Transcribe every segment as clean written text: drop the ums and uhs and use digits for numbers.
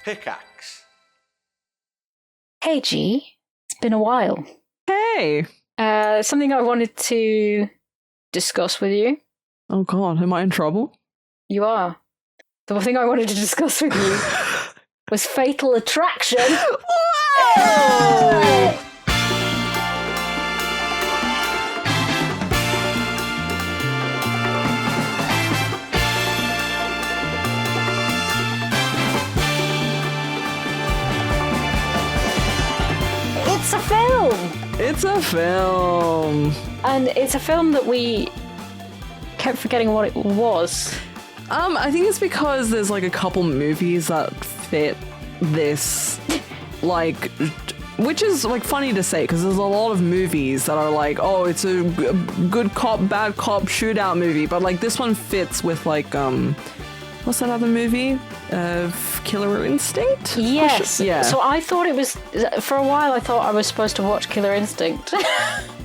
Pickaxe. Hey G, it's been a while. Hey! Something I wanted to discuss with you. Oh god, am I in trouble? You are. The thing I wanted to discuss with you was Fatal Attraction. Whoa! It's a film! It's a film. And it's a film that we kept forgetting what it was. I think it's because there's like a couple movies that fit this, like, which is like funny to say because there's a lot of movies that are like, oh, it's a good cop, bad cop shootout movie, but like this one fits with like, what's that other movie? Killer Instinct? Yes. Yeah. So I thought it was, for a while I thought I was supposed to watch Killer Instinct.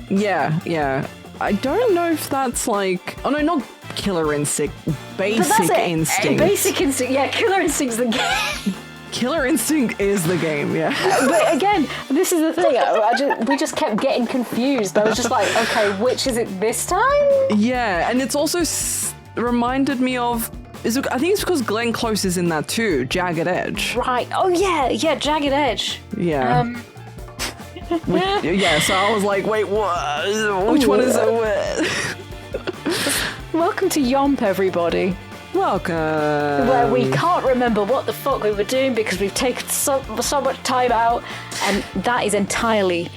Yeah. I don't know if that's like, oh no, not Killer Instinct, Basic Instinct. Basic Instinct, yeah, Killer Instinct's the game. Killer Instinct is the game, yeah. But again, this is the thing, we just kept getting confused. I was just like, okay, which is it this time? Yeah, and it's also reminded me of, I think it's because Glenn Close is in that too, Jagged Edge. Right, oh yeah, Jagged Edge. Yeah. Yeah, so I was like, wait, what? Which one is it? Welcome to YOMP, everybody. Welcome. Where we can't remember what the fuck we were doing because we've taken so much time out, and that is entirely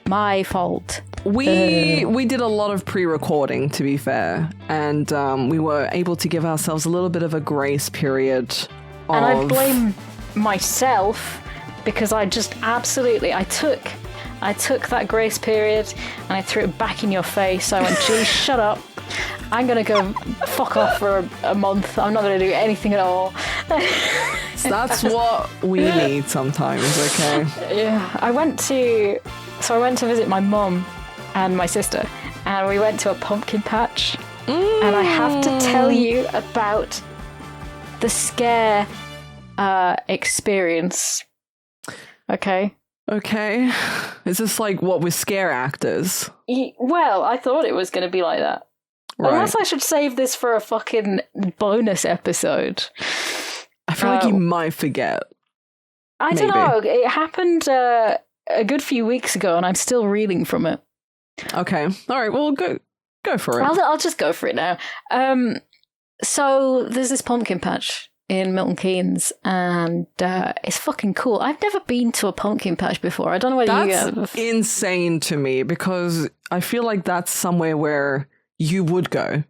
my fault. We did a lot of pre-recording, to be fair, and we were able to give ourselves a little bit of a grace period. And I blame myself because I just absolutely I took that grace period and I threw it back in your face. I went, geez, shut up. I'm going to go fuck off for a month. I'm not going to do anything at all. So that's what we need sometimes, okay? Yeah. I went to visit my mum and my sister, and we went to a pumpkin patch. And I have to tell you about the scare experience. Okay. Is this like what with scare actors? Well, I thought it was going to be like that. Right. Unless I should save this for a fucking bonus episode. I feel like you might forget. I don't know. It happened a good few weeks ago, and I'm still reeling from it. Okay. All right. Well, go for it. I'll just go for it now. So there's this pumpkin patch in Milton Keynes, and it's fucking cool. I've never been to a pumpkin patch before. I don't know whether you have. That's insane to me because I feel like that's somewhere where you would go.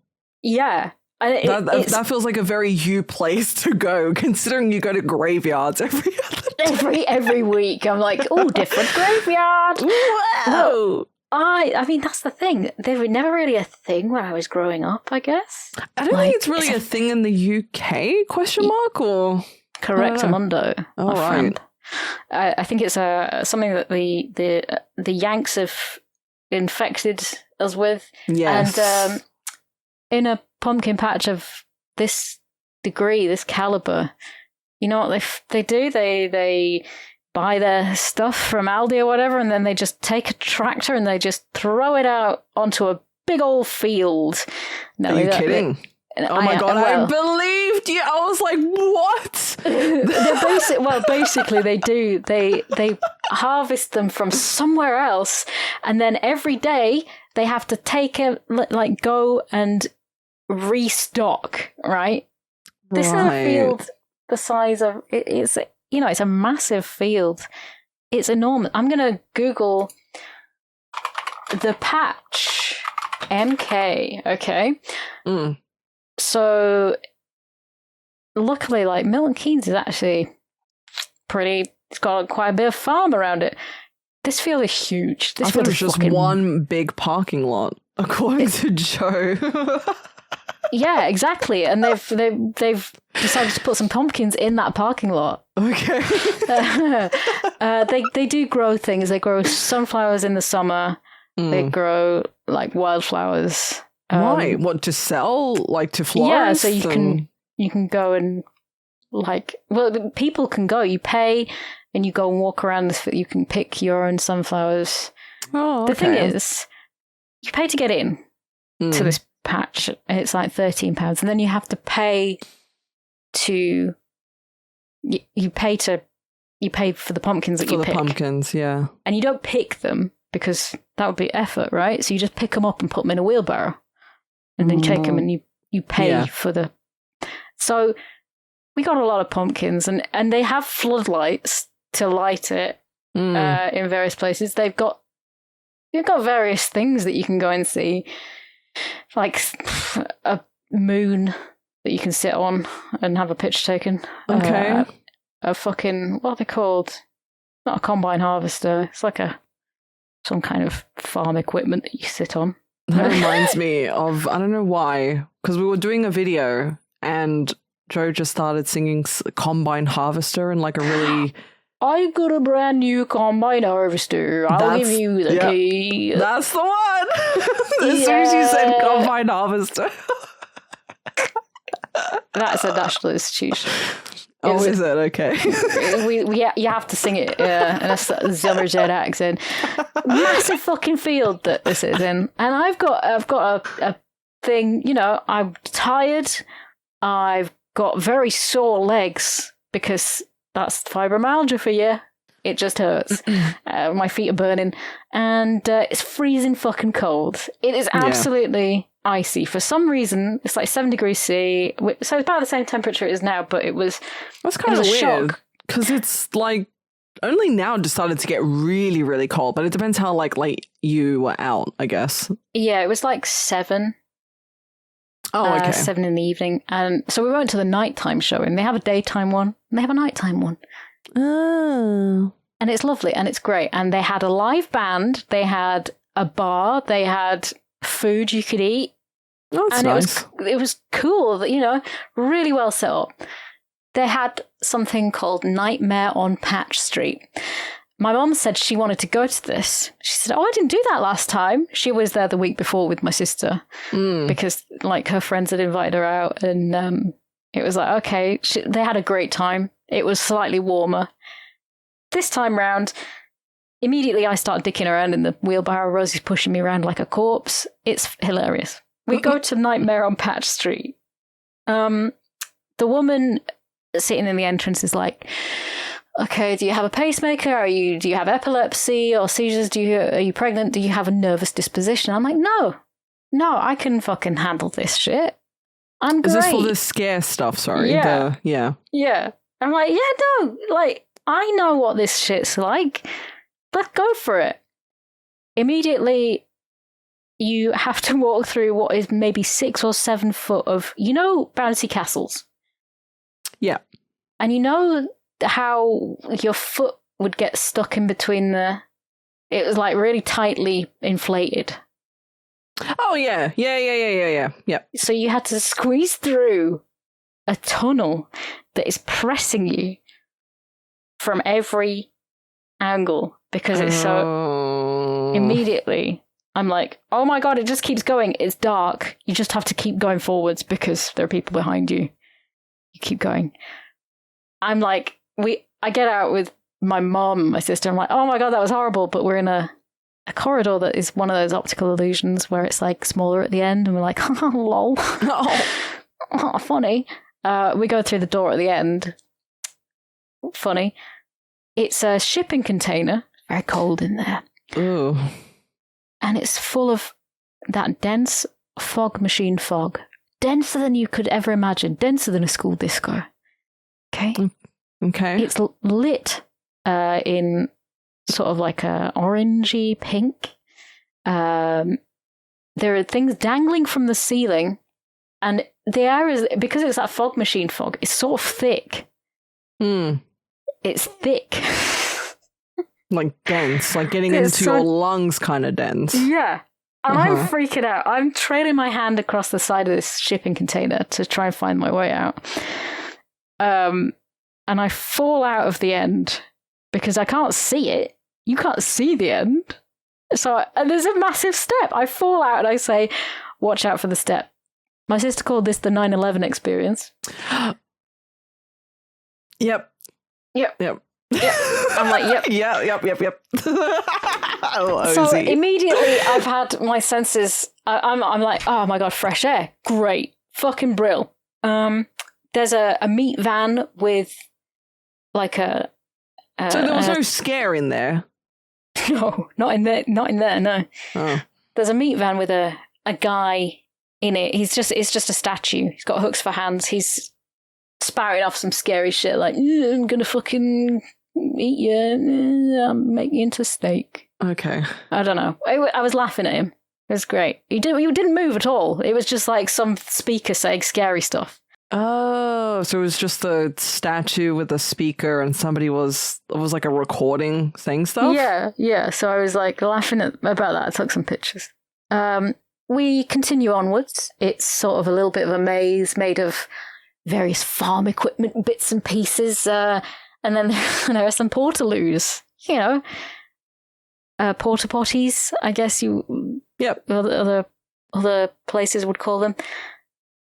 Yeah. That feels like a very you place to go, considering you go to graveyards every other day. Every week. I'm like, oh, different graveyard. Whoa. I mean, that's the thing. They were never really a thing when I was growing up, I guess. I don't think it's really a thing in the UK, question mark, or? Correctamundo, my right. Friend. I think it's something that the Yanks have infected us with. Yes. And in a pumpkin patch of this degree, this caliber, you know what they do? They buy their stuff from Aldi or whatever, and then they just take a tractor and they just throw it out onto a big old field. No, are you kidding? Oh my god, I believed you. I was like, what? Basically they do. They harvest them from somewhere else, and then every day they have to take it, like go and restock, right? This is a field the size of it's. You know, it's a massive field. It's enormous. I'm going to Google the patch MK, okay? So, luckily, like, Milton Keynes is actually it's got quite a bit of farm around it. This field is huge. I thought it was just one big parking lot, according to Joe. Yeah, exactly. And they've decided to put some pumpkins in that parking lot. Okay. They do grow things. They grow sunflowers in the summer. They grow like like, well, people can go. You pay and you go and walk around this. You can pick your own sunflowers. Oh, okay. The thing is, you pay to get in to this patch, and it's like £13, and then you have to pay to. You pay for the pumpkins that you pick. For the pumpkins, yeah. And you don't pick them because that would be effort, right? So you just pick them up and put them in a wheelbarrow, and then take them and you pay for the. So we got a lot of pumpkins, and they have floodlights to light it in various places. They've got various things that you can go and see, like a moon that you can sit on and have a picture taken. Okay. A fucking, what are they called? Not a combine harvester. It's like some kind of farm equipment that you sit on. That reminds me of, I don't know why, because we were doing a video and Joe just started singing Combine Harvester in like a really... I got a brand new combine harvester. I'll give you the key. That's the one! As soon as you said Combine Harvester. That's a national institution. Oh, is it? Okay. You have to sing it in a Zimmerjet accent. Massive fucking field that this is in. And I've got a thing, you know, I'm tired. I've got very sore legs because that's fibromyalgia for you. It just hurts. My feet are burning. And it's freezing fucking cold. It is absolutely icy. For some reason, it's like 7 degrees C. So it's about the same temperature it is now, but it was... That's kind of weird. Because it's like only now just started to get really, really cold. But it depends how like late you were out, I guess. Yeah, it was like 7. Oh, okay. 7 in the evening. And so we went to the nighttime showing. They have a daytime one and they have a nighttime one. Oh. And it's lovely and it's great. And they had a live band. They had a bar. They had food you could eat. Oh, that's nice. It was cool, that, you know, really well set up. They had something called Nightmare on Patch Street. My mum said she wanted to go to this. She said, I didn't do that last time. She was there the week before with my sister because like her friends had invited her out, and it was like, okay, they had a great time. It was slightly warmer. This time round, immediately I start dicking around in the wheelbarrow. Rosie's pushing me around like a corpse. It's hilarious. We go to Nightmare on Patch Street. The woman sitting in the entrance is like, okay, do you have a pacemaker? Do you have epilepsy or seizures? Are you pregnant? Do you have a nervous disposition? I'm like, no, I can fucking handle this shit. I'm great. Is this for the scare stuff? Sorry. Yeah. Yeah. I'm like, yeah, no, like, I know what this shit's like. Let's go for it. Immediately, you have to walk through what is maybe 6 or 7 foot of, you know, bouncy castles. Yeah. And you know how your foot would get stuck in between it was like really tightly inflated. Oh, yeah. Yeah. So you had to squeeze through a tunnel that is pressing you from every angle because it's so... Immediately, I'm like, oh my God, it just keeps going. It's dark. You just have to keep going forwards because there are people behind you. You keep going. I'm like, I get out with my mom and my sister. I'm like, oh my God, that was horrible. But we're in a corridor that is one of those optical illusions where it's like smaller at the end. And we're like, oh, lol. Oh, funny. We go through the door at the end. Funny. It's a shipping container. Very cold in there. Ooh. And it's full of that dense fog machine fog. Denser than you could ever imagine. Denser than a school disco. Okay? Okay. It's lit in sort of like a orangey pink. There are things dangling from the ceiling. And the air is, because it's that fog machine fog, it's sort of thick. It's thick. Like dense, like getting into your lungs kind of dense. Yeah. And I'm freaking out. I'm trailing my hand across the side of this shipping container to try and find my way out. And I fall out of the end because I can't see it. You can't see the end. So and there's a massive step. I fall out and I say, watch out for the step. My sister called this the 9/11 experience. Yep. Yep. Yep. Yep. I'm like, yep. Yep. Oh, So Ozzy. immediately I've had my senses, I'm like, oh my God, fresh air. Great. Fucking brill. There's a meat van with like a... So there was no scare in there? No, not in there, no. Oh. There's a meat van with a guy in it. It's just a statue. He's got hooks for hands. He's spouting off some scary shit like, I'm gonna fucking eat you, make you into steak. Okay. I don't know. I was laughing at him. It was great. He didn't move at all. It was just like some speaker saying scary stuff. Oh, so it was just a statue with a speaker and it was like a recording saying stuff? Yeah. So I was like laughing about that. I took some pictures. We continue onwards. It's sort of a little bit of a maze made of various farm equipment, bits and pieces. And then there are some portaloos, porta potties, I guess other places would call them.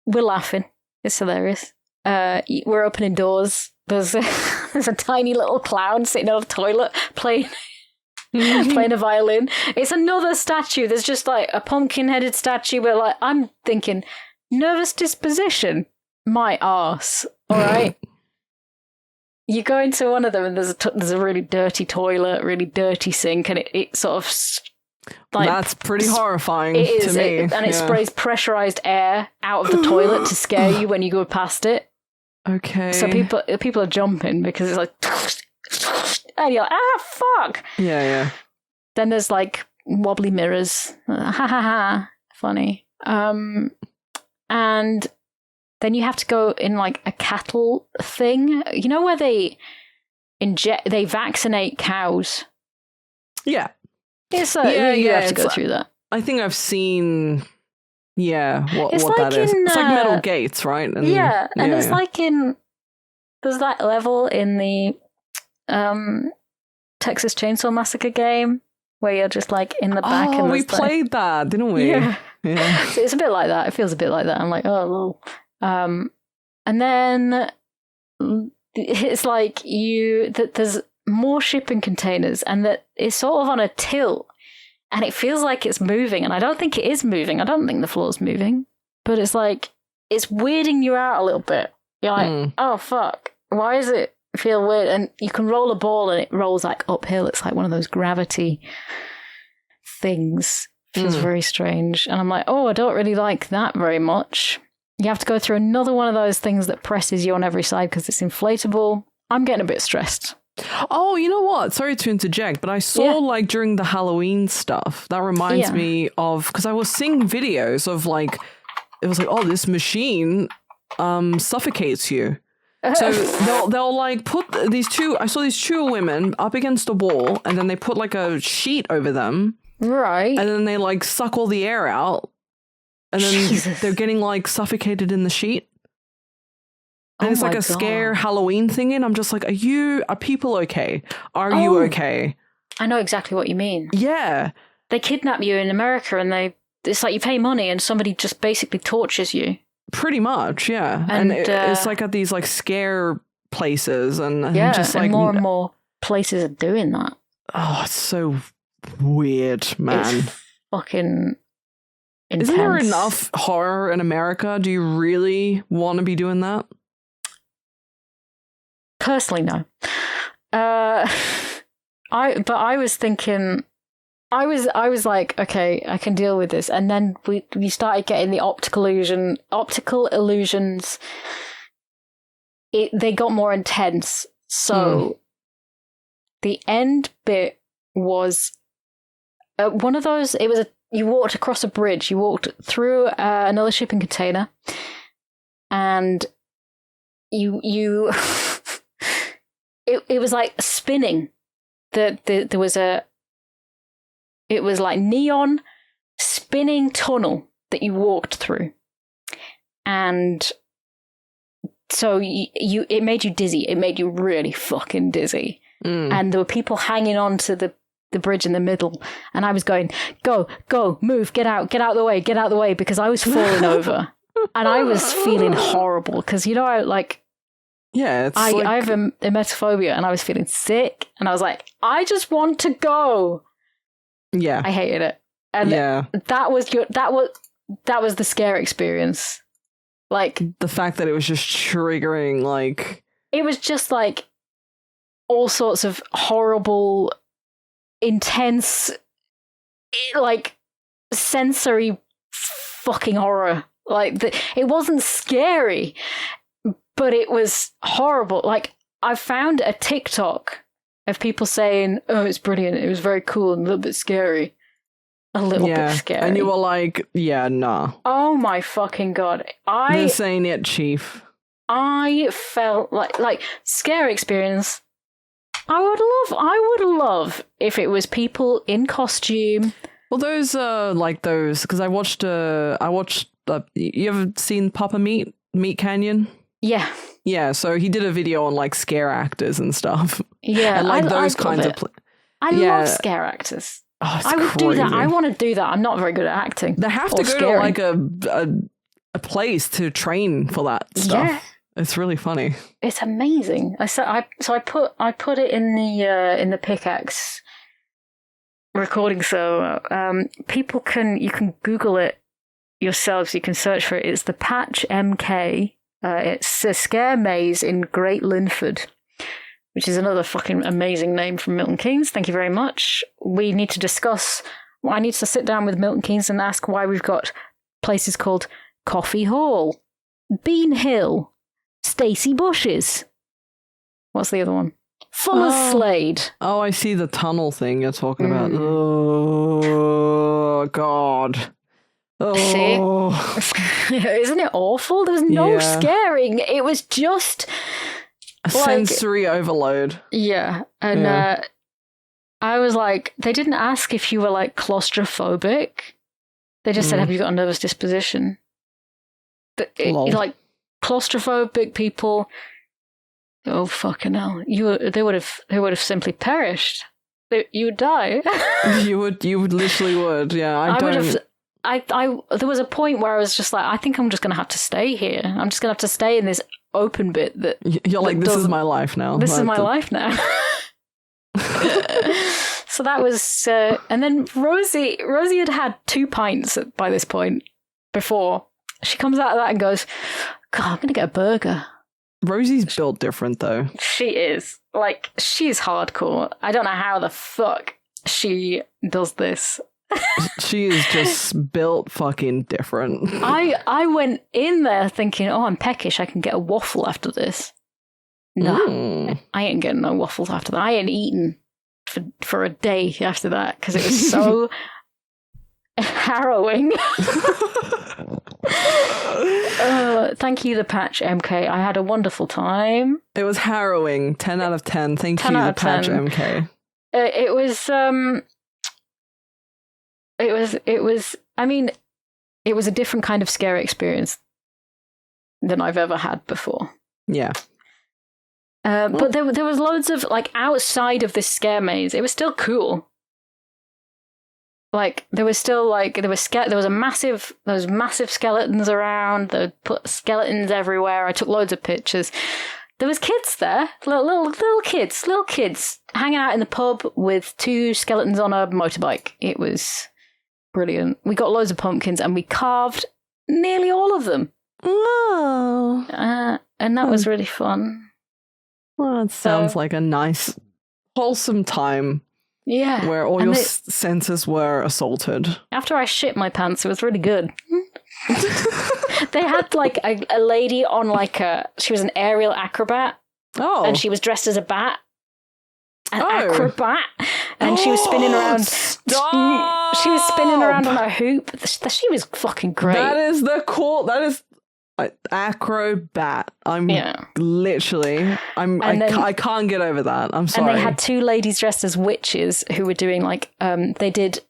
We're laughing. It's hilarious. We're opening doors. There's a tiny little clown sitting on a toilet playing a violin. It's another statue. There's just like a pumpkin-headed statue, but like I'm thinking, nervous disposition, my arse. All right. You go into one of them and there's a really dirty toilet, really dirty sink, and it sort of like that's pretty horrifying. It is, to me. It sprays pressurized air out of the toilet to scare you when you go past it. Okay. So people are jumping because it's like, and you're like, fuck. Yeah. Then there's like wobbly mirrors. Ha ha ha. Funny. And then you have to go in like a cattle thing. You know where they vaccinate cows? Yeah. You have to go through that. I think I've seen, what like that is. It's like metal gates, right? And it's like there's that level in the Texas Chainsaw Massacre game where you're just like in the back. Oh, we played that, didn't we? Yeah. Yeah. So it's a bit like that. It feels a bit like that. I'm like, oh, lol. And then it's like there's more shipping containers and that it's sort of on a tilt and it feels like it's moving, and I don't think it is moving. I don't think the floor's moving, but it's like it's weirding you out a little bit. You're like, oh fuck, why does it feel weird? And you can roll a ball and it rolls like uphill. It's like one of those gravity things. Feels very strange. And I'm like, oh, I don't really like that very much. You have to go through another one of those things that presses you on every side because it's inflatable. I'm getting a bit stressed. Oh, you know what? Sorry to interject, but I saw like during the Halloween stuff, that reminds me of, because I was seeing videos of like, it was like, oh, this machine suffocates you. So they'll like put I saw these two women up against a wall and then they put like a sheet over them. Right. And then they like suck all the air out. And then they're getting like suffocated in the sheet. And it's like a scare Halloween thing, and I'm just like, are people okay? Are you okay? I know exactly what you mean. Yeah. They kidnap you in America and it's like you pay money and somebody just basically tortures you. Pretty much, yeah. And it's like at these like scare places and just like more and more places are doing that. Oh, it's so weird, man. It's fucking intense. Isn't there enough horror in America? Do you really want to be doing that? Personally, no. I was thinking, I was like, okay, I can deal with this, and then we started getting the optical illusions. They got more intense. So the end bit was one of those. It was you walked across a bridge. You walked through another shipping container, and you. It was like spinning. There was it was like neon spinning tunnel that you walked through, and so it made you dizzy. It made you really fucking dizzy, and there were people hanging on to the bridge in the middle, and I was going, go, move, get out of the way, because I was falling over, and I was feeling horrible because Yeah, it's I have emetophobia, and I was feeling sick, and I was like, I just want to go. Yeah. I hated it. And that was the scare experience. Like, the fact that it was just triggering, like, it was just like all sorts of horrible, intense, like, sensory fucking horror. Like, it wasn't scary, but it was horrible. Like, I found a TikTok of people saying, "Oh, it's brilliant. It was very cool and a little bit scary." A little bit scary. And you were like, yeah, nah. Oh my fucking God. This ain't it, Chief. I felt like scary experience. I would love if it was people in costume. Well, those because I watched you ever seen Papa Meat Canyon? Yeah. Yeah, so he did a video on like scare actors and stuff. Yeah, and like those kinds of I love scare actors. Oh, I would do that. I want to do that. I'm not very good at acting. They have to go to like a place to train for that stuff. Yeah. It's really funny. It's amazing. I put it in the pickaxe recording, so people you can Google it yourselves. You can search for it. It's the Patch MK. It's a scare maze in Great Linford, which is another fucking amazing name from Milton Keynes. Thank you very much. We need to discuss. I need to sit down with Milton Keynes and ask why we've got places called Coffee Hall, Bean Hill, Stacey Bushes. What's the other one? Fuller's Slade. Oh, I see the tunnel thing you're talking about. Oh, God. Oh. See? Isn't it awful? There was no scaring. It was just sensory overload. Yeah. And I was like, they didn't ask if you were like claustrophobic. They just said, have you got a nervous disposition? Like claustrophobic people, oh fucking hell. They would have simply perished. You would die. you would literally would. Yeah. There was a point where I was just like, I think I'm just going to have to stay here. I'm just going to have to stay in this open bit that you're like, this is my life now. This is my life now. So that was, and then Rosie had 2 pints by this point before. She comes out of that and goes, God, I'm going to get a burger. Rosie's built different though. She is. Like, she's hardcore. I don't know how the fuck she does this. She is just built fucking different. I went in there thinking, oh, I'm peckish. I can get a waffle after this. No, I ain't getting no waffles after that. I ain't eating for a day after that because it was so harrowing. Thank you, the Patch MK. I had a wonderful time. It was harrowing. 10 out of 10. Thank you, the Patch MK. It was, I mean, it was a different kind of scary experience than I've ever had before. Yeah. But there was loads of, like, outside of this scare maze, it was still cool. Like, there was still, like, there was massive skeletons around. They would put skeletons everywhere. I took loads of pictures. There was kids there, little kids hanging out in the pub with 2 skeletons on a motorbike. It was brilliant. We got loads of pumpkins and we carved nearly all of them. Oh. And that was really fun. Well, it sounds like a nice, wholesome time. Yeah. Where all your senses were assaulted. After I shit my pants, it was really good. They had like a lady on she was an aerial acrobat. Oh. And she was dressed as a bat. An acrobat. And she was spinning around. Stop! She was spinning around on a hoop. She was fucking great. That is acrobat. I can't get over that. I'm sorry. And they had 2 ladies dressed as witches who were doing like they did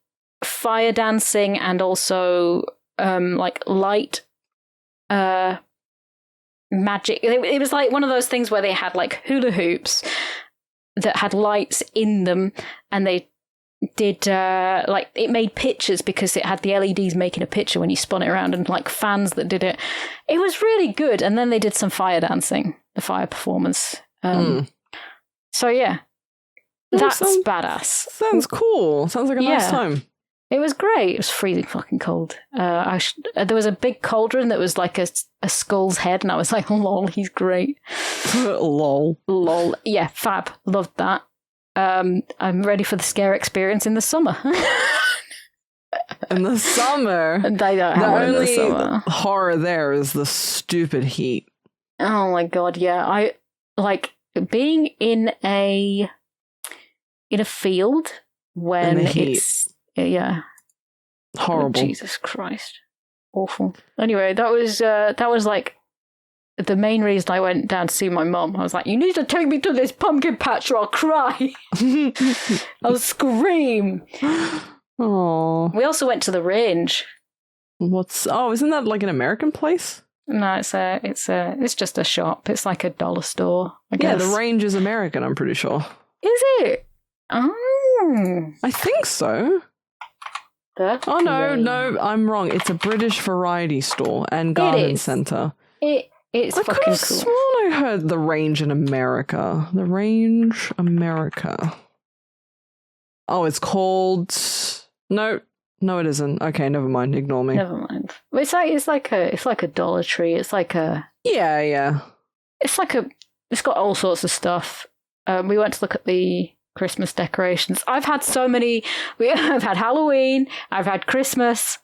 fire dancing and also like light magic. It was like one of those things where they had like hula hoops that had lights in them, and they did like it made pictures because it had the LEDs making a picture when you spun it around, and like fans that did it. It was really good. And then they did some fire dancing, the fire performance. So yeah, that's badass. Sounds cool. Sounds like a nice time. It was great. It was freezing fucking cold. There was a big cauldron that was like a skull's head, and I was like, lol, he's great. Lol. Yeah, fab. Loved that. I'm ready for the scare experience in the summer. In the summer? They don't have it in the summer. Horror there is the stupid heat. Oh my god, yeah. I like being in a field when it's horrible. Oh, Jesus Christ, awful. Anyway, that was like the main reason I went down to see my mum. I was like, "You need to take me to this pumpkin patch, or I'll cry. I'll scream." Oh. We also went to the range. Isn't that like an American place? No, it's just a shop. It's like a dollar store, I guess. Yeah, the range is American, I'm pretty sure. Is it? Oh. I think so. No, I'm wrong. It's a British variety store and garden centre. It's I fucking could have cool. sworn I heard the range in America. The range America. Oh, it's called... No, it isn't. Okay, never mind. Ignore me. Never mind. It's like a Dollar Tree. It's like a It's got all sorts of stuff. We went to look at the Christmas decorations. I've had so many. I've had Halloween. I've had Christmas.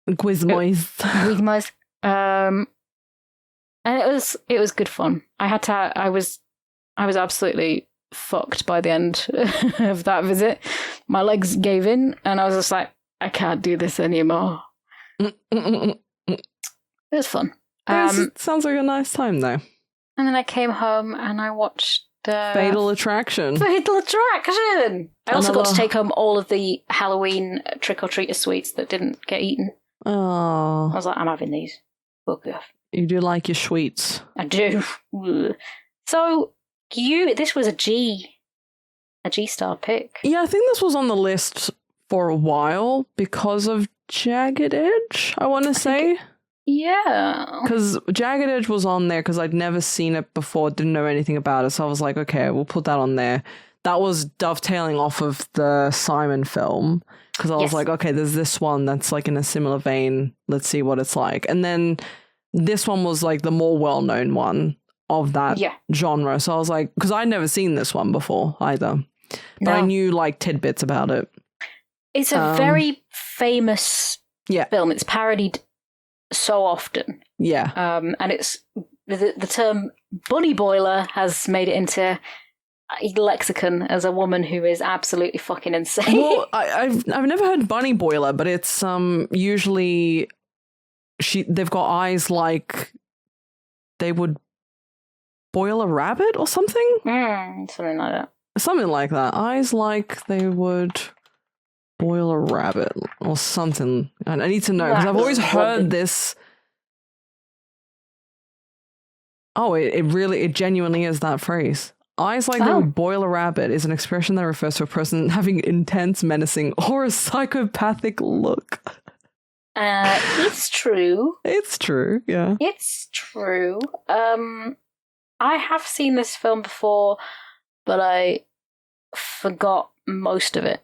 Quizmoys. And it was good fun. I was absolutely fucked by the end of that visit. My legs gave in, and I was just like, I can't do this anymore. It was fun. Sounds like a nice time, though. And then I came home and I watched Fatal Attraction. I also got to take home all of the Halloween trick-or-treater sweets that didn't get eaten. Oh. I was like, I'm having these. Fuck off. You do like your sweets. I do. So, this was a G-star pick. Yeah, I think this was on the list for a while because of Jagged Edge, I want to say. Yeah. Because Jagged Edge was on there because I'd never seen it before, didn't know anything about it, so I was like, okay, we'll put that on there. That was dovetailing off of the Simon film, because I was like, okay, there's this one that's like in a similar vein, let's see what it's like. And then this one was like the more well-known one of that genre, so I was like, because I'd never seen this one before either, but I knew like tidbits about it. It's a very famous film. It's parodied so often. Yeah. And it's the term bunny boiler has made it into a lexicon as a woman who is absolutely fucking insane. Well, I've never heard bunny boiler, but it's usually they've got eyes like they would boil a rabbit or something. Something like that. Something like that. Eyes like they would boil a rabbit or something. I need to know because I've always heard this. Oh, it genuinely is that phrase. Eyes like they would boil a rabbit is an expression that refers to a person having intense, menacing, or a psychopathic look. It's true. It's true, yeah. It's true. I have seen this film before, but I forgot most of it.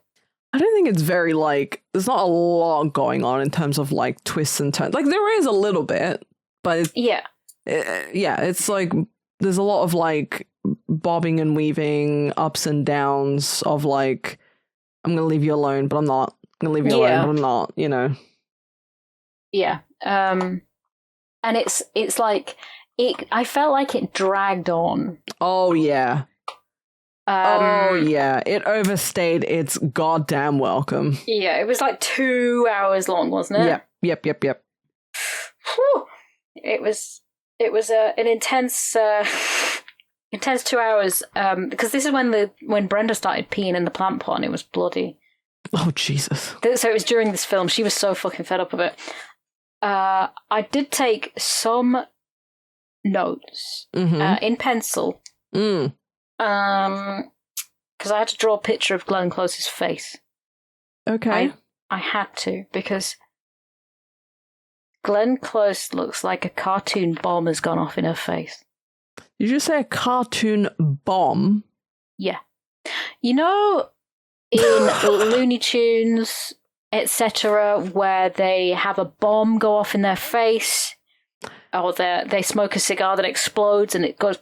I don't think it's very, like, there's not a lot going on in terms of, like, twists and turns. Like, there is a little bit, but... it's like, there's a lot of, like, bobbing and weaving, ups and downs of, like, I'm going to leave you alone, but I'm not. I'm going to leave you alone, but I'm not, you know. Yeah. And it's like, I felt like it dragged on. Oh, yeah. It overstayed its goddamn welcome. Yeah, it was like 2 hours long, wasn't it? Yep. Whew. It was an intense 2 hours. Because this is when Brenda started peeing in the plant pot, and it was bloody. Oh Jesus! So it was during this film. She was so fucking fed up of it. I did take some notes in pencil. Because I had to draw a picture of Glenn Close's face. Okay. I had to, because Glenn Close looks like a cartoon bomb has gone off in her face. Did you say a cartoon bomb? Yeah. You know, in Looney Tunes, etc., where they have a bomb go off in their face, or they smoke a cigar that explodes and it goes,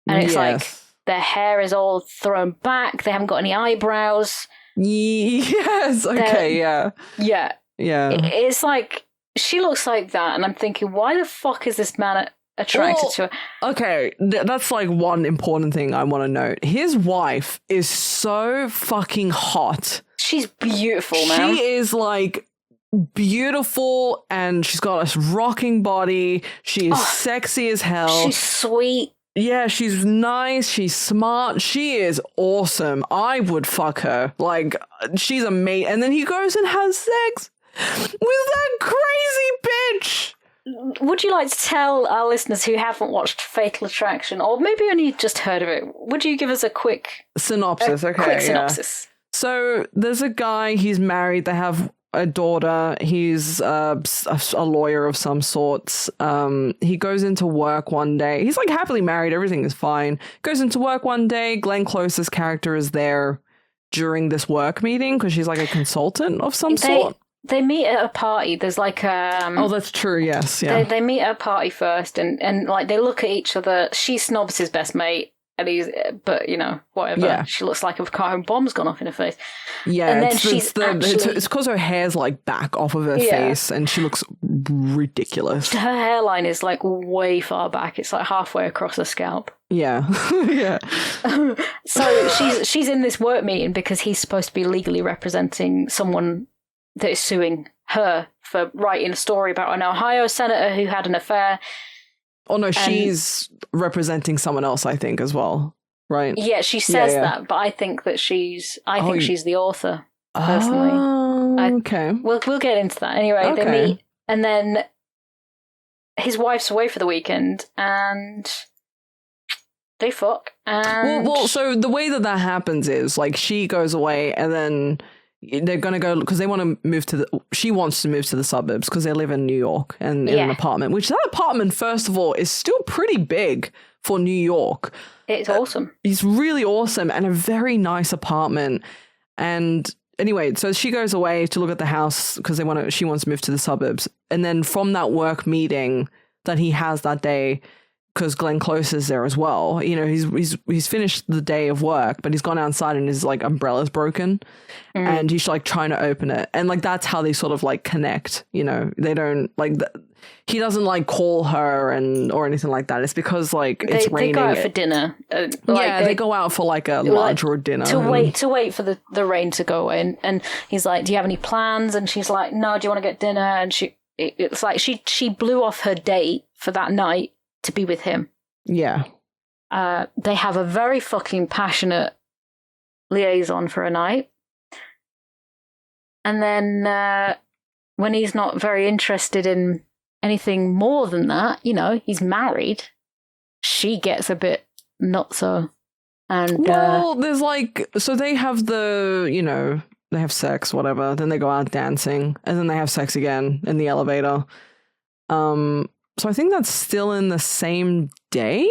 and it's like their hair is all thrown back. They haven't got any eyebrows. Yes. Okay. Yeah. Yeah. Yeah. It's like she looks like that, and I'm thinking, why the fuck is this man attracted to her? Okay, that's like one important thing I want to note. His wife is so fucking hot. She's beautiful, man. She is like beautiful, and she's got a rocking body. She is sexy as hell. She's sweet. Yeah, she's nice. She's smart. She is awesome. I would fuck her. Like, she's amazing. And then he goes and has sex with that crazy bitch. Would you like to tell our listeners who haven't watched Fatal Attraction, or maybe only just heard of it, would you give us a quick synopsis? Quick synopsis. So there's a guy, he's married, they have a daughter, he's a lawyer of some sorts. He goes into work one day. He's like happily married, everything is fine. Goes into work one day, Glenn Close's character is there during this work meeting because she's like a consultant of some sort. They meet at a party. There's like oh, that's true. Yes, yeah. They meet at a party first, and like they look at each other. She snobs his best mate, and but you know, whatever. Yeah. She looks like a car and bomb's gone off in her face. Yeah, and then it's because her hair's like back off of her face, and she looks ridiculous. Her hairline is like way far back. It's like halfway across her scalp. Yeah, yeah. So she's in this work meeting because he's supposed to be legally representing someone that is suing her for writing a story about an Ohio senator who had an affair. Oh, no, she's representing someone else, I think, as well, right? Yeah, she says that, but I think that she's the author, personally. Oh, okay. We'll get into that. Anyway, They meet, and then his wife's away for the weekend, and they fuck. And well, so the way that happens is, like, she goes away, and then they're going to go because they want to move she wants to move to the suburbs because they live in New York and in an apartment, which that apartment, first of all, is still pretty big for New York. It's awesome. It's really awesome and a very nice apartment. And anyway, so she goes away to look at the house because she wants to move to the suburbs. And then from that work meeting that he has that day, because Glenn Close is there as well. You know, he's finished the day of work, but he's gone outside and his like umbrella's broken, and he's like trying to open it, and like that's how they sort of like connect. You know, they don't like he doesn't like call her or anything like that. It's because like it's raining. They go out for dinner. They go out for like a lunch or a dinner to wait for the rain to go away. And he's like, "Do you have any plans?" And she's like, "No. Do you want to get dinner?" And it's like she blew off her date for that night to be with him. Yeah. They have a very fucking passionate liaison for a night. And then when he's not very interested in anything more than that, you know, he's married, she gets a bit not so. And there's like, so they have they have sex, whatever, then they go out dancing, and then they have sex again in the elevator. So I think that's still in the same day,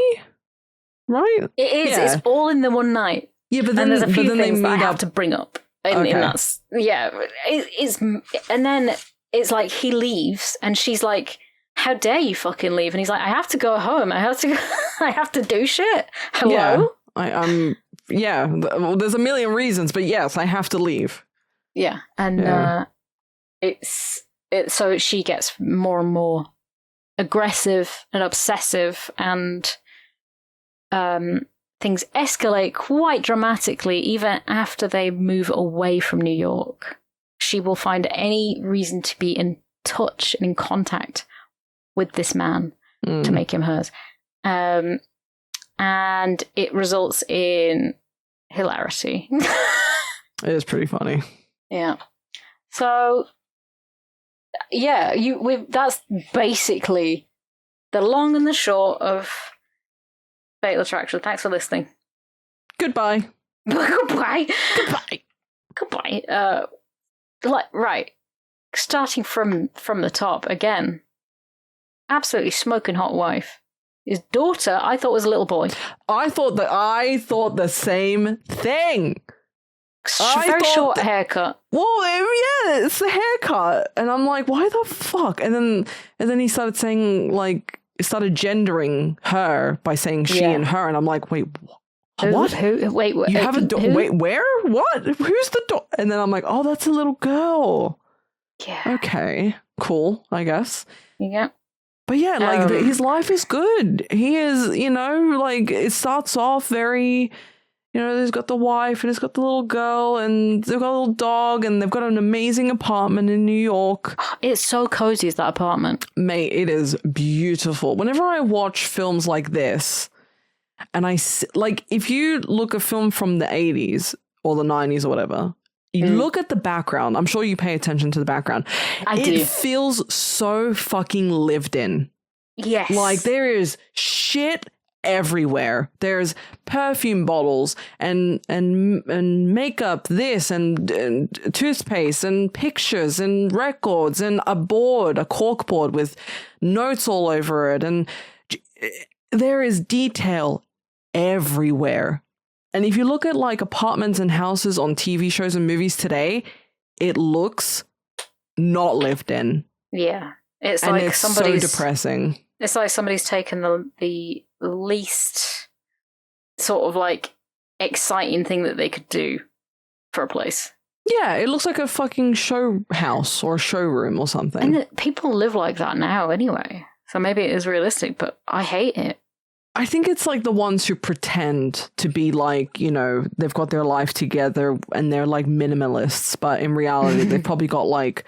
right? It is. Yeah. It's all in the one night. Yeah, but then there's a few things that I have up to bring up. In that, it's and then it's like he leaves, and she's like, "How dare you fucking leave?" And he's like, "I have to go home. I have to do shit. Hello." Yeah, well, there's a million reasons, but yes, I have to leave. Yeah, and so she gets more and more aggressive and obsessive, and things escalate quite dramatically even after they move away from New York. She will find any reason to be in touch and in contact with this man to make him hers. And it results in hilarity. It is pretty funny. Yeah. So yeah, that's basically the long and the short of Fatal Attraction. Thanks for listening. Goodbye. Goodbye. Right. Starting from the top again. Absolutely smoking hot wife. His daughter, I thought was a little boy. I thought the same thing. Very short haircut. Well, yeah, it's the haircut, and I'm like, why the fuck? And then he started saying like, started gendering her by saying she and her, and I'm like, wait, what? Who? Wait, you have a wait, where? What? Who's the And then I'm like, oh, that's a little girl. Yeah. Okay, cool, I guess. Yeah. But yeah, like his life is good. He is, you know, like it starts off very, you know, he's got the wife and he's got the little girl and they've got a little dog and they've got an amazing apartment in New York. It's so cozy, that apartment. Mate, it is beautiful. Whenever I watch films like this, and like, if you look a film from the 80s or the 90s or whatever, you look at the background. I'm sure you pay attention to the background. It feels so fucking lived in. Yes. Like there is shit everywhere. There's perfume bottles and makeup, this and toothpaste and pictures and records and a cork board with notes all over it. And there is detail everywhere. And if you look at like apartments and houses on TV shows and movies today, it looks not lived in. Yeah. It's and like it's somebody's so depressing. It's like somebody's taken the least sort of like exciting thing that they could do for a place. Yeah, it looks like a fucking show house or a showroom or something. And people live like that now anyway. So maybe it is realistic, but I hate it. I think it's like the ones who pretend to be like, you know, they've got their life together and they're like minimalists, but in reality, they've probably got like,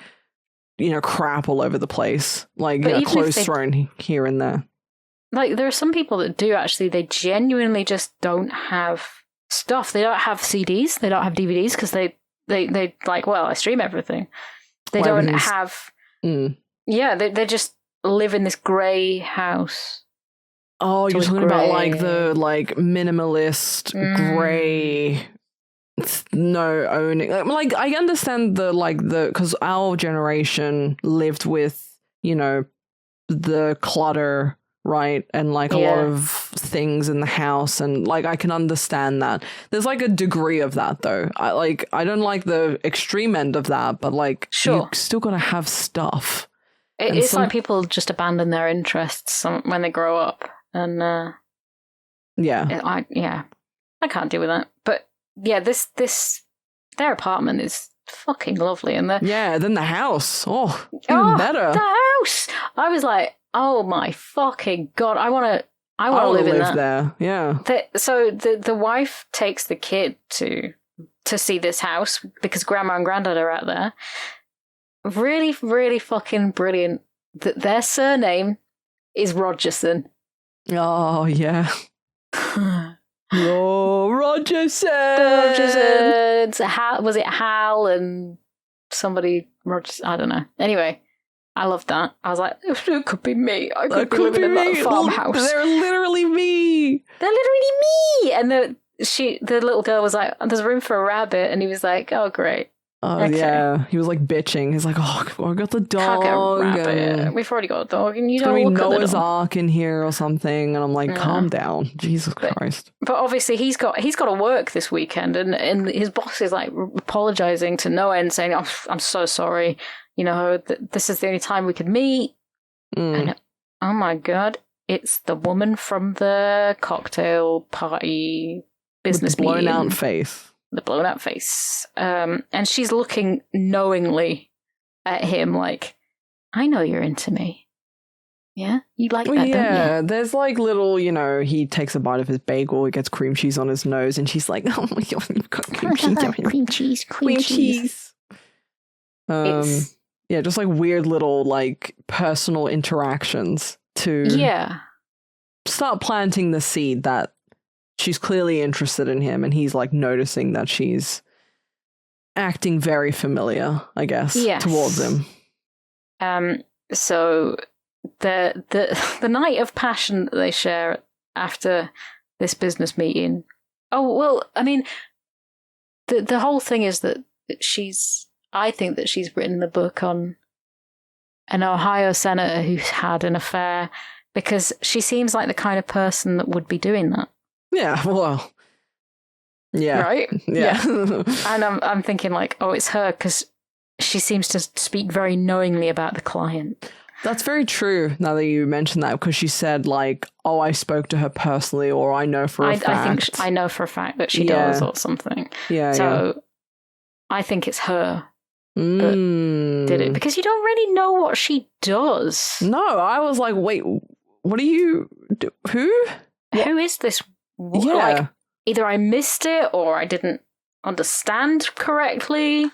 you know, crap all over the place, like, you know, clothes thrown here and there. Like, there are some people that do actually, they genuinely just don't have stuff. They don't have CDs, they don't have DVDs because they like, well, I stream everything. They don't have, yeah, they just live in this grey house. Oh, you're talking about like the like minimalist grey, no owning. Like I understand because our generation lived with, you know, the clutter, right, and like a lot of things in the house, and like I can understand that. There's like a degree of that though. I don't like the extreme end of that, but like you still gotta have stuff. It's like people just abandon their interests when they grow up. And I can't deal with that. But yeah, their apartment is fucking lovely, and then the house, even better. The house. I was like, oh my fucking god, I want to live in that. There. Yeah. So the wife takes the kid to see this house because grandma and granddad are out there. Really, really fucking brilliant. That their surname is Rogerson. Oh, yeah. Oh, Rogerson! Was it Hal and somebody? I don't know. Anyway, I loved that. I was like, it could be me. I could be living in that farmhouse. They're literally me. They're literally me. And the little girl was like, there's room for a rabbit. And he was like, oh, great. Oh, okay. Yeah. He was like bitching. He's like, oh, I got the dog. Can't get a rabbit. We've already got a dog. And you don't look at the dog. Noah's Ark in here or something. And I'm like, calm down. Jesus Christ. But obviously he's got to work this weekend. And his boss is like apologizing to Noah and saying, oh, I'm so sorry. You know, this is the only time we could meet. And oh my God, it's the woman from the cocktail party business meeting. Blown out face. The blown out face. And she's looking knowingly at him like, I know you're into me. Yeah? You like that, don't you? There's like little, you know, he takes a bite of his bagel, he gets cream cheese on his nose, and she's like, oh my God, you've got cream cheese. Cream cheese. Yeah, just like weird little like personal interactions to start planting the seed that she's clearly interested in him, and he's like noticing that she's acting very familiar, I guess, towards him. So the night of passion that they share after this business meeting. Oh well, I mean, the whole thing is that I think that she's written the book on an Ohio senator who's had an affair, because she seems like the kind of person that would be doing that. Yeah, well, yeah. Right? Yeah. And I'm thinking like, oh, it's her because she seems to speak very knowingly about the client. That's very true now that you mention that, because she said like, oh, I spoke to her personally, or I know for a fact. I think I know for a fact that she does or something. Yeah. So I think it's her that did it, because you don't really know what she does. No, I was like, wait, what do you do? Who? Who is this? Yeah. Like, either I missed it or I didn't understand correctly.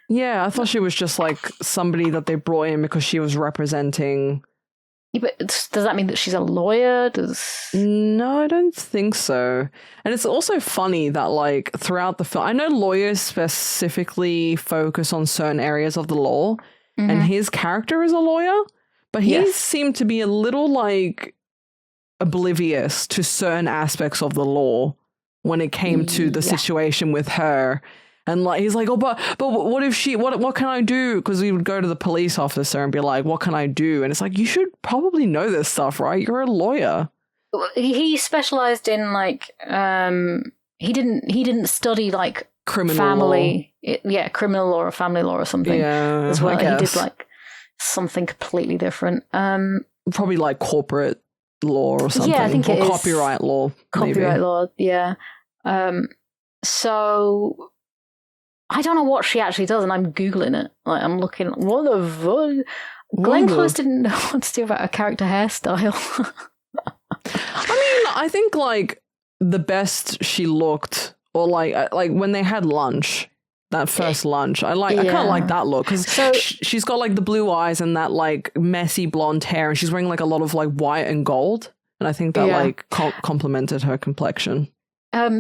Yeah, I thought she was just like somebody that they brought in because she was representing. Yeah, but does that mean that she's a lawyer? No, I don't think so. And it's also funny that like throughout the film, I know lawyers specifically focus on certain areas of the law, and his character is a lawyer, but he seemed to be a little like oblivious to certain aspects of the law when it came to the situation with her. And like he's like, oh, but what if she? What can I do? Because he would go to the police officer and be like, what can I do? And it's like, you should probably know this stuff, right? You're a lawyer. He specialized in like he didn't study like Criminal family criminal law or family law or something as well. I He did like something completely different. Probably like corporate law or something. Yeah, I think it is. Copyright law. Copyright law, yeah. So I don't know what she actually does, and I'm Googling it. Like, I'm looking, what the fuck? Glenn Close didn't know what to do about her character hairstyle. I mean, I think, like, the best she looked, or, like when they had lunch, that first lunch, I kind of like that look, because she's got, like, the blue eyes and that, like, messy blonde hair, and she's wearing, like, a lot of, like, white and gold, and I think that, like, complemented her complexion.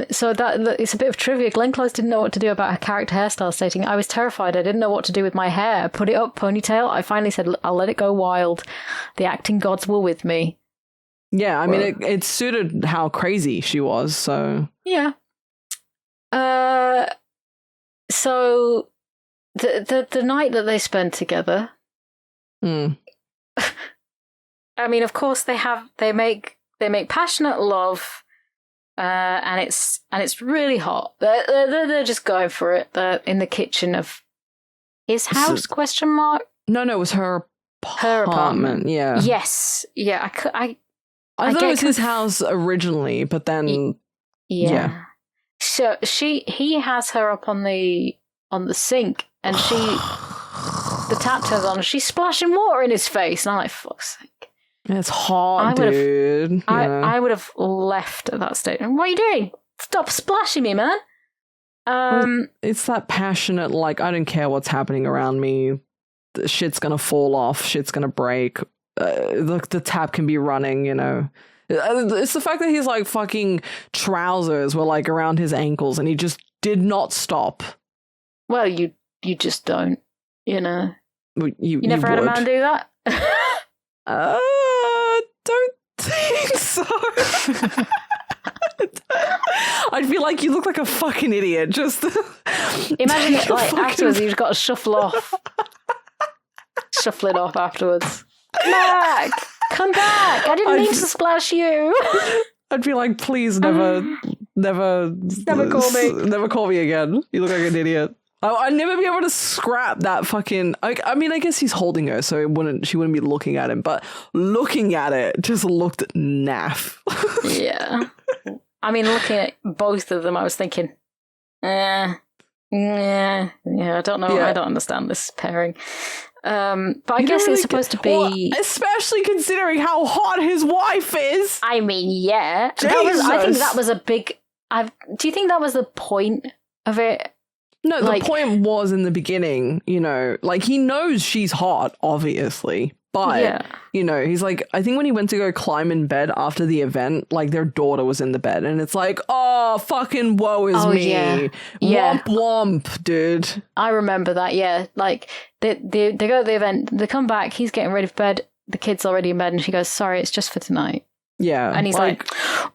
So that it's a bit of trivia. Glenn Close didn't know what to do about her character hairstyle, stating, I was terrified. I didn't know what to do with my hair. Put it up, ponytail. I finally said, I'll let it go wild. The acting gods were with me. Yeah, I mean, it suited how crazy she was, so... Yeah. So, the night that they spend together... I mean, of course, they make passionate love... and it's really hot. They're just going for it. They're in the kitchen of his house? Question mark. No, it was her apartment. Yeah. Yes. Yeah. I thought it was his house originally, but then yeah. So he has her up on the sink, and the tap turns on, and she's splashing water in his face, and I'm like, fuck's sake. It's hot, dude. I would have left at that stage. What are you doing? Stop splashing me, man. It's that passionate, like, I don't care what's happening around me. The shit's gonna fall off. Shit's gonna break. The tap can be running, you know. It's the fact that his, like, fucking trousers were, like, around his ankles and he just did not stop. Well, you just don't, you know. You never had a man do that? Don't think so. I'd feel like you look like a fucking idiot. Just imagine it like afterwards you've got to shuffle it off afterwards. Come back! I didn't mean to splash you. I'd be like, please never call me again. You look like an idiot. I'd never be able to scrap that fucking... I mean, I guess he's holding her, so she wouldn't be looking at him, but looking at it just looked naff. Yeah. I mean, looking at both of them, I was thinking, I don't know. Yeah. I don't understand this pairing. But I guess it's supposed to be... Well, especially considering how hot his wife is. I mean, yeah. I think that was a big... do you think that was the point of it? No, the point was in the beginning, you know, like, he knows she's hot, obviously, but, you know, he's like, I think when he went to go climb in bed after the event, like, their daughter was in the bed, and it's like, oh, fucking woe is me. Yeah. Womp womp, dude. I remember that, yeah. Like, they go to the event, they come back, he's getting ready for bed, the kid's already in bed, and she goes, sorry, it's just for tonight. Yeah. And he's like,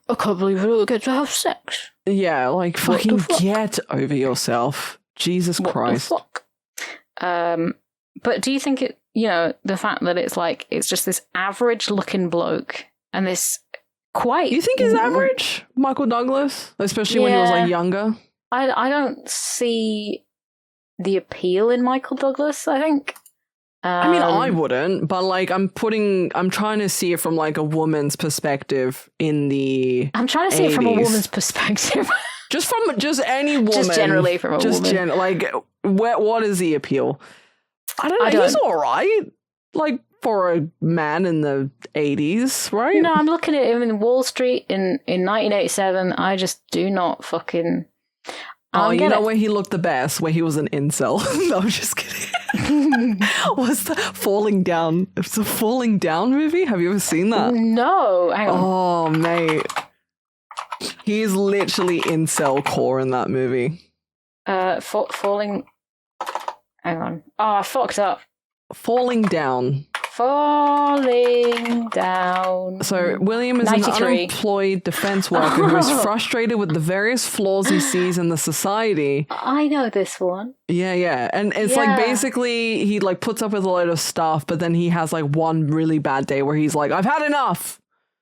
I can't believe we don't get to have sex. Yeah, like, fucking get over yourself. Jesus Christ. What the fuck? But do you think the fact that it's like, it's just this average looking bloke and this quite. You think he's average, Michael Douglas, especially when he was like younger? I don't see the appeal in Michael Douglas. I think. I mean, I wouldn't, but like I'm trying to see it from like a woman's perspective in the. I'm trying to see 80s. it from a woman's perspective. Just any woman. Just generally from a woman. Like, what is the appeal? I don't know. He's all right. Like, for a man in the 80s, right? No, I'm looking at him in Wall Street in 1987. I just do not fucking... you know where he looked the best? Where he was an incel. No, I'm just kidding. What's the Falling Down? It's a Falling Down movie? Have you ever seen that? No, hang on. Oh, mate. He's literally incel core in that movie. Falling... Hang on. Oh, I fucked up. Falling Down. Falling Down. So William is 93. An unemployed defense worker who is frustrated with the various flaws he sees in the society. I know this one. Yeah. And it's like basically he like puts up with a load of stuff, but then he has like one really bad day where he's like, I've had enough.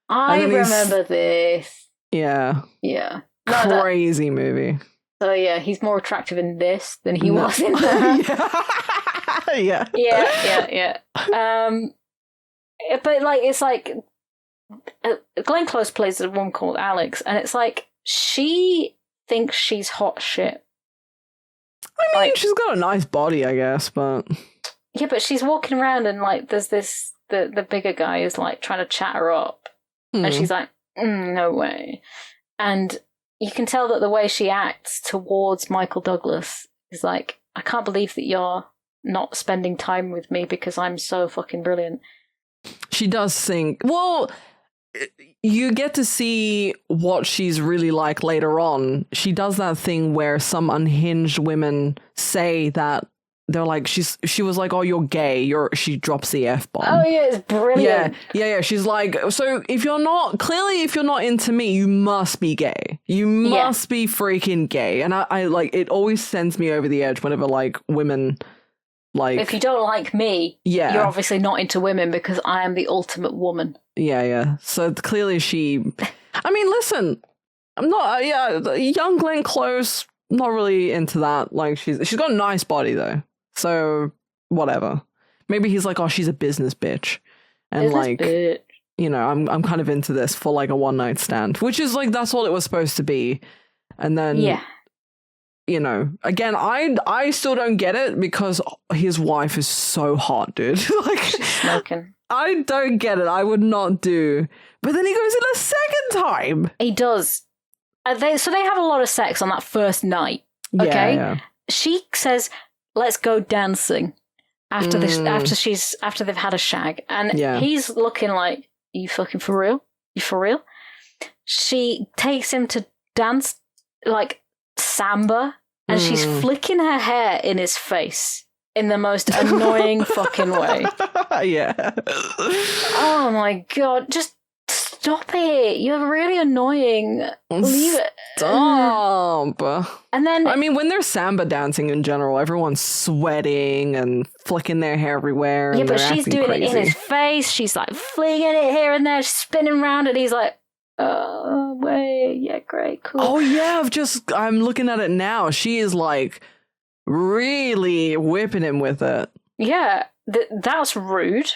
I remember this. Yeah. Yeah. Crazy movie. So yeah, he's more attractive in this than he was in that. Yeah. But like, it's like Glenn Close plays a woman called Alex, and it's like she thinks she's hot shit. I mean, she's got a nice body, I guess, but yeah, but she's walking around and like there's this the bigger guy is like trying to chat her up, and she's like, no way, and you can tell that the way she acts towards Michael Douglas is like, I can't believe that you're not spending time with me because I'm so fucking brilliant. She does think, well, you get to see what she's really like later on. She does that thing where some unhinged women say that they're like, she was like, oh, you're gay. She drops the F-bomb. Oh, yeah, it's brilliant. Yeah. She's like, so if you're not into me, you must be gay. You must be freaking gay. And I like, it always sends me over the edge whenever like women like. If you don't like me, you're obviously not into women because I am the ultimate woman. Yeah. So clearly I mean, listen, I'm not, young Glenn Close, not really into that. Like she's got a nice body though. So, whatever. Maybe he's like, oh, she's a business bitch. And bitch. You know, I'm kind of into this for like a one night stand, which is like, that's all it was supposed to be. And then, you know, again, I still don't get it because his wife is so hot, dude. Like, she's smoking. I don't get it. I would not do. But then he goes in a second time. He does. So they have a lot of sex on that first night. Okay. Yeah. She says, let's go dancing after this. After they've had a shag, and he's looking like, you fucking for real? You for real? She takes him to dance like samba, and she's flicking her hair in his face in the most annoying fucking way. Yeah. Oh my god! Just stop it! You're really annoying. Leave it. Stop. And then, I mean, when they're samba dancing in general, everyone's sweating and flicking their hair everywhere. Yeah, and but she's doing it in his face. She's like flinging it here and there, spinning around, and he's like, "Oh, wait, yeah, great, cool." Oh yeah, I'm looking at it now. She is like really whipping him with it. Yeah, that's rude.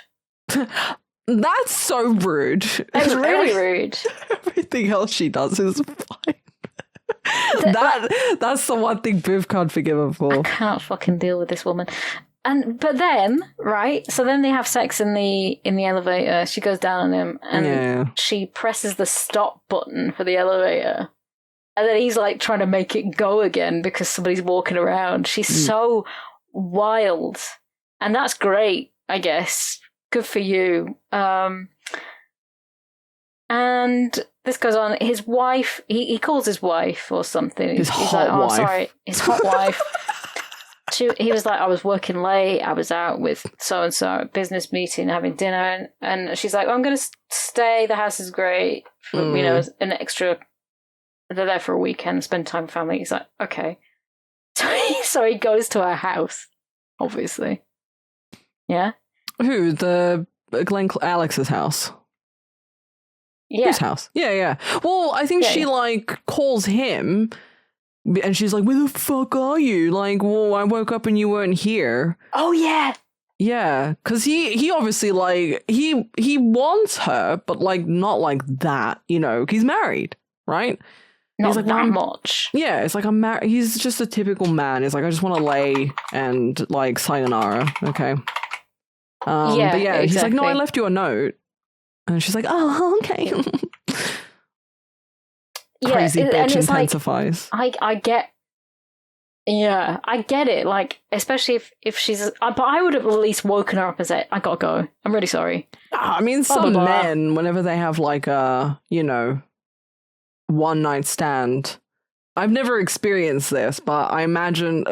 That's so rude. That's really rude. Everything else she does is fine. That's the one thing Biv can't forgive her for. I can't fucking deal with this woman. But then, right? So then they have sex in the elevator. She goes down on him, and she presses the stop button for the elevator. And then he's like trying to make it go again because somebody's walking around. She's so wild, and that's great, I guess. Good for you. And this goes on. His wife, he calls his wife or something. His hot like, wife. Sorry, his hot wife. He was like, I was working late. I was out with so-and-so at a business meeting having dinner. And she's like, I'm going to stay. The house is great. For, you know, as an extra. They're there for a weekend, spend time with family. He's like, okay. So he goes to her house, obviously. Yeah? Who? The Alex's house? Yeah. Whose house? Yeah. Well, I think she like calls him and she's like, where the fuck are you? Like, well, I woke up and you weren't here. Oh, yeah. Yeah, because he obviously like he wants her, but like not like that, you know. He's married, right? Not he's like, that much. Yeah, it's like I'm married. He's just a typical man. He's like, I just want to lay and like sayonara, okay. But yeah, exactly. he's like, no, I left you a note, and she's like, oh, okay. Crazy bitch intensifies. Like, I get. Yeah, I get it. Like, especially if she's, but I would have at least woken her up and said, "I gotta go. I'm really sorry." I mean, some men, whenever they have like a, you know, one night stand, I've never experienced this, but I imagine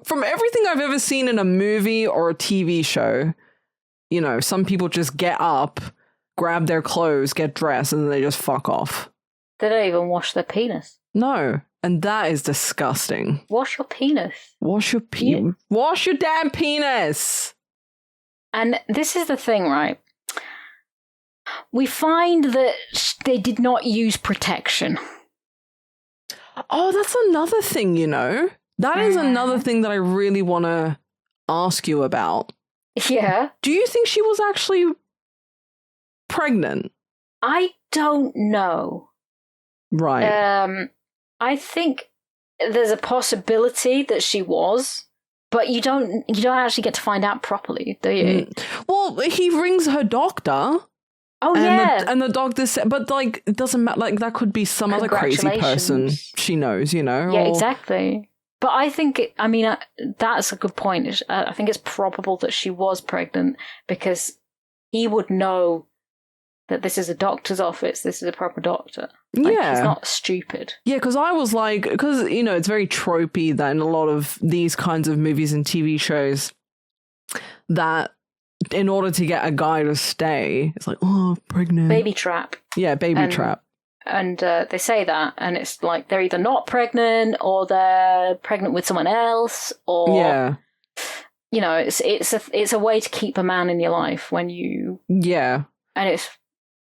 from everything I've ever seen in a movie or a TV show, you know, some people just get up, grab their clothes, get dressed, and then they just fuck off. They don't even wash their penis. No. And that is disgusting. Wash your penis. Wash your Wash your damn penis. And this is the thing, right? We find that they did not use protection. Oh, that's another thing, you know? That is another thing that I really want to ask you about. Yeah. Do you think she was actually pregnant? I don't know. Right. I think there's a possibility that she was, but you don't actually get to find out properly, do you? Well, he rings her doctor. Oh, yeah. And the doctor said, but like, it doesn't matter. Like, that could be some other crazy person she knows, you know? Yeah, exactly. But I think, that's a good point. I think it's probable that she was pregnant because he would know that this is a doctor's office. This is a proper doctor. Like, yeah. He's not stupid. Yeah, because I was like, because, you know, it's very tropey that in a lot of these kinds of movies and TV shows that in order to get a guy to stay, it's like, oh, pregnant. Baby trap. Yeah, baby trap. And they say that, and it's like they're either not pregnant or they're pregnant with someone else, or yeah, you know, it's a way to keep a man in your life when you and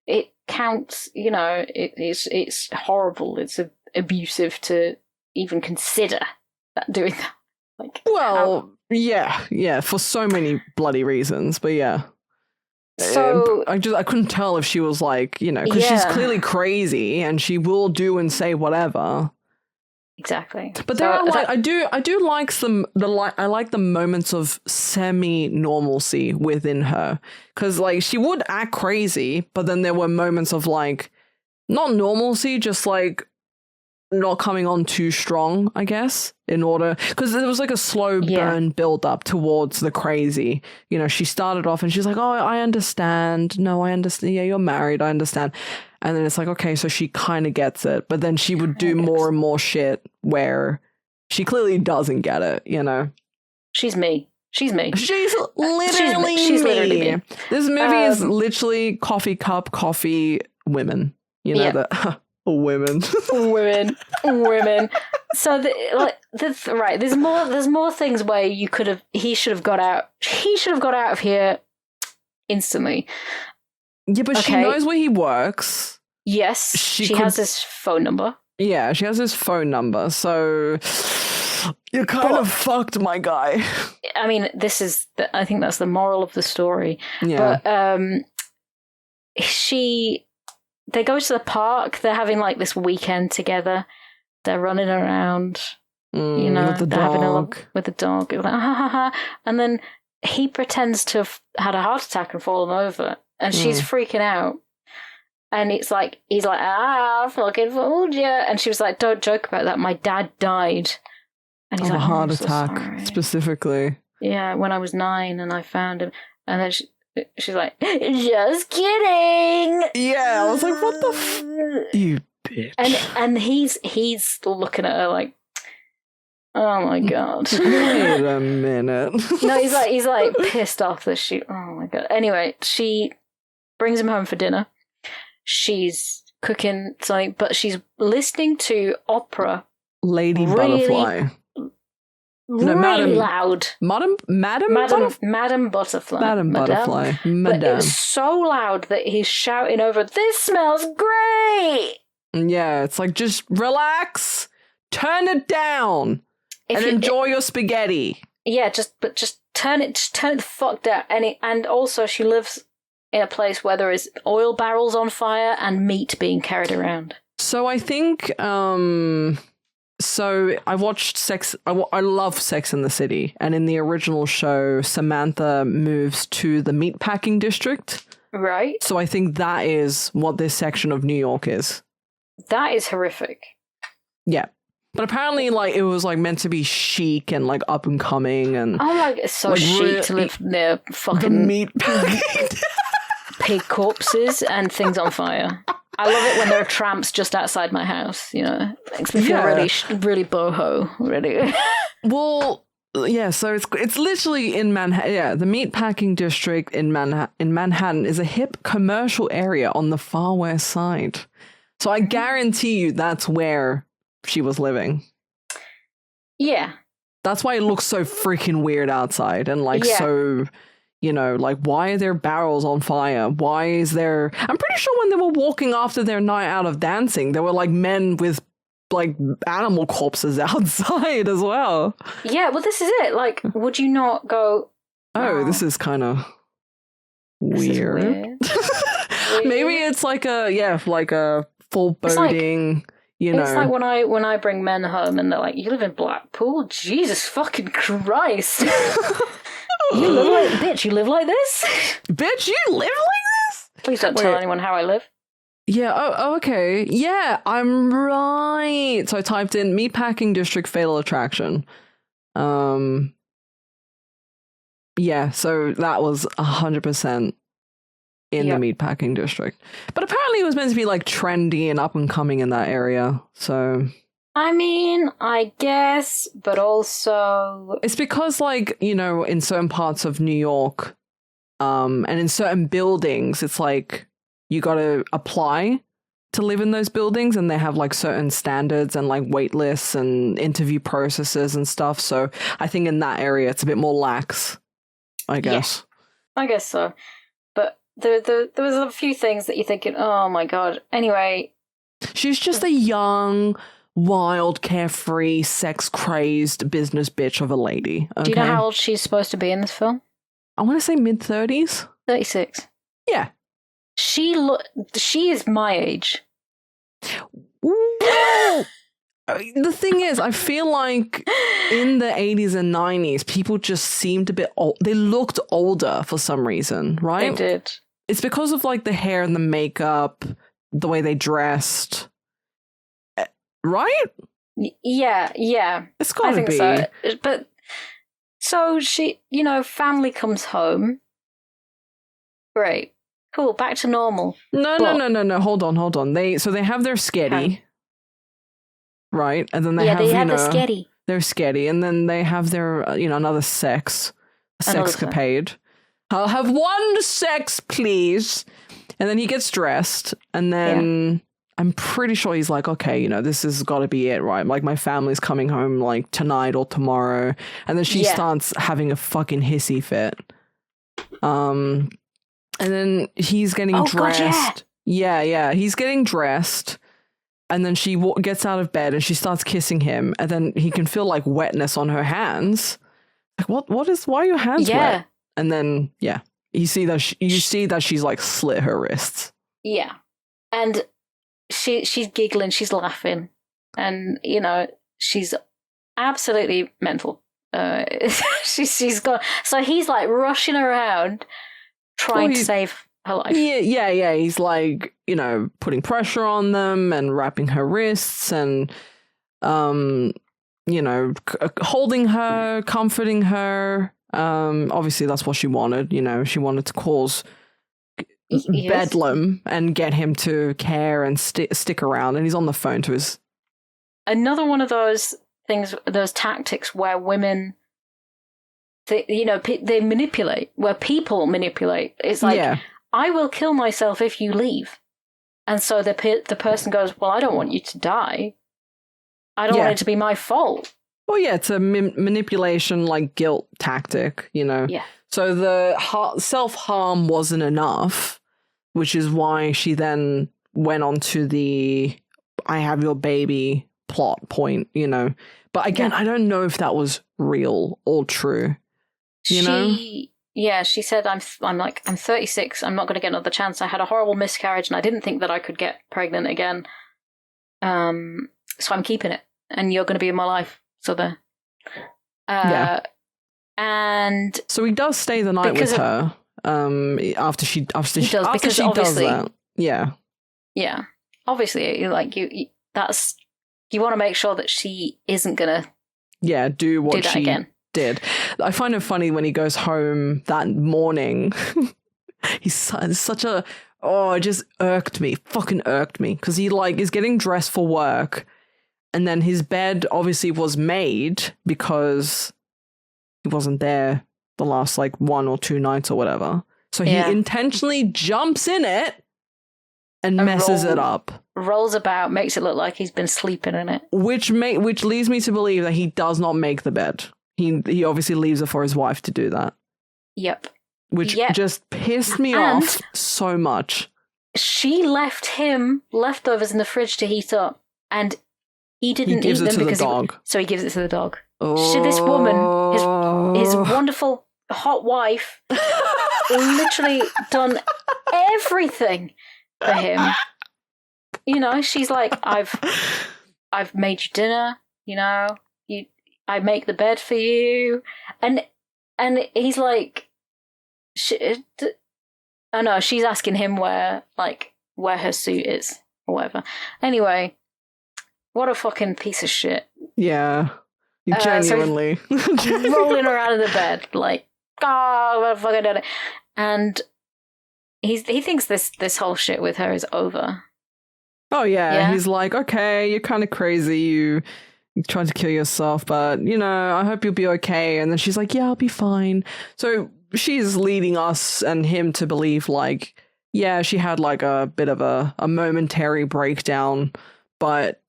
it counts. You know, it's horrible. It's abusive to even consider doing that. Like, yeah, for so many bloody reasons, but yeah. So I couldn't tell if she was like, you know, because she's clearly crazy and she will do and say whatever. Exactly. But there are like I do like I like the moments of semi-normalcy within her, because like she would act crazy, but then there were moments of like not normalcy, just like not coming on too strong, I guess, in order, because there was like a slow burn build up towards the crazy. You know, she started off and she's like, oh, I understand. No, I understand. Yeah, you're married. I understand. And then it's like, okay, so she kind of gets it. But then she would do more and more shit where she clearly doesn't get it, you know? She's me. She's me. She's literally she's literally me. This movie is literally coffee cup, coffee, women. You know, that... Women. So right, there's more things where he should have got out of here instantly. Yeah, but she knows where he works. Yes, she has his phone number. Yeah, she has his phone number, so you're kind of fucked, my guy. I mean, I think that's the moral of the story. Yeah. But they go to the park. They're having like this weekend together. They're running around, you know, with the they're having dog. With the dog. Like, ha, ha, ha. And then he pretends to have had a heart attack and fallen over, and she's freaking out. And he's like, I fucking fooled you. And she was like, don't joke about that. My dad died. And he's of like, a heart so attack, sorry. Specifically. Yeah, when I was 9 and I found him. And then she's like, just kidding. Yeah, I was like, what the you bitch. And he's looking at her like, oh my god. Wait a minute. No, he's like pissed off that she. Oh my god. Anyway, she brings him home for dinner. She's cooking something, but she's listening to opera. Lady Butterfly. No, really loud. Madam Butterfly. Madam Butterfly. But it Madame. was so loud that he's shouting over, "This smells great!" Yeah, it's like, just relax, turn it down, and enjoy your spaghetti. Yeah, just turn it the fuck down. And also she lives in a place where there is oil barrels on fire and meat being carried around. So I think, so I watched I love Sex in the City. And in the original show, Samantha moves to the meatpacking district. Right. So I think that is what this section of New York is. That is horrific. Yeah. But apparently, like, it was, like, meant to be chic and, like, up and coming. And it's so like, chic to live near fucking the meatpacking. pig corpses and things on fire. I love it when there are tramps just outside my house, you know. Makes me feel really boho, really. Well, yeah, so it's literally in Manhattan. Yeah, the meatpacking district in Manhattan is a hip commercial area on the far west side. So I guarantee you that's where she was living. Yeah. That's why it looks so freaking weird outside and like so, you know, like, why are there barrels on fire? Why is there... I'm pretty sure when they were walking after their night out of dancing, there were like men with like animal corpses outside as well. Yeah, well, this is it. Like, would you not go... Oh, this is kind of weird. Maybe it's like a foreboding... You know. It's like when I bring men home and they're like, "You live in Blackpool? Jesus fucking Christ! You live like this? Bitch, you live like this? Please don't tell anyone how I live." Yeah. Oh, okay. Yeah, I'm right. So I typed in meatpacking district fatal attraction. Yeah. So that was 100%. In the meatpacking district. But apparently it was meant to be like trendy and up and coming in that area. So I mean, I guess, but also it's because, like, you know, in certain parts of New York, and in certain buildings, it's like you gotta apply to live in those buildings, and they have like certain standards and like wait lists and interview processes and stuff. So I think in that area it's a bit more lax, I guess. Yeah, I guess so. But there was a few things that you're thinking, oh my god. Anyway. She's just a young, wild, carefree, sex-crazy business bitch of a lady. Okay? Do you know how old she's supposed to be in this film? I want to say mid-30s. 36. Yeah. She is my age. The thing is, I feel like in the 80s and 90s, people just seemed a bit old. They looked older for some reason, right? They did. It's because of like the hair and the makeup, the way they dressed. Right? Yeah. It's gotta be. So. But so she, you know, family comes home. Great. Cool, back to normal. No. Hold on. They have their sketty. Right? And then they have the sketty. They're sketty, and then they have their another sexcapade. I'll have one sex, please. And then he gets dressed, and then I'm pretty sure he's like, okay, this has got to be it, right? Like, my family's coming home like tonight or tomorrow, and then she starts having a fucking hissy fit. And then he's getting dressed. God, yeah, he's getting dressed. And then she gets out of bed and she starts kissing him. And then he can feel like wetness on her hands. Like, why are your hands wet? And then, you see that she's like slit her wrists. Yeah. And she's giggling, she's laughing. And, she's absolutely mental. She's got, so he's like rushing around trying to save her life. Yeah. He's like, putting pressure on them and wrapping her wrists and, holding her, comforting her. Obviously that's what she wanted. She wanted to cause bedlam and get him to care and stick around. And he's on the phone to his. Another one of those things, those tactics where women, they manipulate, where people manipulate. It's like, I will kill myself if you leave. And so the person goes, well, I don't want you to die. I don't want it to be my fault. Well, yeah, it's a manipulation, like guilt tactic, you know? Yeah. So the self-harm wasn't enough, which is why she then went on to the I have your baby plot point, you know? But again, I don't know if that was real or true, you know? Yeah, she said, I'm 36, I'm not going to get another chance. I had a horrible miscarriage and I didn't think that I could get pregnant again. So I'm keeping it and you're going to be in my life. So there. Yeah. And so he does stay the night with her. After she does that. Yeah. Yeah. Obviously, like you want to make sure that she isn't gonna do what she again. did. I find it funny when he goes home that morning. He's such a it just fucking irked me because he like is getting dressed for work. And then his bed obviously was made because he wasn't there the last like 1 or 2 nights or whatever. So he intentionally jumps in it and messes it up. Rolls about, makes it look like he's been sleeping in it. Which leads me to believe that he does not make the bed. He obviously leaves it for his wife to do that. Yep. Which just pissed me off so much. She left him leftovers in the fridge to heat up and he didn't eat them because so he gives it to the dog. So this woman, his wonderful hot wife, literally done everything for him. You know, she's like, I've made you dinner. You know, I make the bed for you, and he's like, oh no, she's asking him where her suit is or whatever. Anyway. What a fucking piece of shit. Yeah. Genuinely. So rolling around in the bed, like, what the fuck I did it. And he thinks this whole shit with her is over. Oh, yeah. He's like, okay, you're kind of crazy. You tried to kill yourself, but, you know, I hope you'll be okay. And then she's like, yeah, I'll be fine. So she's leading us and him to believe, like, yeah, she had, like, a bit of a momentary breakdown, but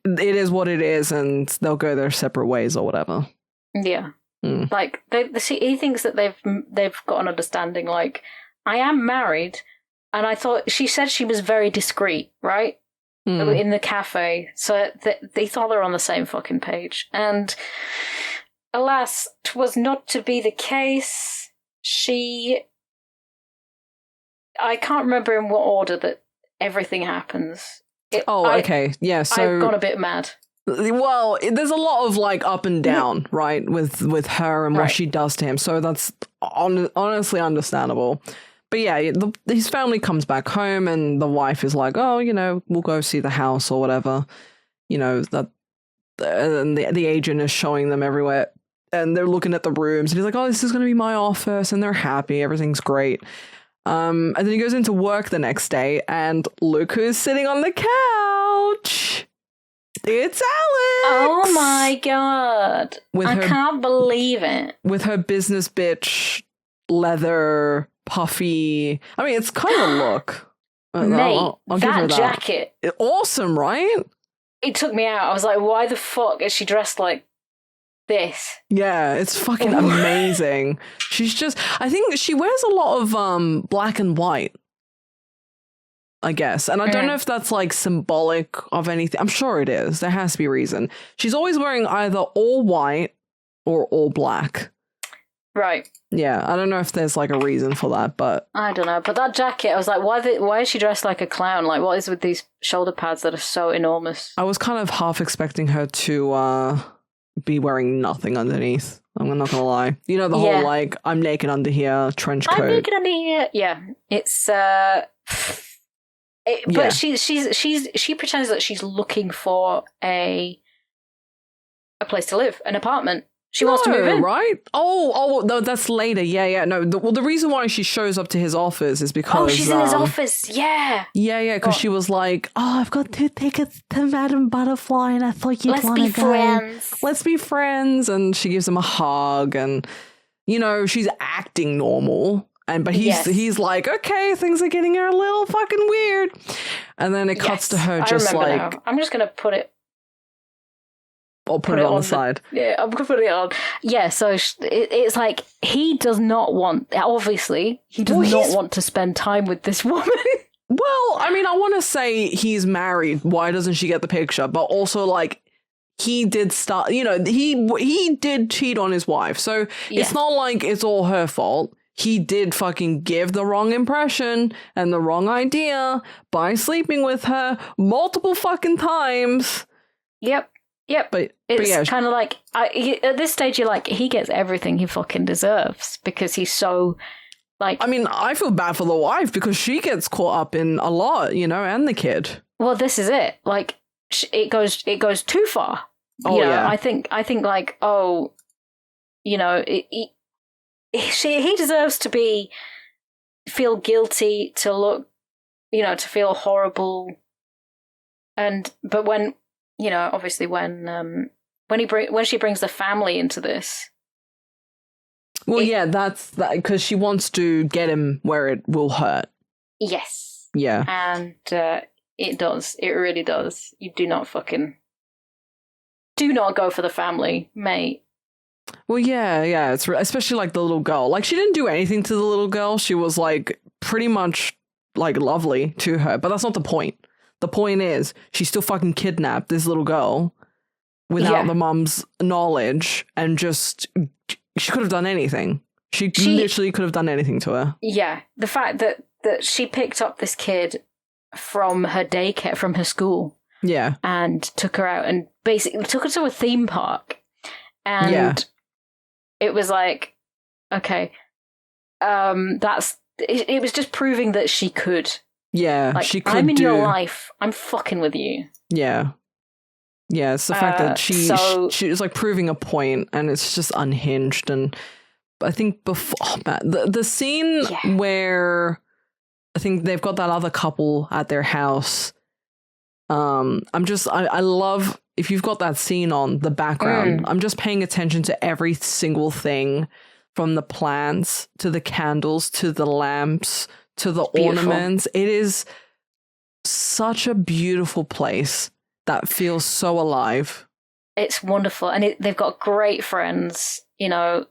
it is what it is, and they'll go their separate ways or whatever. Yeah, like he thinks that they've got an understanding. Like, I am married, and I thought she said she was very discreet, right, in the cafe. So they thought they were on the same fucking page, and alas, 'twas not to be the case. I can't remember in what order that everything happens. Okay. Yeah, so I've gone a bit mad. Well, there's a lot of like up and down, right, with her and what she does to him. So that's honestly understandable. But yeah, his family comes back home and the wife is like, oh, you know, we'll go see the house or whatever. You know, and the agent is showing them everywhere and they're looking at the rooms and he's like, oh, this is going to be my office, and they're happy. Everything's great. And then he goes into work the next day, and look who's sitting on the couch. It's Alex! Oh my god. I can't believe it. With her business bitch, leather, puffy. I mean, it's kind of a look. Mate, I'll give her that jacket. Awesome, right? It took me out. I was like, why the fuck is she dressed like this? Yeah, it's fucking amazing. I think she wears a lot of black and white, I guess. And I don't know if that's like symbolic of anything. I'm sure it is. There has to be a reason. She's always wearing either all white or all black. Right. Yeah, I don't know if there's like a reason for that, but I don't know. But that jacket, I was like, why is she dressed like a clown? Like, what is with these shoulder pads that are so enormous? I was kind of half expecting her to be wearing nothing underneath. I'm not gonna lie. You know, the whole like I'm naked under here trench coat. I'm naked under here. Yeah, it's but she pretends that she's looking for a place to live, an apartment. She wants to move in, right? Oh, no, that's later. Yeah. No, the reason why she shows up to his office is because she's in his office. Yeah. Yeah. Because she was like, "Oh, I've got 2 tickets to Madame Butterfly, and I thought you'd want to go. Let's be friends." And she gives him a hug, and you know she's acting normal, but he's like, "Okay, things are getting a little fucking weird," and then it cuts to her just like, now. I'm just gonna put it. Or put it on the side. Yeah, I'm gonna put it on. Yeah, so it's like he does not want. Obviously, he does not want to spend time with this woman. Well, I mean, I want to say he's married. Why doesn't she get the picture? But also, like, he did start. You know, he did cheat on his wife, so it's not like it's all her fault. He did fucking give the wrong impression and the wrong idea by sleeping with her multiple fucking times. Yep. But it's yeah, kind of like at this stage, you're like, he gets everything he fucking deserves because he's so. Like, I mean, I feel bad for the wife because she gets caught up in a lot, you know, and the kid. Well, this is it. Like, it goes too far. Oh, yeah. I think like, oh, you know, he deserves to feel guilty, to look, you know, to feel horrible, but when, you know, obviously when she brings the family into this. Well, yeah, that's that because she wants to get him where it will hurt. Yes. Yeah. And it does. It really does. You do not go for the family, mate. Well, yeah. It's especially like the little girl. Like, she didn't do anything to the little girl. She was like pretty much like lovely to her, but that's not the point. The point is she still fucking kidnapped this little girl without the mom's knowledge and just. She could have done anything. She literally could have done anything to her. Yeah. The fact that she picked up this kid from her daycare, from her school. Yeah. And took her out and basically took her to a theme park. And it was like, okay, it was just proving that she could. Yeah, like, she could I'm in your life. I'm fucking with you. Yeah. Yeah, it's the fact that she was like proving a point, and it's just unhinged. And I think before the scene where I think they've got that other couple at their house. I love if you've got that scene on the background. I'm just paying attention to every single thing, from the plants to the candles to the lamps to the ornaments. It is such a beautiful place. That feels so alive. It's wonderful. And they've got great friends. You know,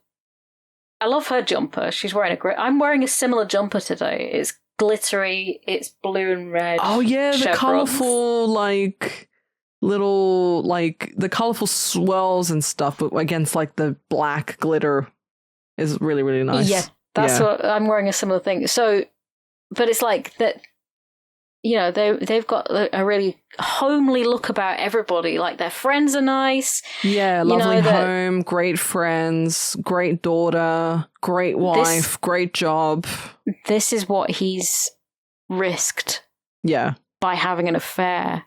I love her jumper. She's wearing I'm wearing a similar jumper today. It's glittery. It's blue and red. Oh, yeah. The chevrons. colorful, like, little, like, the colorful swirls and stuff, but against, like, the black glitter is really, really nice. Yeah. That's what I'm wearing, a similar thing. So, but it's like that. You know, they've got a really homely look about everybody. Like, their friends are nice. Yeah, lovely home, great friends, great daughter, great wife, great job. This is what he's risked. Yeah. By having an affair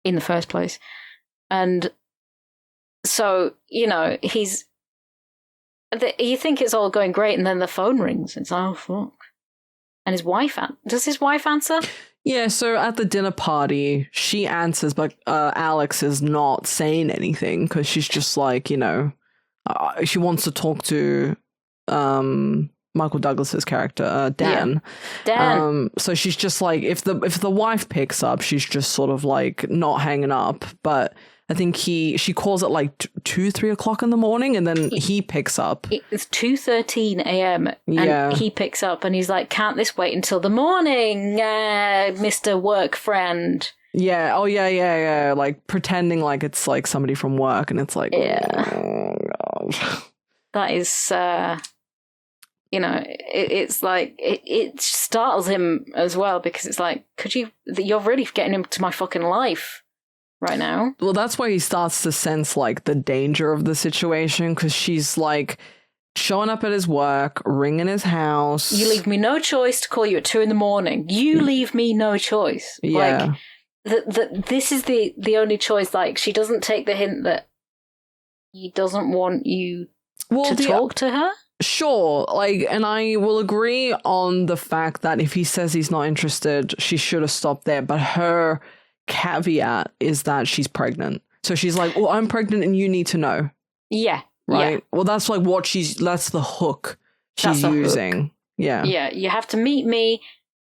in the first place. And so, you know, you think it's all going great, and then the phone rings. It's, oh, fuck. And his wife, does his wife answer? Yeah, so at the dinner party, she answers, but Alex is not saying anything because she's just like, you know, she wants to talk to Michael Douglas's character, Dan. Yeah. Dan. So she's just like, if the wife picks up, she's just sort of like not hanging up. But I think she calls at like 2-3 o'clock in the morning, and then he picks up. It's 2:13 a.m. and he picks up, and he's like, "Can't this wait until the morning, Mr. Work Friend?" Yeah. Oh, yeah. Like pretending like it's like somebody from work, and it's like, oh God. That is, you know, it's like it startles him as well, because it's like, you're really getting into my fucking life right now. Well, that's why he starts to sense like the danger of the situation, because she's like showing up at his work, ringing his house. You leave me no choice to call you at 2 a.m. You leave me no choice. Yeah. Like this is the only choice. Like, she doesn't take the hint that he doesn't want you to talk to her. Sure, like, and I will agree on the fact that if he says he's not interested, she should have stopped there. But her caveat is that she's pregnant. So she's like, well, I'm pregnant and you need to know. Yeah. Right? Yeah. Well, that's like that's the hook she's using. Hook. Yeah. Yeah, you have to meet me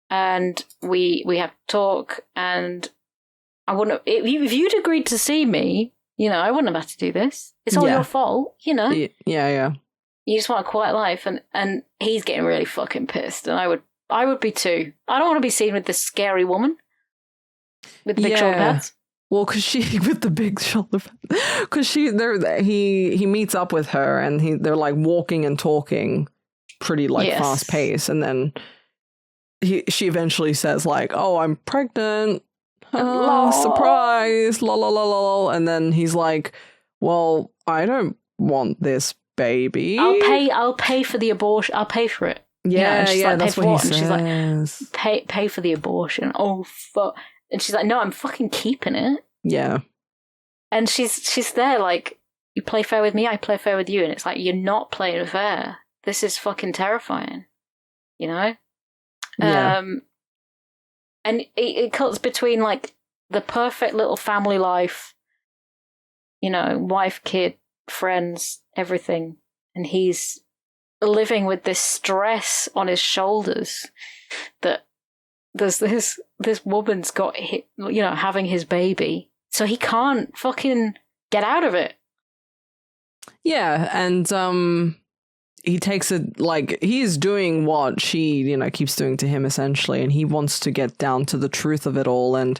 and we have to talk, and I wouldn't, if you'd agreed to see me, I wouldn't have had to do this. It's all your fault, Yeah. You just want a quiet life, and he's getting really fucking pissed, and I would be too. I don't want to be seen with this scary woman with the big shoulder pads. Well, because with the big shoulder pads, because he meets up with her, and they're like walking and talking, pretty like fast pace, and then she eventually says like, "Oh, I'm pregnant." Surprise, la la la la, and then he's like, "Well, I don't want this baby. I'll pay for the abortion. I'll pay for it." That's what he says. And she's like, pay for the abortion. Oh fuck! And she's like, "No, I'm fucking keeping it." Yeah. And she's there like, "You play fair with me, I play fair with you," and it's like, you're not playing fair. This is fucking terrifying. Yeah. And it cuts between like the perfect little family life, wife, kid, friends, everything, and he's living with this stress on his shoulders that there's this woman's got having his baby, so he can't fucking get out of it. Yeah, and he takes it like he's doing what she, keeps doing to him essentially, and he wants to get down to the truth of it all, and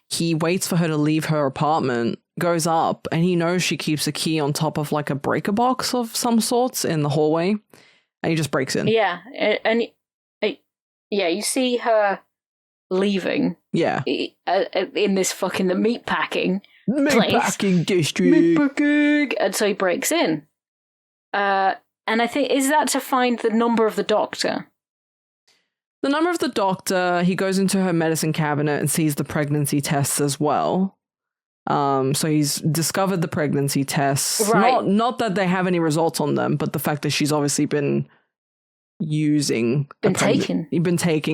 he waits for her to leave her apartment, goes up, and he knows she keeps a key on top of like a breaker box of some sorts in the hallway, and he just breaks in. Yeah, and you see her leaving. Yeah. In this fucking the meatpacking district. And so he breaks in. And I think, is that to find the number of the doctor? The number of the doctor, he goes into her medicine cabinet and sees the pregnancy tests as well. So he's discovered the pregnancy tests. Right. Not that they have any results on them, but the fact that she's obviously been taking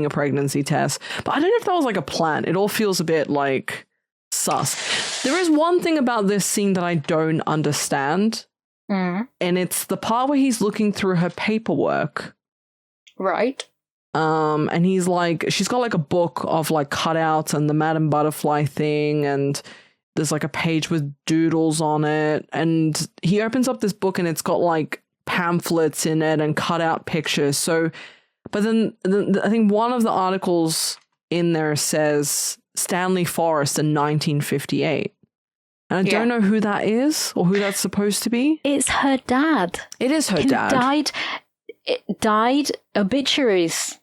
a pregnancy test. But I don't know if that was like a plan. It all feels a bit like sus. There is one thing about this scene that I don't understand. And it's the part where he's looking through her paperwork. Right. And he's like, she's got like a book of like cutouts and the Madame Butterfly thing, and there's like a page with doodles on it. And he opens up this book and it's got like pamphlets in it and cutout pictures. So, but then I think one of the articles in there says Stanley Forrest in 1958. And I don't know who that is or who that's supposed to be. It's her dad. It is her dad. Died obituaries.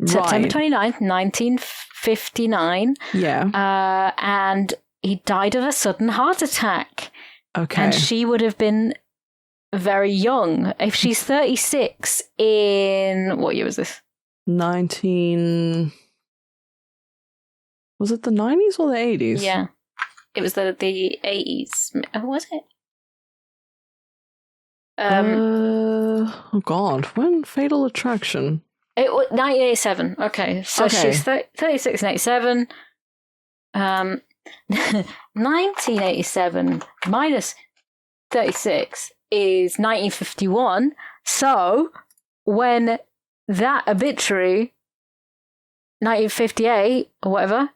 September 29th, 1959. Yeah. And he died of a sudden heart attack. Okay. And she would have been very young. If she's 36 in... What year was this? Was it the 90s or the 80s? Yeah. It was the 80s. Oh, was it? Oh God, when Fatal Attraction? It was 1987. Okay, so she's 36 and 87. 1987 minus 36 is 1951. So when that obituary, 1958 or whatever,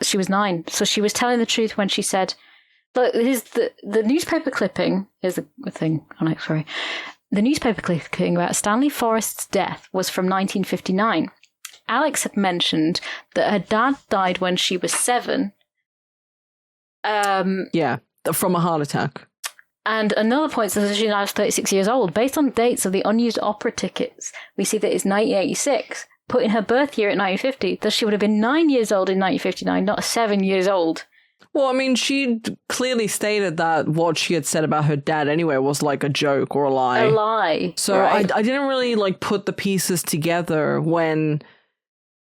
she was 9. So she was telling the truth when she said, look, here's the newspaper clipping. Here's the thing on it, sorry. The newspaper clipping about Stanley Forrest's death was from 1959. Alex had mentioned that her dad died when she was 7. Yeah, from a heart attack. And another point says that she now is 36 years old. Based on dates of the unused opera tickets, we see that it's 1986. Putting her birth year at 1950, thus she would have been 9 years old in 1959, not 7 years old. Well, I mean, she clearly stated that what she had said about her dad anyway was like a joke or a lie. A lie. So right. I didn't really like put the pieces together when...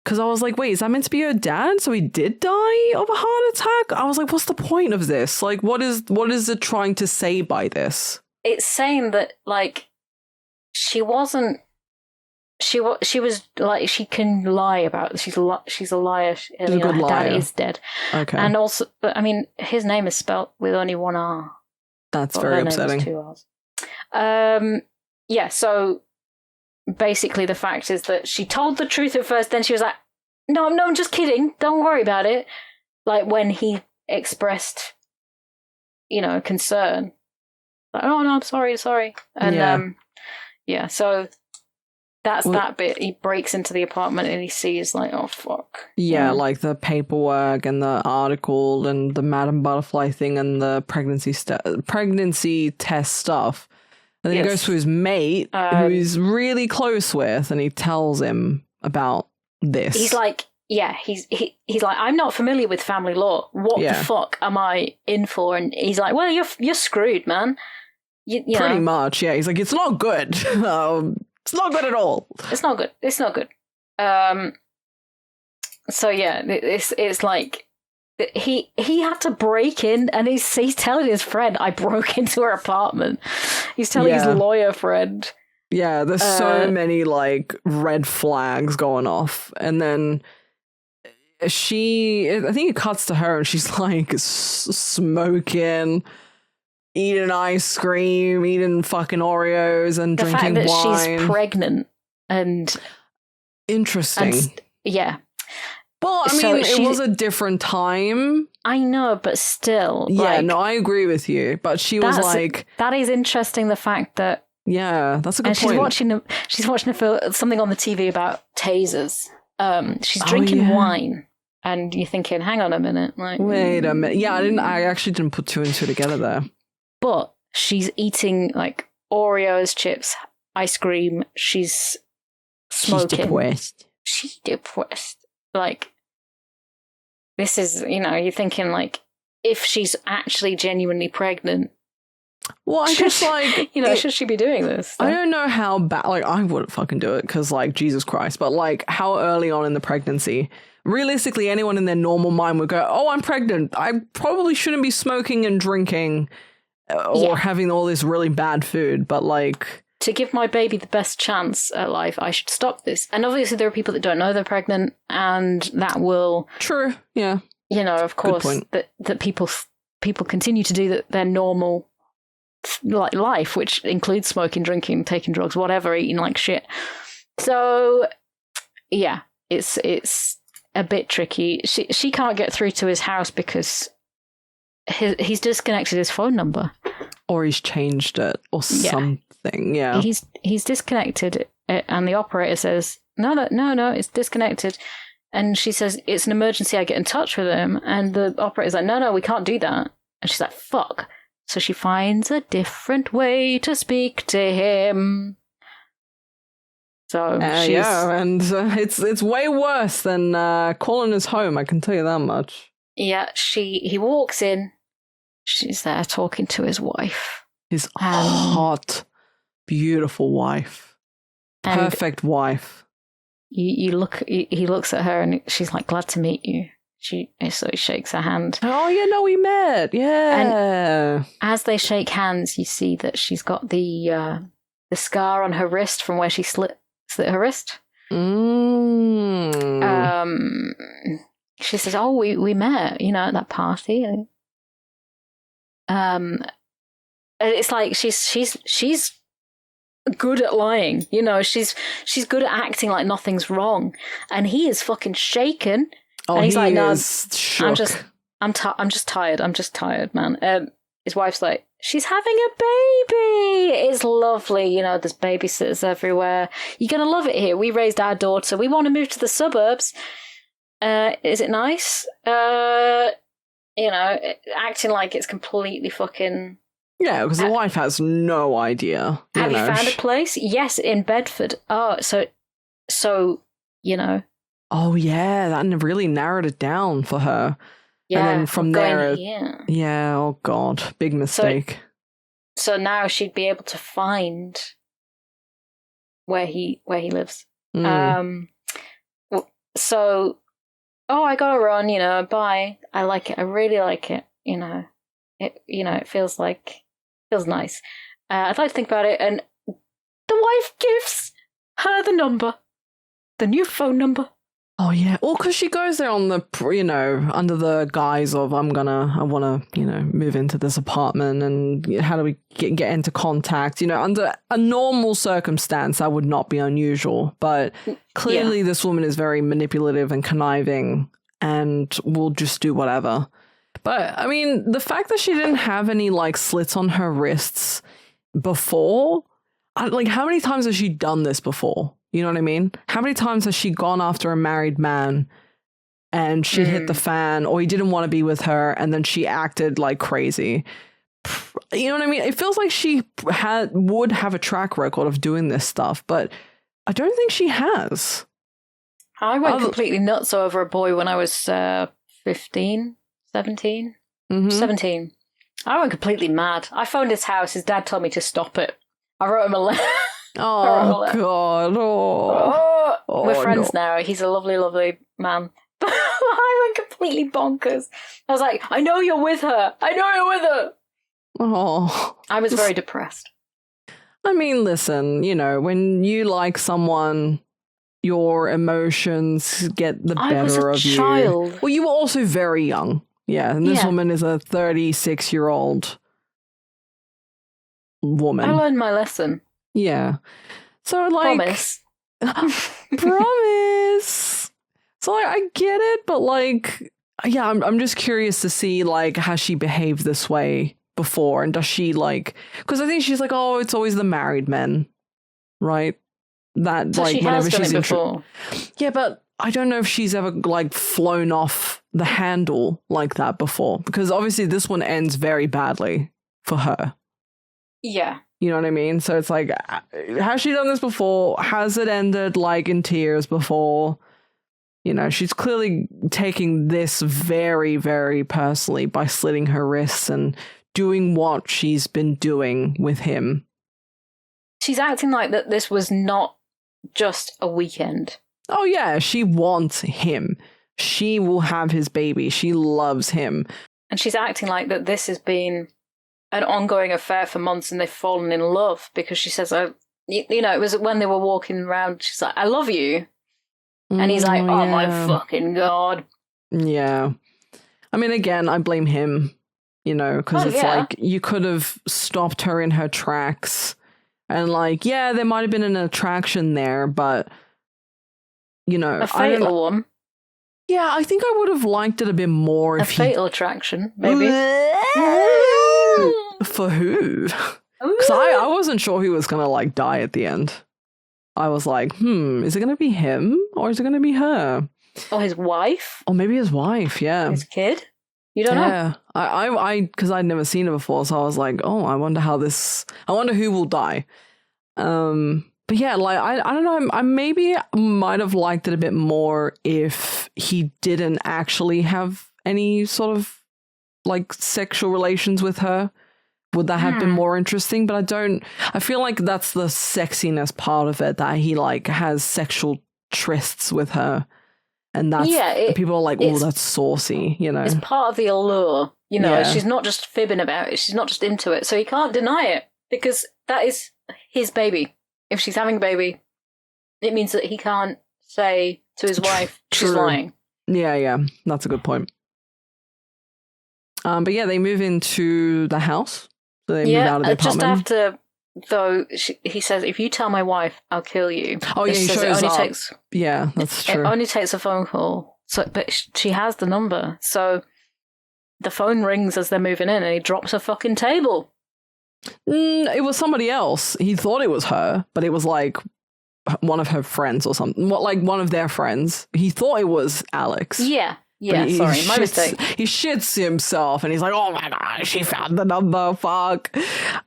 Because I was like, wait, is that meant to be her dad? So he did die of a heart attack? I was like, what's the point of this? Like, what is it trying to say by this? It's saying that, like, she wasn't... She was like, she can lie about it. She's a liar. She's a good her liar. dad is dead. Okay. And also, but I mean, his name is spelt with only one R. That's very upsetting. Her name is 2 R's. Yeah, so basically the fact is that she told the truth at first, then she was like, no, I'm just kidding. Don't worry about it. Like when he expressed, concern. Like, oh no, I'm sorry. And so that's that bit. He breaks into the apartment and he sees like, oh fuck. Yeah, like the paperwork and the article and the Madam Butterfly thing and the pregnancy test stuff. And then he goes to his mate, who he's really close with, and he tells him about this. He's like, he's like, I'm not familiar with family law. What the fuck am I in for? And he's like, well, you're screwed, man. You Pretty know. much, yeah. He's like, it's not good. It's not good at all. It's not good. So yeah, it's like he had to break in, and he's telling his friend, I broke into her apartment. He's telling his lawyer friend. Yeah, there's so many like red flags going off, and then I think it cuts to her, and she's like smoking, eating ice cream, eating fucking Oreos, and drinking wine. The fact that she's pregnant and interesting. Yeah. Well, I mean, it was a different time. I know, but still. Yeah, no, I agree with you. But she was like... That is interesting, the fact that... Yeah, that's a good point. She's watching something on the TV about tasers. She's drinking wine. And you're thinking, hang on a minute. Like, wait a minute. Yeah, I actually didn't put two and two together there. But she's eating, like, Oreos, chips, ice cream. She's smoking. She's depressed. Like... This is, you're thinking, like, if she's actually genuinely pregnant. Well, I guess, like... should she be doing this? I don't know how bad... Like, I wouldn't fucking do it, because, like, Jesus Christ. But, like, how early on in the pregnancy... Realistically, anyone in their normal mind would go, oh, I'm pregnant. I probably shouldn't be smoking and drinking or having all this really bad food. But, like... To give my baby the best chance at life, I should stop this. And obviously there are people that don't know they're pregnant, and that will... True, yeah. Of course, that people continue to do their normal life, which includes smoking, drinking, taking drugs, whatever, eating like shit. So, yeah, it's a bit tricky. She can't get through to his house because he's disconnected his phone number. Or he's changed it or something. Yeah, he's disconnected, and the operator says, no, it's disconnected. And she says, it's an emergency, I get in touch with him. And the operator's like, no, we can't do that. And she's like, fuck. So she finds a different way to speak to him. So it's way worse than calling his home, I can tell you that much. Yeah, he walks in, she's there talking to his wife. His hot, beautiful wife. Perfect wife. He looks at her and she's like, glad to meet you. So he shakes her hand. Oh, yeah, no, we met. Yeah. And as they shake hands, you see that she's got the scar on her wrist from where she slit her wrist. She says, oh, we met, at that party. It's like she's good at lying, she's good at acting like nothing's wrong, and he is fucking shaken. Oh, and he's like, no, shook. I'm just tired, man. His wife's like, she's having a baby. It's lovely, there's babysitters everywhere. You're gonna love it here. We raised our daughter. We want to move to the suburbs. Is it nice? Acting like it's completely fucking... Yeah, because the wife has no idea. Have you found a place? Yes, in Bedford. Oh, so Oh, yeah, that really narrowed it down for her. Yeah, and then from there... Yeah, oh God, big mistake. So now she'd be able to find where he lives. So... Oh, I gotta run, bye. I like it. I really like it. It feels nice. I'd like to think about it. And the wife gives her the new phone number. Oh, yeah. Well, because she goes there on the, under the guise of, I want to, move into this apartment, and how do we get into contact? Under a normal circumstance, that would not be unusual. But clearly this woman is very manipulative and conniving and will just do whatever. But I mean, the fact that she didn't have any like slits on her wrists before, like how many times has she done this before? You know what I mean? How many times has she gone after a married man and shit hit the fan, or he didn't want to be with her and then she acted like crazy? You know what I mean? It feels like she would have a track record of doing this stuff, but I don't think she has. I went completely nuts over a boy when I was 15, 17. 17. I went completely mad. I phoned his house. His dad told me to stop it. I wrote him a letter. Oh, God. Oh, we're friends now. He's a lovely, lovely man. But I went completely bonkers. I was like, I know you're with her. I know you're with her. Oh. I was very depressed. I mean, listen, you know, when you like someone, your emotions get the better of you. Child. Well, you were also very young. Yeah, and this woman is a 36-year-old woman. I learned my lesson. Yeah. So, like... Promise. Promise. So, like, I get it, but, like, yeah, I'm just curious to see, like, has she behaved this way before? And does she, like... Because I think she's like, oh, it's always the married men, right? That, so like, she whenever has done she's it before. Yeah, but I don't know if she's ever, like, flown off the handle like that before. Because obviously this one ends very badly for her. Yeah. You know what I mean? So it's like, has she done this before? Has it ended, like, in tears before? You know, she's clearly taking this very, very personally by slitting her wrists and doing what she's been doing with him. She's acting like that this was not just a weekend. Oh, yeah, she wants him. She will have his baby. She loves him. And she's acting like that this has been an ongoing affair for months and they've fallen in love because she says, you know, it was when they were walking around, she's like, I love you. And he's like, oh, my fucking God. Yeah. I mean, again, I blame him, you know, because like, you could have stopped her in her tracks. And, like, yeah, there might have been an attraction there, but, you know. A fatal one. Yeah, I think I would have liked it a bit more if fatal attraction, maybe. For who? Because I wasn't sure who was going to, like, die at the end. I was like, is it going to be him or is it going to be her? Or his wife? Or maybe his wife, yeah. His kid? You don't know? Yeah, because I'd never seen it before, so I was like, oh, I wonder who will die. But yeah, like, I don't know, I maybe might have liked it a bit more if he didn't actually have any sort of, like, sexual relations with her. Would that have been more interesting? But I feel like that's the sexiness part of it, that he, like, has sexual trysts with her. And that's, people are like, oh, that's saucy, you know. It's part of the allure, you know. She's not just fibbing about it. She's not just into it. So he can't deny it because that is his baby. If she's having a baby, it means that he can't say to his wife, she's lying. Yeah, that's a good point. But yeah, they move into the house. So they move out of the apartment. Just after, though, he says, if you tell my wife, I'll kill you. Oh, yeah, he shows up. Yeah, that's true. It only takes a phone call. So, but she has the number. So the phone rings as they're moving in and he drops a fucking table. It was somebody else. He thought it was her, but it was like one of her friends or something. Like one of their friends. He thought it was Alex. Yeah, sorry, my mistake. He shits himself and he's like, oh my God, she found the number, fuck.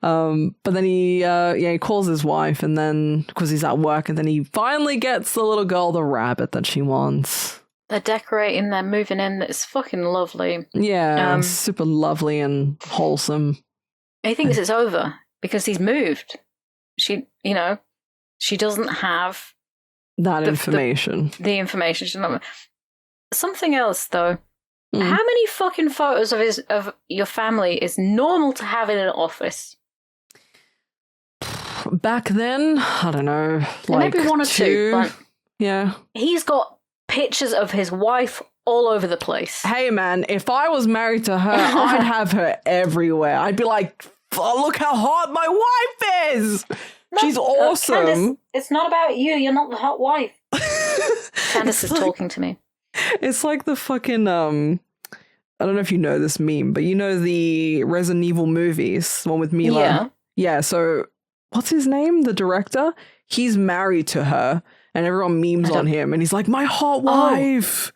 But then he calls his wife, and then, because he's at work, and then he finally gets the little girl the rabbit that she wants. They're decorating, they're moving in. It's fucking lovely. Yeah, super lovely and wholesome. He thinks it's over because he's moved. She doesn't have that information. The information. She's not. Something else, though. How many fucking photos of your family is normal to have in an office? Back then, I don't know, like maybe one or two. But yeah, he's got pictures of his wife all over the place. Hey, man, if I was married to her, I'd have her everywhere. I'd be like, oh, look how hot my wife is. She's awesome. Candace, it's not about you. You're not the hot wife. Candace is talking to me. It's like the fucking I don't know if you know this meme, but you know the Resident Evil movies, the one with Mila? Yeah. Yeah, so what's his name? The director? He's married to her, and everyone memes on him, and he's like, my hot wife!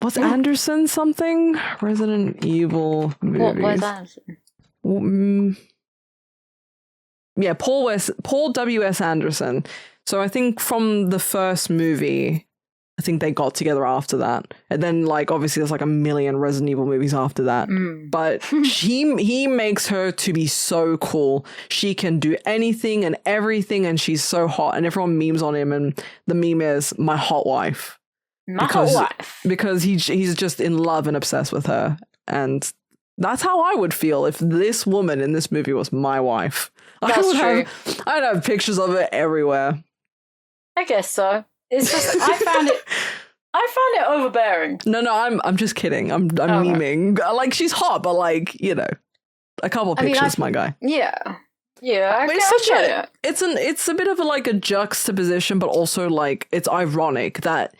What's Anderson something? Resident Evil movies. What's Anderson? Yeah, Paul W.S. Anderson. So I think from the first movie, I think they got together after that. And then, like, obviously there's like a million Resident Evil movies after that. But he makes her to be so cool. She can do anything and everything, and she's so hot. And everyone memes on him, and the meme is, my hot wife. Hot wife. Because he's just in love and obsessed with her. And that's how I would feel if this woman in this movie was my wife. That's true. I'd have pictures of her everywhere. I guess so. It's just I found it overbearing. No, I'm just kidding. I'm memeing. Like, she's hot, but like, you know, a couple pictures, my guy. Yeah. Yeah, it's a bit of a juxtaposition, but also like it's ironic that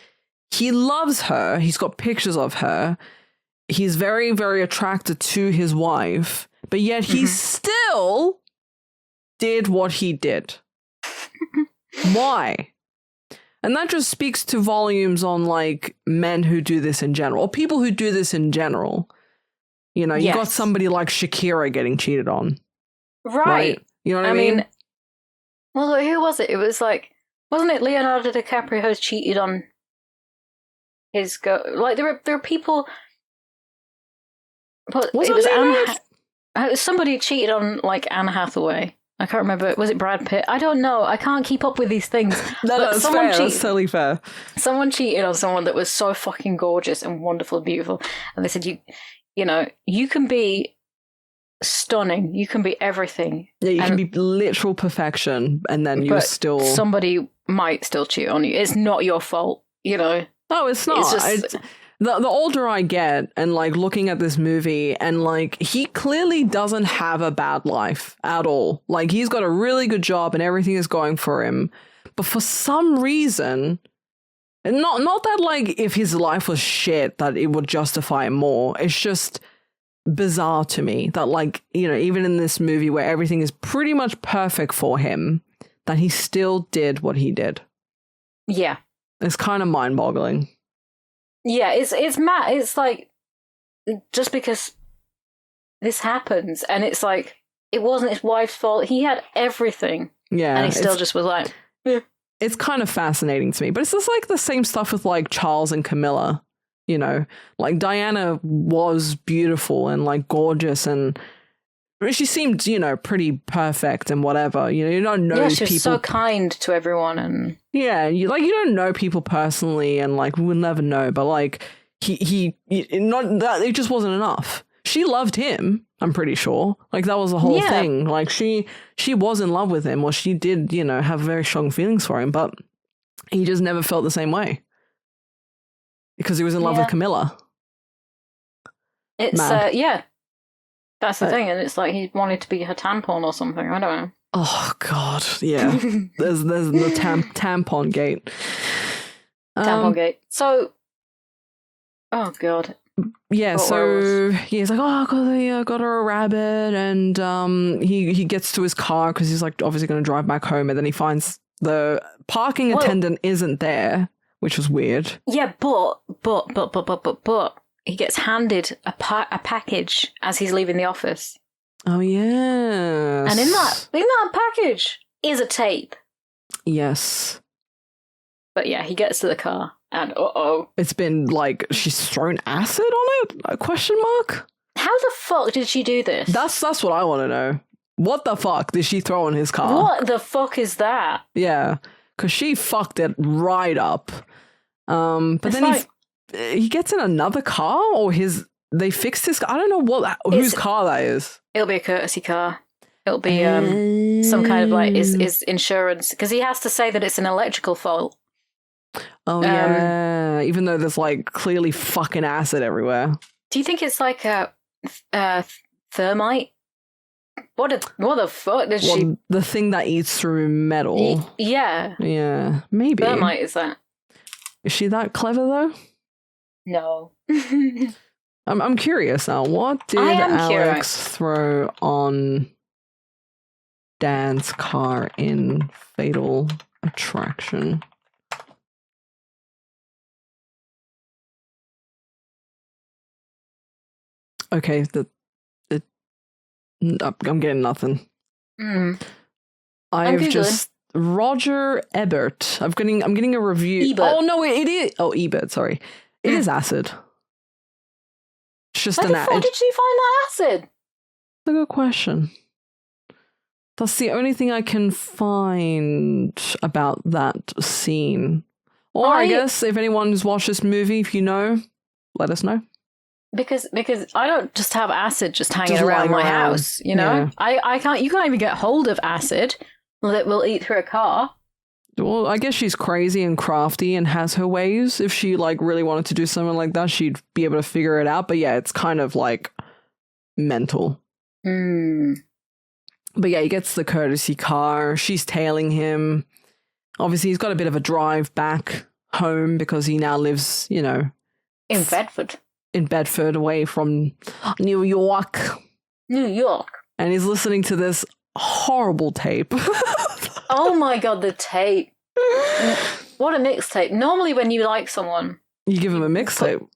he loves her. He's got pictures of her. He's very, very attracted to his wife, but yet he still did what he did. Why? And that just speaks to volumes on like men who do this in general, or people who do this in general. You know, you got somebody like Shakira getting cheated on. Right? You know what I mean? Well, who was it? It was like, wasn't it Leonardo DiCaprio who's cheated on his girl? Like, there are people. But it was somebody cheated on like Anne Hathaway. I can't remember. Was it Brad Pitt? I don't know. I can't keep up with these things. No, that's fair. That's totally fair. Someone cheated on someone that was so fucking gorgeous and wonderful and beautiful. And they said, you know, you can be stunning. You can be everything. Yeah, you can be literal perfection. And then you're still... somebody might still cheat on you. It's not your fault, you know? No, it's not. It's just... The older I get and like looking at this movie and like he clearly doesn't have a bad life at all. Like he's got a really good job and everything is going for him. But for some reason, and not that like if his life was shit that it would justify him more. It's just bizarre to me that like, you know, even in this movie where everything is pretty much perfect for him, that he still did what he did. Yeah. It's kind of mind-boggling. Yeah, it's mad. It's like, just because this happens, and it's like, it wasn't his wife's fault. He had everything. Yeah. And he still just was like, eh. It's kind of fascinating to me. But it's just like the same stuff with like Charles and Camilla, you know? Like Diana was beautiful and like gorgeous, and she seemed, you know, pretty perfect and whatever. You know, you don't know people. Yeah, she was so kind to everyone, and yeah, you don't know people personally, and like we'll never know. But like he not that it just wasn't enough. She loved him, I'm pretty sure. Like that was the whole thing. Like she was in love with him, or she did, you know, have very strong feelings for him, but he just never felt the same way because he was in love with Camilla. It's That's the thing, and it's like he wanted to be her tampon or something. I don't know. Oh God, yeah. there's the tampon gate. Tampon gate. So, oh God. Yeah. So he's like, I got her a rabbit, and he gets to his car because he's like obviously going to drive back home, and then he finds the parking attendant isn't there, which was weird. Yeah, but. He gets handed a package as he's leaving the office. Oh, yes. And in that package is a tape. Yes. But yeah, he gets to the car and it's been like, she's thrown acid on it? A question mark? How the fuck did she do this? That's what I want to know. What the fuck did she throw in his car? What the fuck is that? Yeah, because she fucked it right up. But it's then he gets in another car, or they fixed his car. I don't know whose car that is. It'll be a courtesy car. It'll be some kind of like is insurance, because he has to say that it's an electrical fault. Oh yeah, even though there's like clearly fucking acid everywhere. Do you think it's like a thermite? What the fuck did she? The thing that eats through metal. Yeah. Yeah, maybe. Thermite is that? Is she that clever though? No. I'm curious now. What did Alex throw on Dan's car in Fatal Attraction? Okay, I'm getting nothing. I've just Roger Ebert. I'm getting a review. Ebert. Oh no, it is. Oh, Ebert. Sorry, it is acid. It's just How the fuck did she find that acid? That's a good question. That's the only thing I can find about that scene. Or I guess if anyone's watched this movie, if you know, let us know. Because I don't just have acid just hanging around my house, you know? Yeah. I can't, you can't even get hold of acid that will eat through a car. Well, I guess she's crazy and crafty and has her ways. If she like really wanted to do something like that, she'd be able to figure it out. But yeah, it's kind of like mental. But yeah, he gets the courtesy car. She's tailing him. Obviously, he's got a bit of a drive back home because he now lives, you know... in Bedford. In Bedford, away from New York. New York. And he's listening to this horrible tape. Oh my god, the tape. What a mixtape. Normally when you like someone... you give him a mixtape.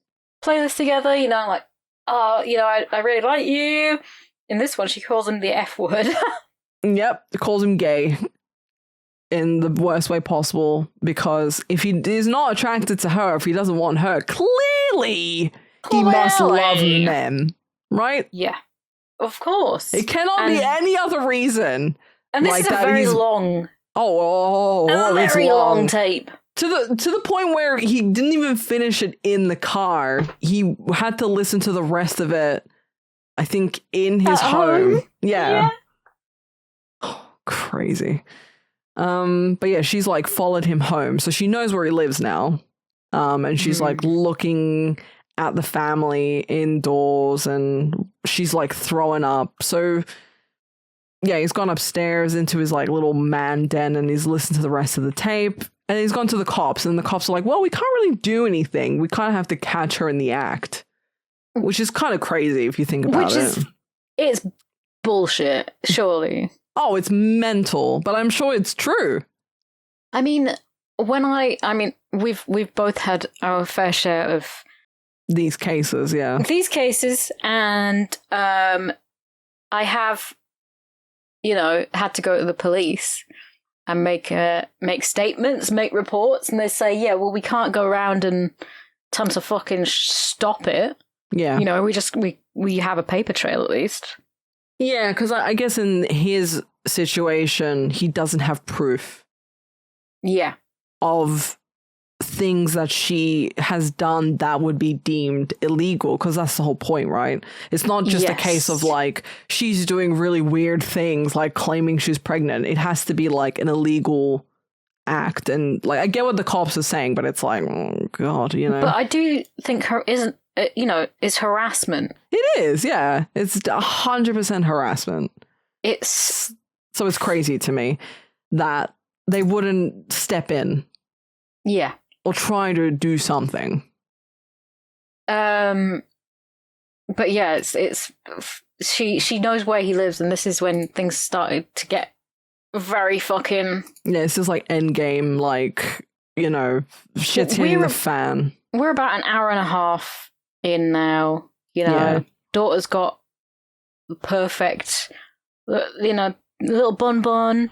Play this together, you know, like, oh, you know, I really like you. In this one, she calls him the F word. Yep, calls him gay. In the worst way possible. Because if he is not attracted to her, if he doesn't want her, clearly... he must love men, right? Yeah, of course. It cannot be any other reason. And this is a very long... it's very long tape. To the point where he didn't even finish it in the car. He had to listen to the rest of it, I think, in his home. Yeah. Oh, crazy. But yeah, she's like followed him home. So she knows where he lives now. And she's like looking... at the family indoors, and she's like throwing up. So yeah, he's gone upstairs into his like little man den and he's listened to the rest of the tape, and he's gone to the cops, and the cops are like, well, we can't really do anything. We kind of have to catch her in the act, which is kind of crazy if you think about it. It's bullshit, surely. Oh, it's mental, but I'm sure it's true. I mean, we've both had our fair share of these cases, and I have, you know, had to go to the police and make statements, make reports, and they say, yeah, well, we can't go around and tell them to fucking stop it. Yeah, you know, we have a paper trail at least. Yeah, because I guess in his situation, he doesn't have proof. Yeah, of things that she has done that would be deemed illegal, because that's the whole point, right? It's not just a case of like she's doing really weird things like claiming she's pregnant. It has to be like an illegal act, and like I get what the cops are saying, but it's like, oh god, you know. But I do think is harassment. It is, yeah. It's 100% harassment. It's crazy to me that they wouldn't step in. Yeah. Or try to do something. But yeah, it's she knows where he lives, and this is when things started to get very fucking... yeah, this is like endgame, like, you know, shit's hitting the fan. We're about an hour and a half in now, you know. Yeah. Daughter's got the perfect, you know, little bun.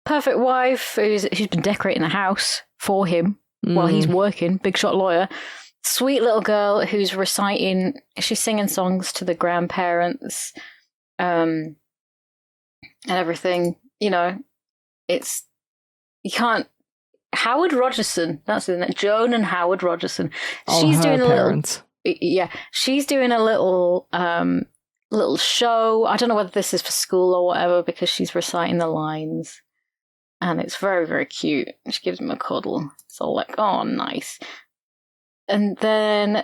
Perfect wife who's been decorating the house for him while he's working, big shot lawyer. Sweet little girl who's she's singing songs to the grandparents, and everything. You know, Howard Rogerson, that's isn't it? Joan and Howard Rogerson. She's doing a parents. She's doing a little show. I don't know whether this is for school or whatever, because she's reciting the lines. And it's very, very cute. She gives him a cuddle. It's all like, oh, nice. And then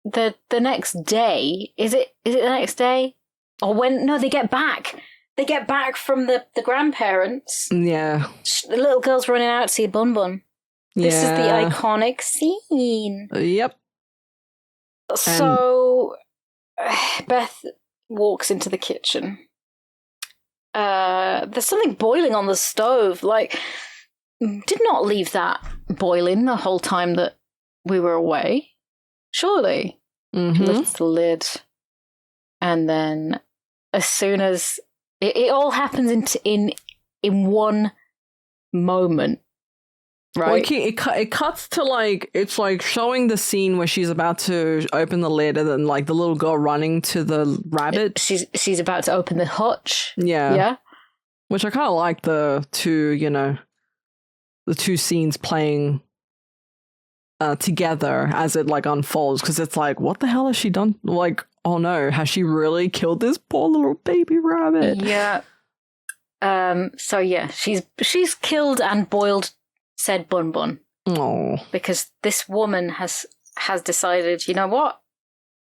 the next day, is it the next day? Or when? No, they get back. They get back from the grandparents. Yeah. The little girl's running out to see Bun Bun. This is the iconic scene. Yep. So Beth walks into the kitchen. There's something boiling on the stove. Like, did not leave that boiling the whole time that we were away. Surely. She lifts the lid. And then as soon as it all happens in one moment. Right. Well, it cuts to like, it's like showing the scene where she's about to open the lid and then like the little girl running to the rabbit. She's about to open the hutch. Yeah. Yeah. Which I kind of like the two scenes playing together as it like unfolds, because it's like, what the hell has she done? Like, oh no, has she really killed this poor little baby rabbit? Yeah. So yeah, she's killed and boiled said Bun Bun. Oh. Because this woman has decided, you know what?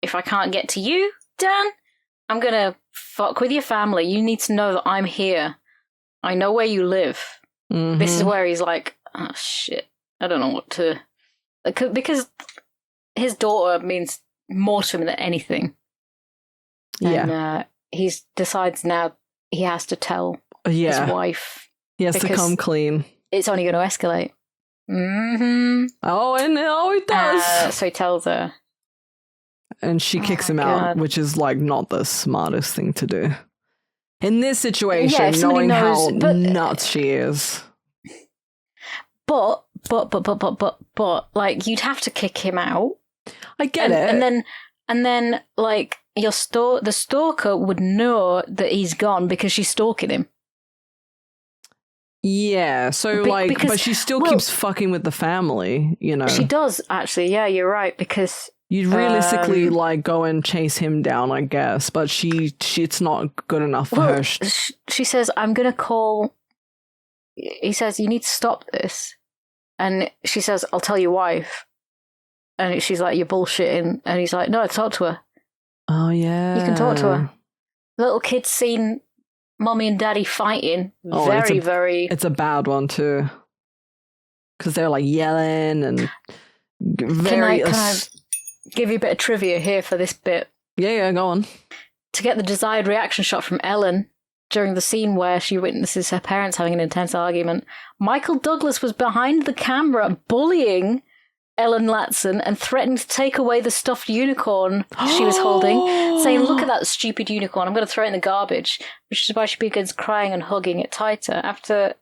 If I can't get to you, Dan, I'm gonna fuck with your family. You need to know that I'm here. I know where you live. This is where he's like, oh shit, I don't know what to... Because his daughter means more to him than anything. Yeah. And he decides now he has to tell his wife. He has to come clean. It's only going to escalate. Oh, and it does. So he tells her. And she kicks him out, which is like not the smartest thing to do. In this situation, knowing how nuts she is. But, like, you'd have to kick him out. I get it. And then, like, the stalker would know that he's gone because she's stalking him. Yeah, so but she still keeps fucking with the family, you know. She does, actually. Yeah, you're right, because you'd realistically like go and chase him down, I guess, but it's not good enough for her. She says, "I'm gonna call." He says, "You need to stop this," and she says, "I'll tell your wife." And she's like, "You're bullshitting," and he's like, "No, talk to her." Oh yeah, you can talk to her. Little kid's seen Mommy and Daddy fighting. It's a bad one too, because they're like yelling and very. Can I give you a bit of trivia here for this bit? Yeah, go on. To get the desired reaction shot from Ellen during the scene where she witnesses her parents having an intense argument, Michael Douglas was behind the camera bullying Ellen Latson and threatened to take away the stuffed unicorn she was holding, saying, "Look at that stupid unicorn, I'm going to throw it in the garbage," which is why she begins crying and hugging it tighter. After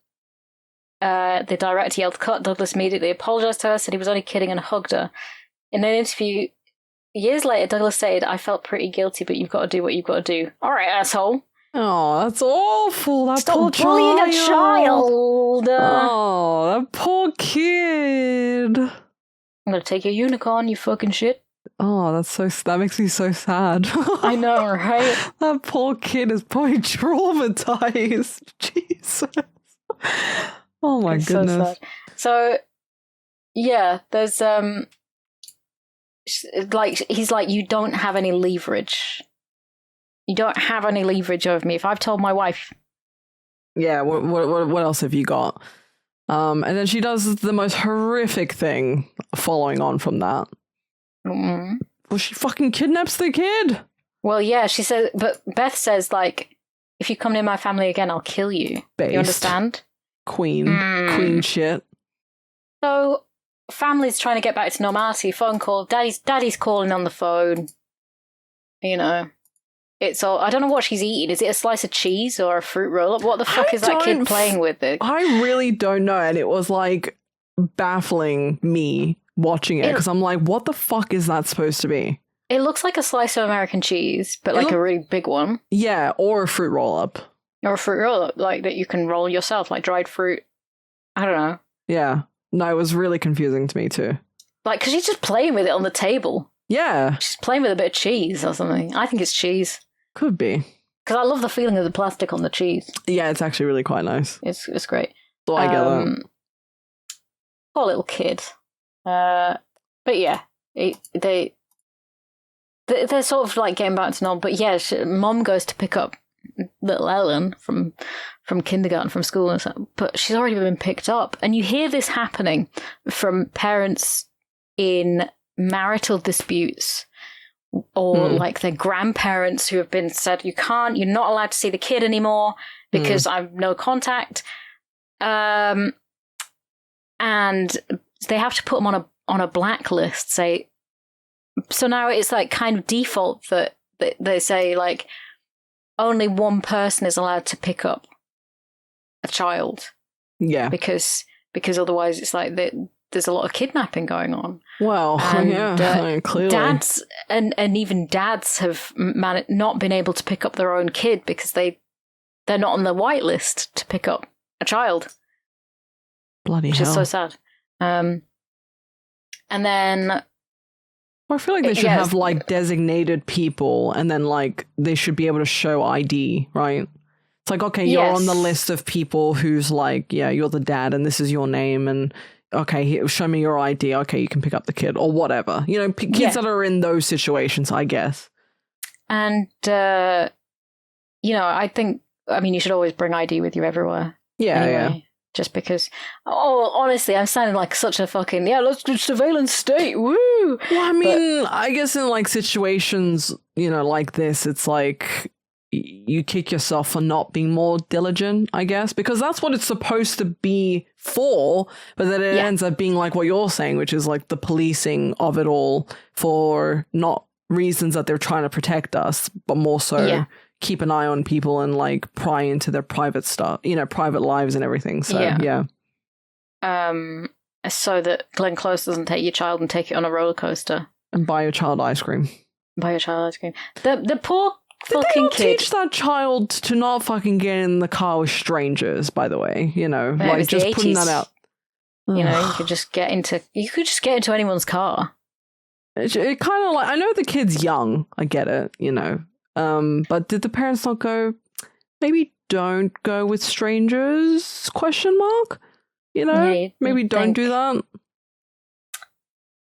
the director yelled cut, Douglas immediately apologized to her, said he was only kidding, and hugged her. In an interview years later, Douglas said, "I felt pretty guilty, but you've got to do what you've got to do." All right, asshole. Oh, that's awful. That Stop poor bullying a child. Oh, that poor kid. I'm going to take your unicorn, you fucking shit. Oh, that makes me so sad. I know, right? That poor kid is probably traumatized. Jesus. Oh my goodness. So yeah, there's like, he's like, you don't have any leverage. You don't have any leverage over me. If I've told my wife. Yeah, what else have you got? And then she does the most horrific thing following on from that. Well, she fucking kidnaps the kid. Well, yeah, she says, but Beth says, like, if you come near my family again, I'll kill you. Based. You understand? Queen shit. So, family's trying to get back to normality. Phone call. Daddy's calling on the phone. You know. It's all. I don't know what she's eating. Is it a slice of cheese or a fruit roll? What the fuck is that kid playing with? I really don't know. And it was like baffling me watching it because I'm like, what the fuck is that supposed to be? It looks like a slice of American cheese, but like a really big one. Yeah, or a fruit roll up. Or a fruit roll up, like that you can roll yourself, like dried fruit. I don't know. Yeah. No, it was really confusing to me too. Like, because she's just playing with it on the table. Yeah. She's playing with a bit of cheese or something. I think it's cheese. Could be. Because I love the feeling of the plastic on the cheese. Yeah, it's actually really quite nice. It's great. So I get that. Poor little kid. But yeah, they're sort of like getting back to normal. But yeah, Mom goes to pick up little Ellen from kindergarten, from school, and stuff, but she's already been picked up. And you hear this happening from parents in marital disputes or like their grandparents who have been said, you're not allowed to see the kid anymore because I've no contact. And they have to put them on a blacklist, say. So now it's like kind of default that they say like only one person is allowed to pick up a child. Yeah. Because otherwise it's like there's a lot of kidnapping going on. Well, yeah, clearly. Dads and even dads have not been able to pick up their own kid because they're not on the white list to pick up a child. Bloody which hell. is so sad. And then... Well, I feel like they should have, like, designated people, and then, like, they should be able to show ID, right? It's like, okay, you're on the list of people who's like, yeah, you're the dad, and this is your name, and okay, show me your ID. Okay, you can pick up the kid, or whatever. You know, kids that are in those situations, I guess. And, you know, I mean, you should always bring ID with you everywhere. Yeah, anyway. Just because, honestly, I'm sounding like such a fucking, let's do surveillance state, woo! Well, I mean, I guess in, like, situations, you know, like this, it's like, you kick yourself for not being more diligent, I guess, because that's what it's supposed to be for, but then it ends up being like what you're saying, which is, like, the policing of it all for not reasons that they're trying to protect us, but more so... keep an eye on people and like pry into their private stuff, you know, private lives and everything. So so that Glenn Close doesn't take your child and take it on a roller coaster and buy your child ice cream. The poor Did fucking they not kid. teach that child to not fucking get in the car with strangers? By the way, you know, But like just putting that out. You know, you could just get into anyone's car. It kind of like, I know the kid's young. I get it, you know. But did the parents not go, maybe don't go with strangers, ? You know, maybe don't do that.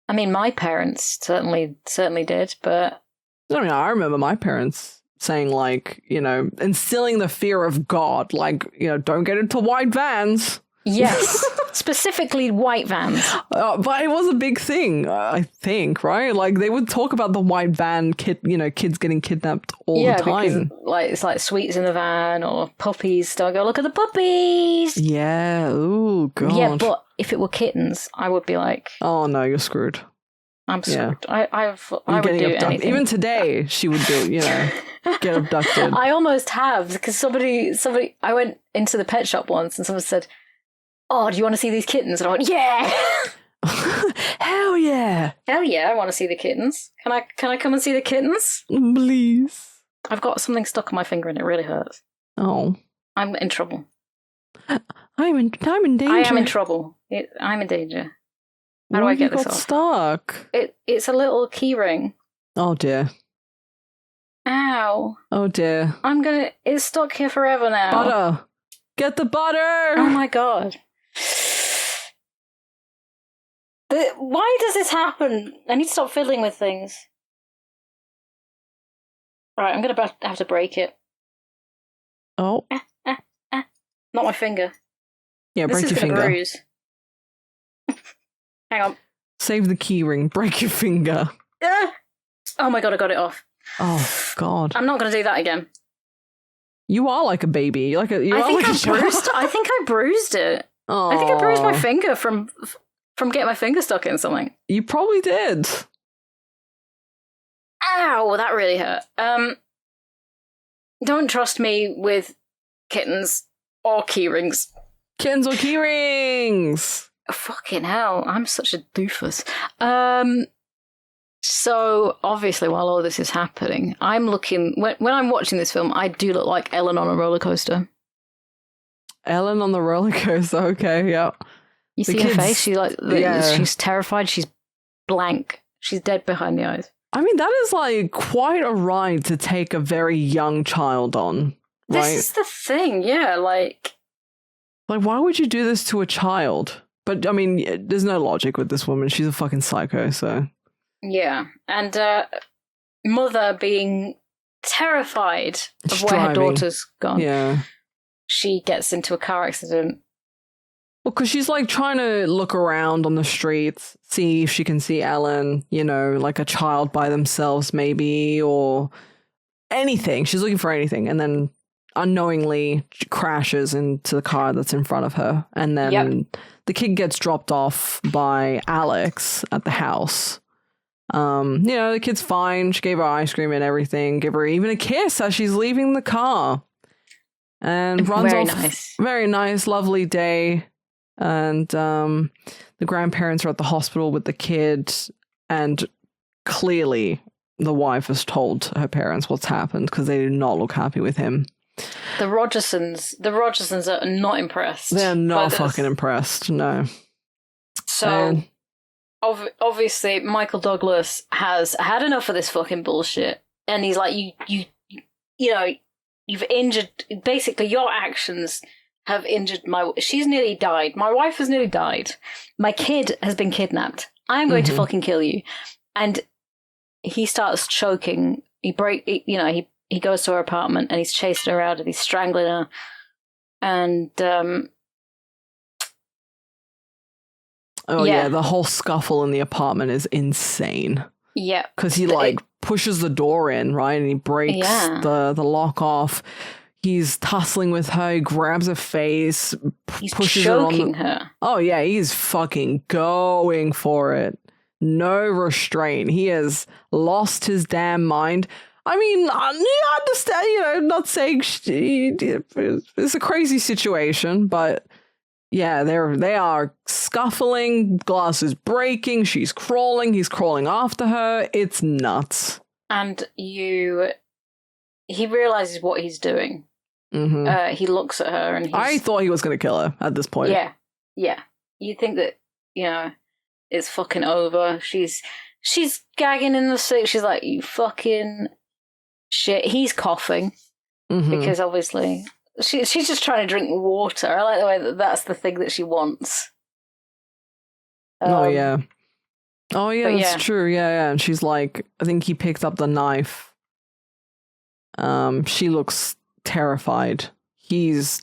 I mean, my parents certainly did, but... I mean, I remember my parents saying, like, you know, instilling the fear of God, like, you know, don't get into white vans. Yes, specifically white vans. But it was a big thing, I think, right? Like, they would talk about the white van kids getting kidnapped all the time. Because, like, it's like sweets in the van or puppies. Don't go, look at the puppies. Yeah, ooh, God. Yeah, but if it were kittens, I would be like... Oh, no, you're screwed. I'm screwed. I would do anything. Even today, she would do, you know, get abducted. I almost have, because somebody... I went into the pet shop once and someone said... Oh, do you want to see these kittens? And I went, yeah! Hell yeah! Hell yeah, I want to see the kittens. Can I come and see the kittens? Please. I've got something stuck on my finger and it really hurts. Oh. I'm in trouble. I'm in danger. I am in trouble. I'm in danger. How do I get this off? Stuck? It's a little key ring. Oh dear. Ow. Oh dear. It's stuck here forever now. Butter. Get the butter! Oh my God. Why does this happen? I need to stop fiddling with things. Right, I'm going to have to break it. Oh. Not my finger. Yeah, break your finger. Bruise. Hang on. Save the key ring. Break your finger. Oh my God, I got it off. Oh, God. I'm not going to do that again. You are like a baby. I think I bruised it. Aww. I think I bruised my finger from getting my finger stuck in something. You probably did. Ow, that really hurt. Don't trust me with kittens or keyrings. Kittens or keyrings. Fucking hell, I'm such a doofus. So, obviously, while all this is happening, I'm looking... When I'm watching this film, I do look like Ellen on a roller coaster. Ellen on the roller coaster, okay, yeah. You see her face? She's terrified. She's blank. She's dead behind the eyes. I mean, that is, like, quite a ride to take a very young child on, right? This is the thing, yeah, like... Like, why would you do this to a child? But, I mean, there's no logic with this woman. She's a fucking psycho, so... Yeah, and mother being terrified of where her daughter's gone. Yeah. She gets into a car accident Well, because she's like trying to look around on the streets, see if she can see Ellen, you know, like a child by themselves maybe, or anything. She's looking for anything. And then unknowingly crashes into the car that's in front of her. And then the kid gets dropped off by Alex at the house. You know, the kid's fine. She gave her ice cream and everything. Give her even a kiss as she's leaving the car. And runs Very off. nice. Very nice, lovely day. And the grandparents are at the hospital with the kid. And clearly the wife has told her parents what's happened because they do not look happy with him. The Rogersons are not impressed. They're not fucking impressed, no. So, obviously, Michael Douglas has had enough of this fucking bullshit. And he's like, you know, you've injured, basically your actions have injured she's nearly died. My wife has nearly died. My kid has been kidnapped. I'm going to fucking kill you. And he starts choking. He goes to her apartment and he's chasing her out and he's strangling her. And, the whole scuffle in the apartment is insane. Yeah. Because he, pushes the door in, right? And he breaks the lock off. He's tussling with her. He grabs her face. He's pushes choking her. Oh, yeah. He's fucking going for it. No restraint. He has lost his damn mind. I mean, I understand, you know, not saying it's a crazy situation, but yeah, they are scuffling, glass is breaking, she's crawling, he's crawling after her. It's nuts. And he realizes what he's doing. Mm-hmm. He looks at her and I thought he was going to kill her at this point. Yeah. Yeah. You think that, you know, it's fucking over. She's gagging in the seat. She's like, you fucking shit. He's coughing because obviously she's just trying to drink water. I like the way that's the thing that she wants. Yeah, that's true. Yeah. And she's like, I think he picked up the knife. She looks terrified. He's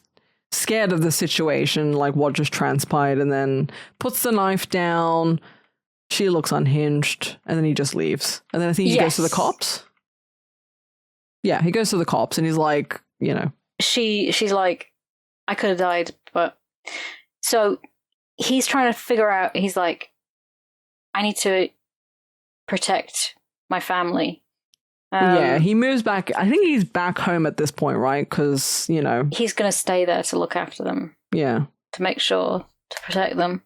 scared of the situation, like what just transpired, and then puts the knife down. She looks unhinged, and then he just leaves. And then I think he goes to the cops. Yeah, he goes to the cops, and he's like, you know. She's like, I could have died, but... So he's trying to figure out, he's like, I need to protect my family. Yeah, he moves back. I think he's back home at this point, right? Because, you know... He's going to stay there to look after them. Yeah. To make sure, to protect them.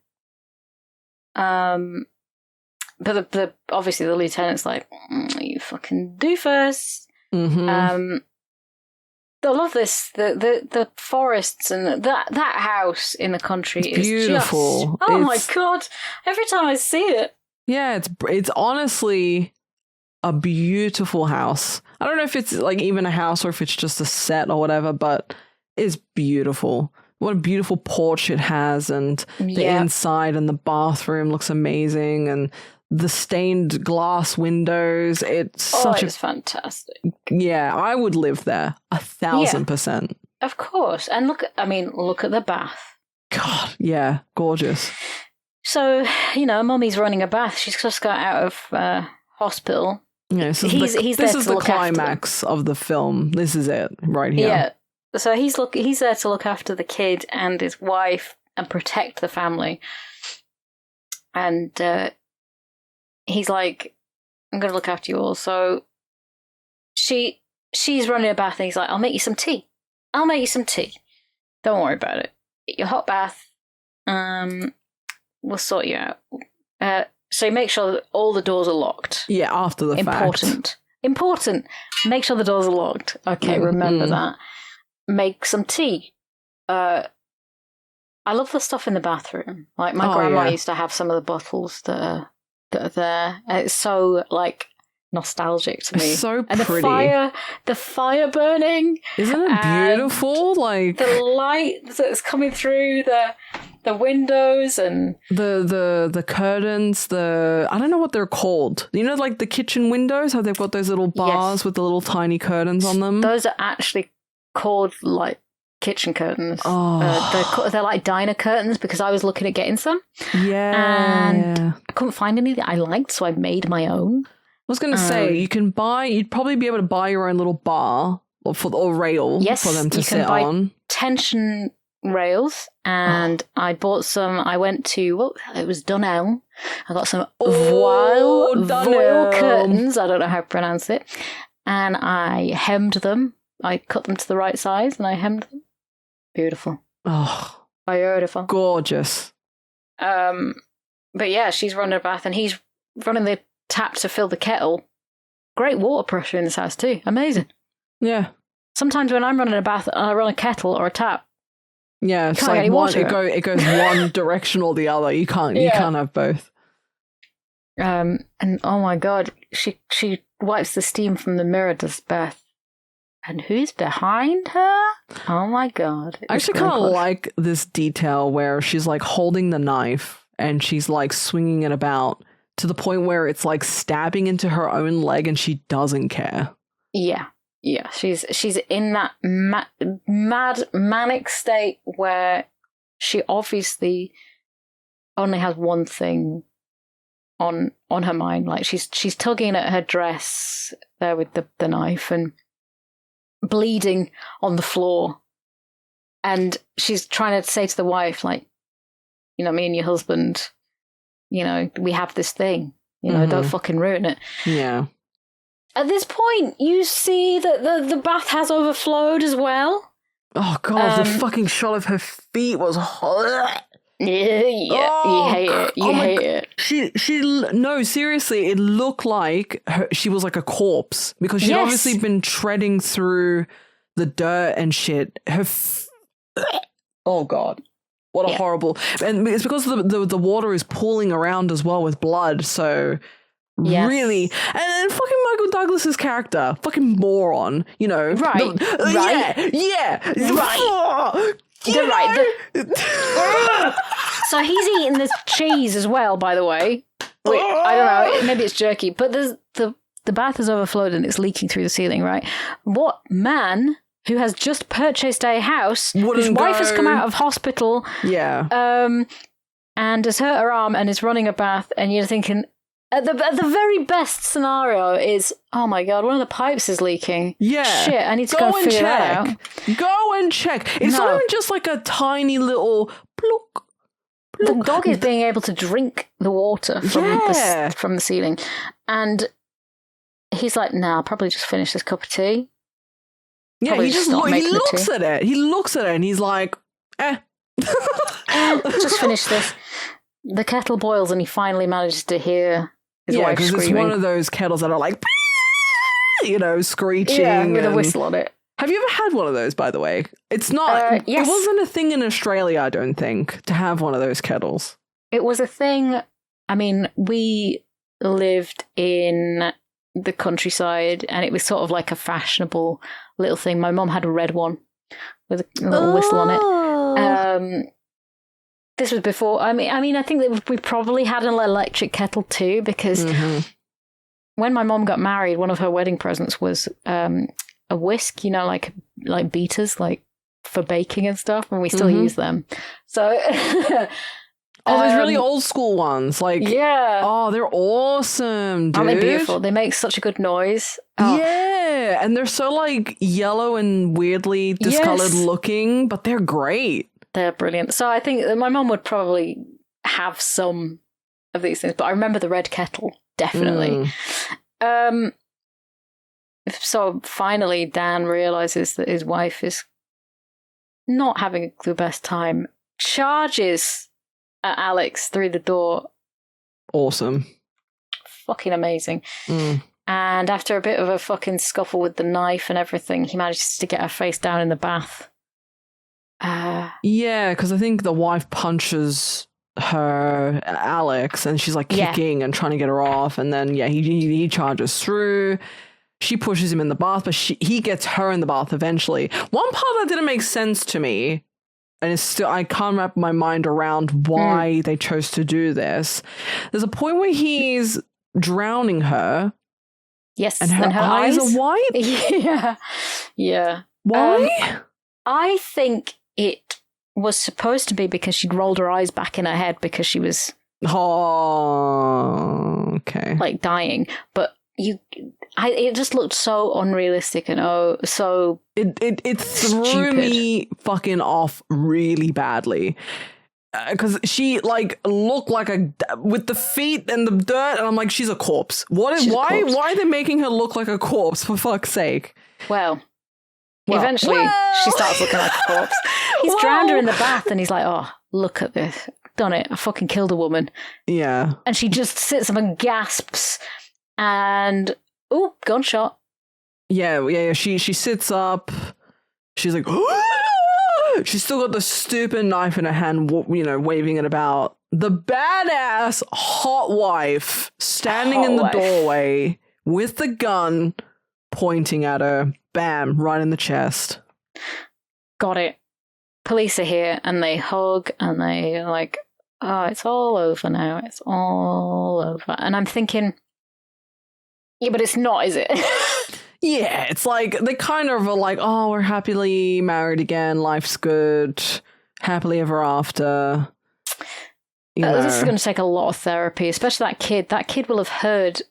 But obviously the lieutenant's like, you fucking doofus. I love this. The forests and that house in the country is beautiful. Just, my god! Every time I see it, yeah, it's honestly a beautiful house. I don't know if it's like even a house or if it's just a set or whatever, but it's beautiful. What a beautiful porch it has, and the inside and the bathroom looks amazing, and the stained glass windows. It's fantastic. Yeah, I would live there 1,000%. Of course. And look at the bath. God, yeah, gorgeous. So, you know, Mummy's running a bath. She's just got out of hospital. Yeah, this is the climax of the film. This is it right here. Yeah. So he's there to look after the kid and his wife and protect the family. And he's like, I'm going to look after you all. So she's running a bath and he's like, I'll make you some tea. Don't worry about it. Get your hot bath. We'll sort you out. So you make sure that all the doors are locked. Yeah, after the fact. Important. Make sure the doors are locked. Okay, remember that. Make some tea. I love the stuff in the bathroom. Like my grandma used to have some of the bottles that are there. And it's so like nostalgic to me. It's so and pretty. The fire burning. Isn't it beautiful? Like the light that's coming through the windows and the curtains, I don't know what they're called. You know, like the kitchen windows, how they've got those little bars with the little tiny curtains on them. Those are actually called like kitchen curtains. Oh. They're like diner curtains because I was looking at getting some. Yeah. And I couldn't find any that I liked, so I made my own. I was going to say, you'd probably be able to buy your own little bar or rail for them to sit on. Tension rails, and I bought some. I went to, it was Dunelm. I got some voile curtains. I don't know how to pronounce it. And I hemmed them. I cut them to the right size and I hemmed them. Beautiful. Oh, beautiful. Gorgeous. But yeah, she's running a bath and he's running the tap to fill the kettle. Great water pressure in this house too. Amazing. Yeah. Sometimes when I'm running a bath and I run a kettle or a tap. Yeah, it's like it goes one direction or the other. You can't have both. And oh my god, she wipes the steam from the mirror, does Beth. And who's behind her? Oh my god. I actually kind of like this detail where she's like holding the knife and she's like swinging it about to the point where it's like stabbing into her own leg and she doesn't care. Yeah. Yeah, she's in that mad manic state where she obviously only has one thing on her mind. Like she's tugging at her dress there with the knife and bleeding on the floor, and she's trying to say to the wife, like, you know, me and your husband, you know, we have this thing, you know, don't fucking ruin it. Yeah. At this point, you see that the bath has overflowed as well. Oh, God, the fucking shot of her feet was hot. Yeah, you hate it. You hate it. No, seriously, it looked like she was like a corpse because she'd obviously been treading through the dirt and shit. Oh, God. What a horrible... And it's because the water is pooling around as well with blood, so... Yes. Really, and fucking Michael Douglas's character, fucking moron, you know. Right. So he's eating this cheese as well, by the way. Wait, I don't know, maybe it's jerky, but the bath has overflowed and it's leaking through the ceiling, right? What man who has just purchased a house, whose wife has come out of hospital, and has hurt her arm and is running a bath, and you're thinking... At the very best scenario is, oh my god, one of the pipes is leaking. Yeah. Shit, I need to go figure that out. Go and check. It's not even just like a tiny little plunk. The dog is being able to drink the water from the ceiling. And he's like, nah, I'll probably just finish this cup of tea. Yeah, he looks at it. He looks at it and he's like, just finish this. The kettle boils and he finally manages to hear his wife screaming. It's one of those kettles that are like, you know, screeching. Yeah, with a whistle on it. Have you ever had one of those, by the way? It's not, It wasn't a thing in Australia, I don't think, to have one of those kettles. It was a thing, I mean, we lived in the countryside and it was sort of like a fashionable little thing. My mum had a red one with a little whistle on it. This was before. I mean, I think that we probably had an electric kettle too, because when my mom got married, one of her wedding presents was a whisk, you know, like beaters, like for baking and stuff, and we still use them. So, there's really old school ones, like they're awesome, dude. Aren't they beautiful? They make such a good noise. Oh. Yeah, and they're so like yellow and weirdly discolored looking, but they're great. They're brilliant. So I think that my mum would probably have some of these things, but I remember the red kettle, definitely. So finally, Dan realizes that his wife is not having the best time, charges at Alex through the door. Awesome. Fucking amazing. And after a bit of a fucking scuffle with the knife and everything, he manages to get her face down in the bath. Yeah, because I think the wife punches her, Alex, and she's like kicking and trying to get her off, and then he charges through. She pushes him in the bath, but he gets her in the bath eventually. One part that didn't make sense to me, and it's still I can't wrap my mind around why they chose to do this. There's a point where he's drowning her. Yes, and her eyes are white. Yeah. Why? I think it was supposed to be because she'd rolled her eyes back in her head because she was okay. like dying. But it just looked so unrealistic and so it threw stupid. me fucking off really badly. Because she like looked like with the feet and the dirt, and I'm like, she's a corpse. Why are they making her look like a corpse, for fuck's sake? Well, eventually she starts looking like a corpse. He's drowned her in the bath, and he's like, oh, look at this. I've done it. I fucking killed a woman. Yeah. And she just sits up and gasps, and oh, gunshot. Yeah. She sits up. She's like, she's still got the stupid knife in her hand, waving it about. The badass hot wife standing in the doorway with the gun pointing at her. Bam, right in the chest. Got it. Police are here and they hug and they like, oh, it's all over now. It's all over. And I'm thinking, yeah, but it's not, is it? Yeah, it's like they kind of are like, oh, we're happily married again. Life's good. Happily ever after. This is going to take a lot of therapy, especially that kid. That kid will have heard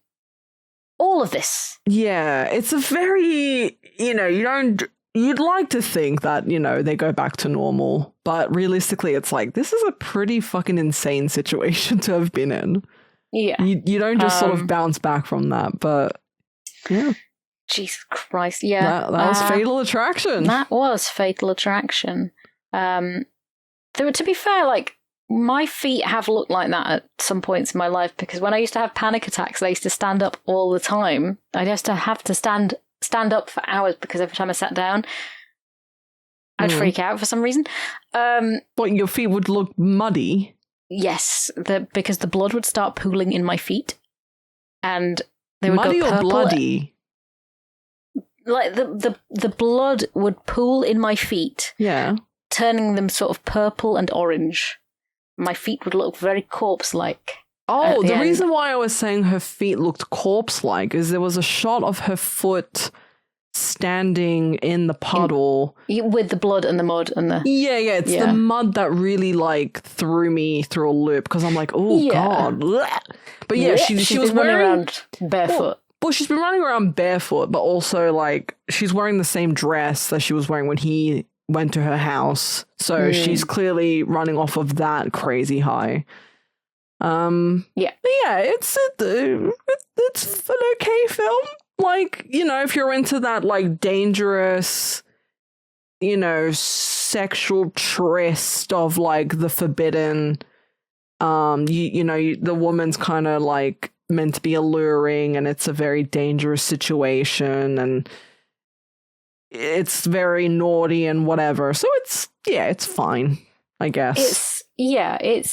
all of this. Yeah, it's a very, you'd like to think that, they go back to normal. But realistically, it's like, this is a pretty fucking insane situation to have been in. Yeah. You don't just sort of bounce back from that, but yeah. Jesus Christ, yeah. That was Fatal Attraction. That was Fatal Attraction. To be fair, like, my feet have looked like that at some points in my life because when I used to have panic attacks, I used to stand up all the time. I used to have to stand up for hours because every time I sat down, I'd freak out for some reason. But your feet would look muddy? Yes, because the blood would start pooling in my feet. And they would muddy go purple. Or bloody? Like the blood would pool in my feet. Yeah. Turning them sort of purple and orange. My feet would look very corpse-like. Oh, the reason why I was saying her feet looked corpse-like is there was a shot of her foot standing in the puddle. With the blood and the mud and the... Yeah, it's the mud that really, like, threw me through a loop because I'm like, oh, God. But yeah, she was running around barefoot. Well, she's been running around barefoot, but also, like, she's wearing the same dress that she was wearing when he went to her house. So she's clearly running off of that crazy high. Yeah. But yeah, it's an okay film. Like, if you're into that, like, dangerous, sexual tryst of, like, the forbidden, the woman's kind of, like, meant to be alluring and it's a very dangerous situation and it's very naughty and whatever. So it's fine, I guess. It's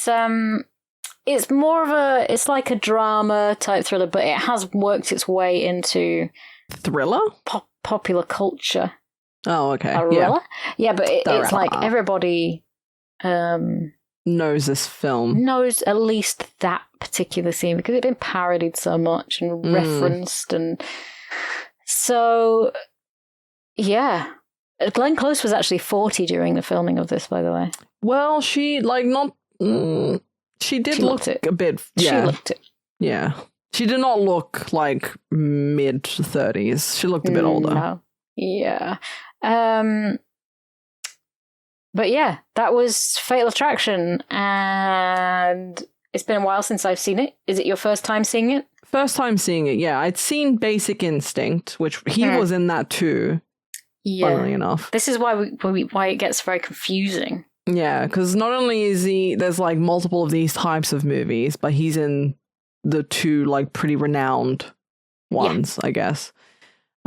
more of it's like a drama type thriller, but it has worked its way into thriller? Popular culture. Oh, okay. Yeah, but it's like everybody knows this film. Knows at least that particular scene because it's been parodied so much and referenced and so yeah. Glenn Close was actually 40 during the filming of this, by the way. Well, she look a bit. Yeah. She looked it. Yeah. She did not look like mid-30s. She looked a bit older. No. Yeah. But yeah, that was Fatal Attraction, and it's been a while since I've seen it. Is it your first time seeing it? First time seeing it, yeah. I'd seen Basic Instinct, which he was in that too. Yeah. Funnily enough. This is why why it gets very confusing. Yeah, because not only is there's like multiple of these types of movies, but he's in the two like pretty renowned ones, I guess.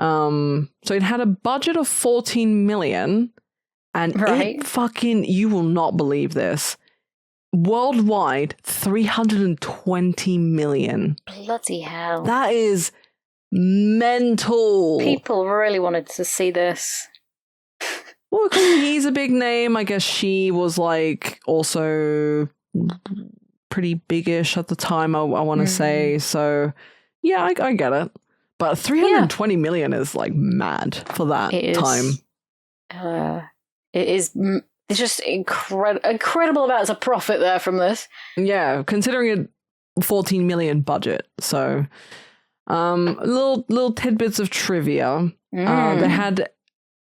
So it had a budget of 14 million. And it fucking, you will not believe this. Worldwide, 320 million. Bloody hell. That is mental. People really wanted to see this. Well, because he's a big name. I guess she was like also pretty biggish at the time, I want to say. So, yeah, I get it. But 320 million is like mad for that time. It is. It's just incredible amounts of profit there from this. Yeah, considering it 14 million budget. So, little tidbits of trivia. They had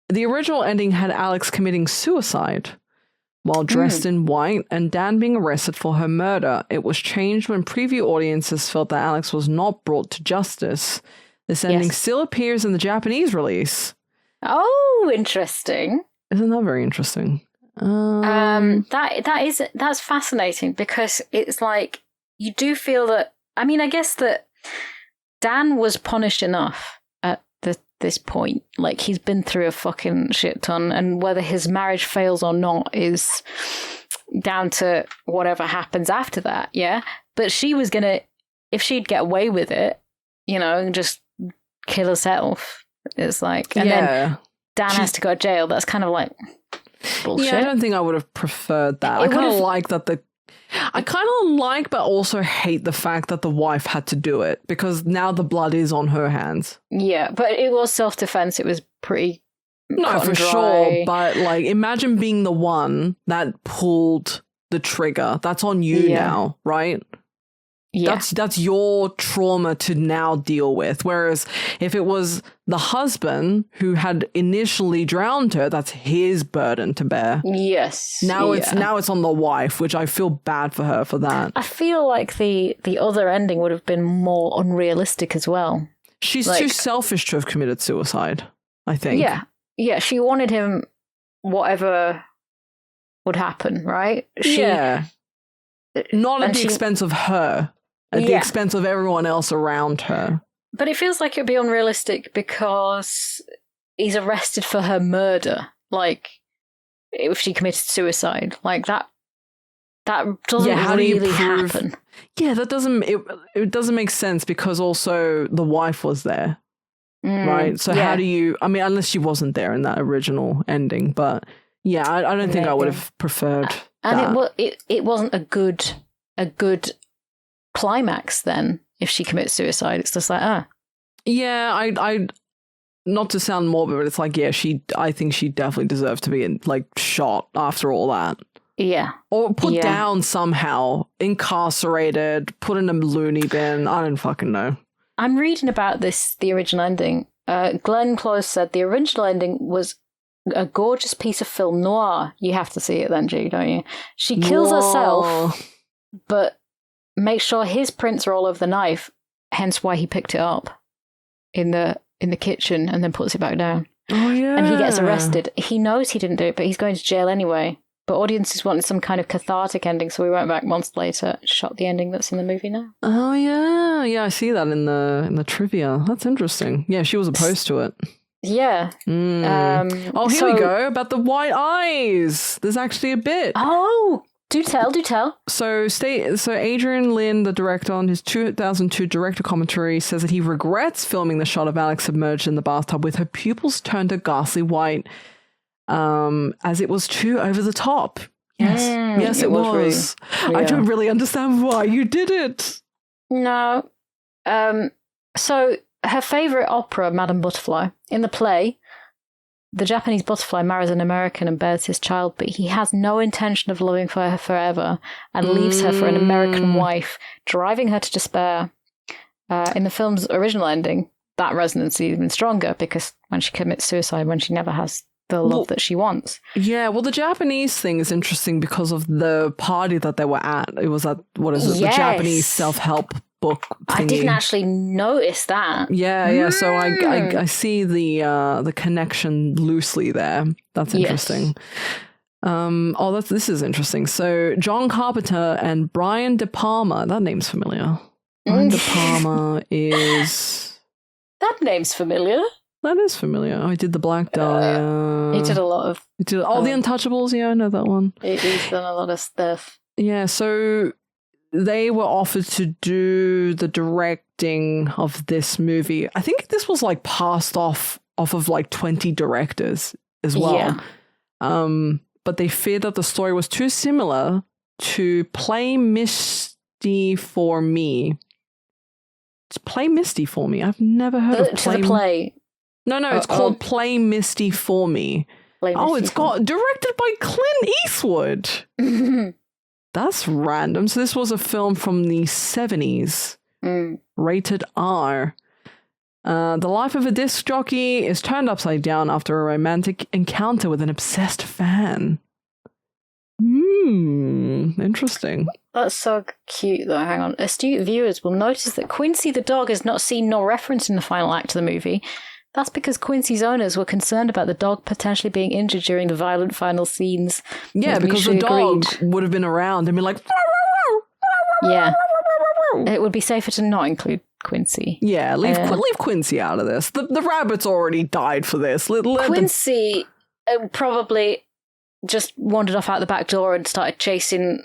the original ending had Alex committing suicide while dressed in white and Dan being arrested for her murder. It was changed when preview audiences felt that Alex was not brought to justice. This ending still appears in the Japanese release. Oh, interesting. Isn't that very interesting? That's fascinating because it's like you do feel that. I mean, I guess that Dan was punished enough at this point. Like, he's been through a fucking shit ton, and whether his marriage fails or not is down to whatever happens after that. Yeah, but she was gonna, if she'd get away with it, you know, and just kill herself. It's like, and then Dan has to go to jail. That's kind of like bullshit. Yeah, I don't think I would have preferred that. I kind of like that I kind of like, but also hate the fact that the wife had to do it because now the blood is on her hands. Yeah, but it was self-defense. It was pretty no, for sure. But like, imagine being the one that pulled the trigger. That's on you now, right? Yeah. That's your trauma to now deal with. Whereas if it was the husband who had initially drowned her, that's his burden to bear. Yes. Now it's on the wife, which I feel bad for her for that. I feel like the other ending would have been more unrealistic as well. She's too selfish to have committed suicide, I think. Yeah. Yeah, she wanted him whatever would happen, right? Not at the expense of her. At the expense of everyone else around her. But it feels like it'd be unrealistic because he's arrested for her murder. Like, if she committed suicide. Like, that doesn't really happen. Yeah, that doesn't... It doesn't make sense because also the wife was there. Right? So how do you... I mean, unless she wasn't there in that original ending. But, yeah, I don't think I would have preferred and that. it wasn't a good climax then if she commits suicide. It's just like yeah, I not to sound morbid, but it's like, yeah, I think she definitely deserved to be shot after all that, or put down somehow, incarcerated, put in a loony bin. I don't fucking know. I'm reading about the original ending. Glenn Close said the original ending was a gorgeous piece of film noir. You have to see it then, G, don't you? She kills herself, but make sure his prints are all over the knife, hence why he picked it up in the kitchen and then puts it back down. Oh, yeah. And he gets arrested. He knows he didn't do it, but he's going to jail anyway. But audiences wanted some kind of cathartic ending, so we went back months later and shot the ending that's in the movie now. Oh, yeah. Yeah, I see that in the trivia. That's interesting. Yeah, she was opposed to it. Yeah. Here we go, about the white eyes. There's actually a bit. Oh, do tell. So Adrian Lin, the director, on his 2002 director commentary, says that he regrets filming the shot of Alex submerged in the bathtub with her pupils turned a ghastly white, as it was too over the top. Yes, it was. Really, I don't really understand why you did it. No. So her favourite opera, Madame Butterfly, in the play, the Japanese butterfly marries an American and bears his child, but he has no intention of loving her forever and leaves her for an American wife, driving her to despair. In the film's original ending, that resonance is even stronger because when she commits suicide, when she never has the love that she wants. Yeah, well, the Japanese thing is interesting because of the party that they were at. It was at, the Japanese self-help book thingy. I didn't actually notice that. Yeah. So I see the connection loosely there. That's interesting. Yes. This is interesting. So John Carpenter and Brian De Palma. That name's familiar. Brian De Palma is. That name's familiar. That is familiar. Oh, he did the Black Dahlia. He did a lot of. The Untouchables. Yeah, I know that one. He's done a lot of stuff. Yeah. So they were offered to do the directing of this movie. I think this was passed off of 20 directors as well. Yeah. But they feared that the story was too similar to Play Misty for Me. It's Play Misty for Me. I've never heard of Play. No, it's called Play Misty for Me. It's got directed by Clint Eastwood. That's random. So this was a film from the 70s, rated R. The life of a disc jockey is turned upside down after a romantic encounter with an obsessed fan. Interesting. That's so cute, though. Hang on. Astute viewers will notice that Quincy the dog is not seen nor referenced in the final act of the movie. That's because Quincy's owners were concerned about the dog potentially being injured during the violent final scenes. Yeah, because the dog would have been around and been like... Yeah. It would be safer to not include Quincy. Yeah, leave Quincy out of this. The rabbit's already died for this. Quincy probably just wandered off out the back door and started chasing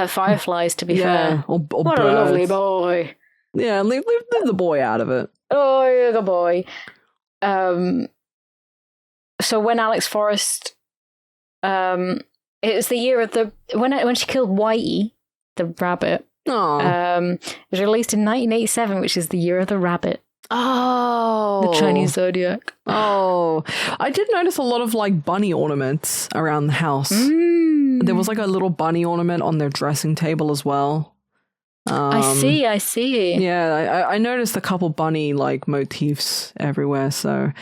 fireflies, to be fair. Or what birds. A lovely boy. Yeah, leave the boy out of it. Oh, you're a good boy. So when Alex Forrest, it was the year of when she killed Whitey, the rabbit. It was released in 1987, which is the year of the rabbit. Oh, the Chinese zodiac. Oh, I did notice a lot of like bunny ornaments around the house. There was like a little bunny ornament on their dressing table as well. I see. Yeah, I noticed a couple bunny like motifs everywhere, so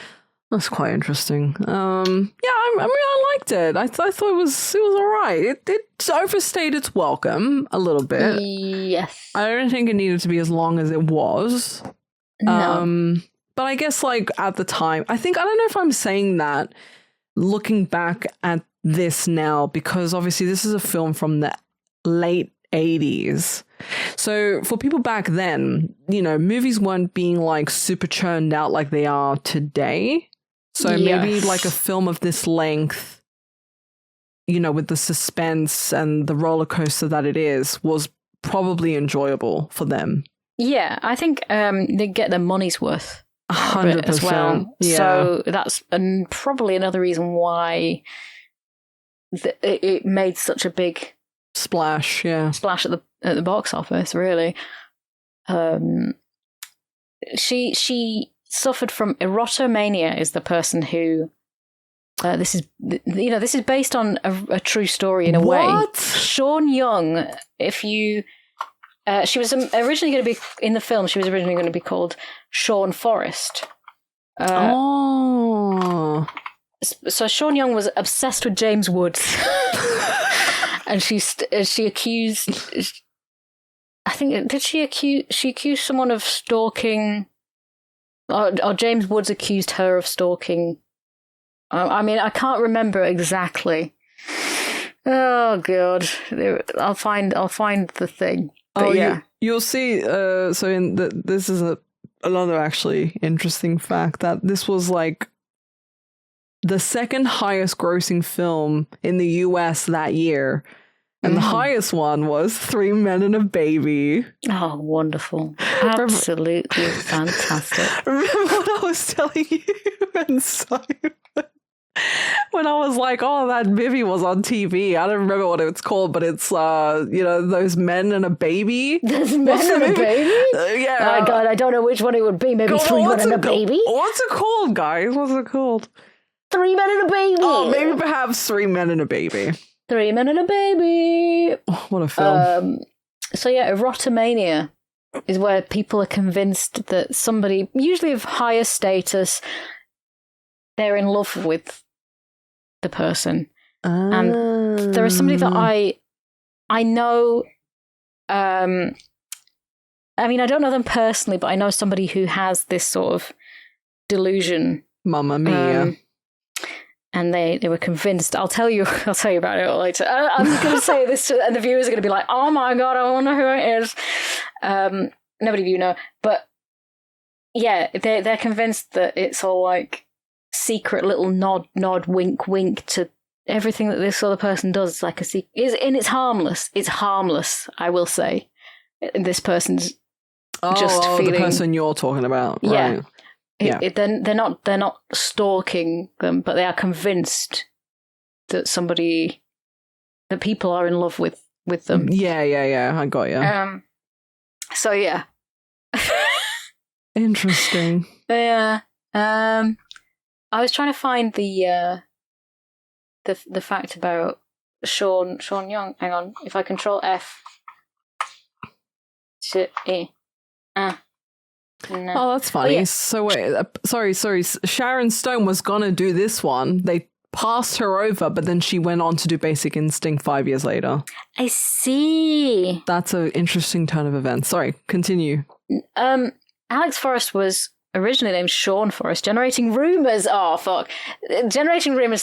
that's quite interesting. I mean, I liked it. I thought it was all right. It overstayed its welcome a little bit. Yes. I don't think it needed to be as long as it was. No. But I guess like at the time, I don't know if I'm saying that looking back at this now, because obviously this is a film from the late 80s. So for people back then, movies weren't being like super churned out like they are today. So maybe like a film of this length, with the suspense and the roller coaster that it is, was probably enjoyable for them. Yeah, I think they get their money's worth 100% as well. Yeah. So that's probably another reason why it made such a big splash. Yeah, splash at the box office. Really, she suffered from erotomania. Is the person who this is based on a true story in a way. Sean Young, if you. She was originally going to be, in the film, she was originally going to be called Sean Forrest. So Sean Young was obsessed with James Woods. And she accused, I think, she accused someone of stalking, or James Woods accused her of stalking. I mean, I can't remember exactly. Oh, God. I'll find the thing. But yeah. You'll see. This is another actually interesting fact that this was like the second highest grossing film in the US that year. And the highest one was 3 Men and a Baby. Oh, wonderful. Absolutely fantastic. Remember what I was telling you and Simon? When I was like, oh, that movie was on TV. I don't remember what it's called, but it's, those men and a baby. Those men and a baby? Yeah. Oh, God, I don't know which one it would be. Maybe 3 Men and a Baby? What's it called, guys? What's it called? 3 Men and a Baby. Oh, maybe perhaps 3 Men and a Baby. 3 Men and a Baby. Oh, what a film. So, yeah, erotomania is where people are convinced that somebody, usually of higher status, they're in love with the person. And there is somebody that I know, I mean, I don't know them personally, but I know somebody who has this sort of delusion. Mamma mia. And they were convinced. I'll tell you about it later. I'm going to say this, and the viewers are going to be like, "Oh my God, I wonder who it is." Nobody of you know, but yeah, they're convinced that it's all like secret little nod, wink, wink to everything that this other person does. It's like a secret, and it's harmless. It's harmless, I will say. This person's just feeling the person you're talking about, right? Yeah. They're not stalking them, but they are convinced that people are in love with them. Yeah. I got you. So yeah. Interesting. Yeah. I was trying to find the the fact about Sean Young. Hang on, if I control F. No. Oh, that's funny. Oh, yeah. So wait, sorry. Sharon Stone was gonna do this one. They passed her over, but then she went on to do Basic Instinct 5 years later. I see. That's an interesting turn of events. Sorry, continue. Alex Forrest was originally named Sean Forrest, generating rumours that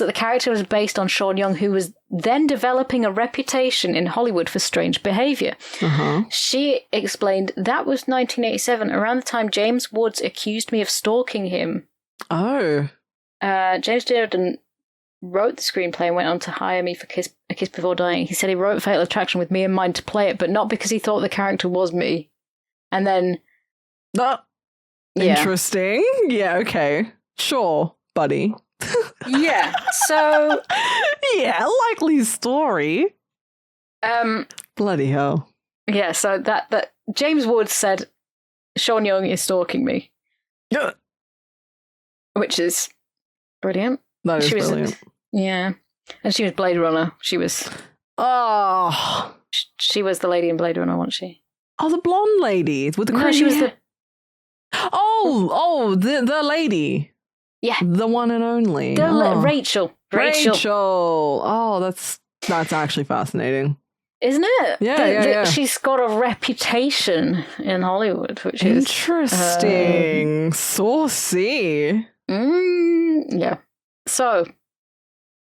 the character was based on Sean Young, who was then developing a reputation in Hollywood for strange behaviour. Uh-huh. She explained, that was 1987, around the time James Woods accused me of stalking him. Oh. James Dearden wrote the screenplay and went on to hire me for A Kiss Before Dying. He said he wrote Fatal Attraction with me in mind to play it, but not because he thought the character was me. And then... Interesting. Yeah, okay. Sure, buddy. Yeah, so... yeah, likely story. Bloody hell. Yeah, so that James Woods said, Sean Young is stalking me. Yeah. Which is brilliant. That is brilliant. Yeah. And she was Blade Runner. She was... Oh. She was the lady in Blade Runner, wasn't she? Oh, the blonde lady with the crazy... she was the... the lady. Yeah. The one and only. Rachel. Oh, that's actually fascinating. Isn't it? Yeah. She's got a reputation in Hollywood, which is... Interesting. Saucy. Yeah. So,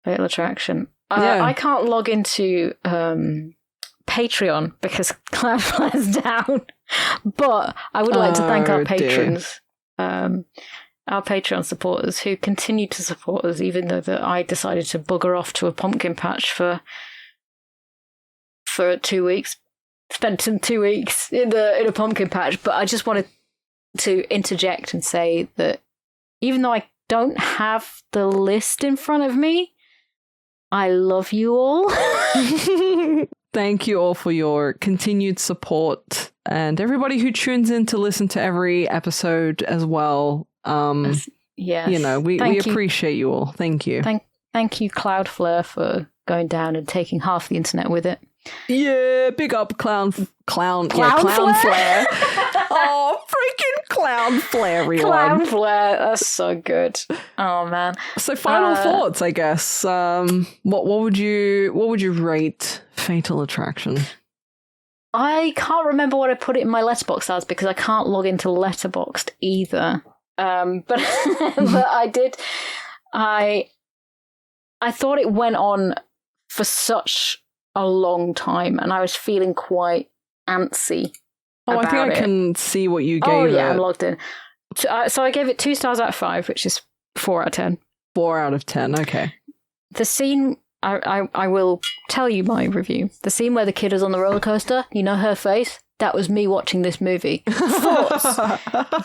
Fatal Attraction. I can't log into Patreon because Cloudflare's down, but I would like to thank our patrons, our Patreon supporters who continue to support us, even though that I decided to bugger off to a pumpkin patch for 2 weeks. Spent some 2 weeks in a pumpkin patch, but I just wanted to interject and say that even though I don't have the list in front of me, I love you all. Thank you all for your continued support and everybody who tunes in to listen to every episode as well. Yes. You know, we appreciate you all. Thank you. Thank you, Cloudflare, for going down and taking half the internet with it. Yeah, big up Clownflare. Oh, freaking Clownflare, everyone. Clownflare, that's so good. Oh man. So final thoughts, I guess. What would you rate Fatal Attraction? I can't remember what I put it in my Letterboxd as because I can't log into Letterboxd either. But but I did. I thought it went on for such a long time, and I was feeling quite antsy. Oh, I think I can see what you gave it. Oh, yeah, I'm logged in. So I gave it 2 stars out of 5, which is 4 out of 10. 4 out of 10, okay. The scene, I will tell you my review. The scene where the kid is on the roller coaster, you know her face? That was me watching this movie. Thoughts?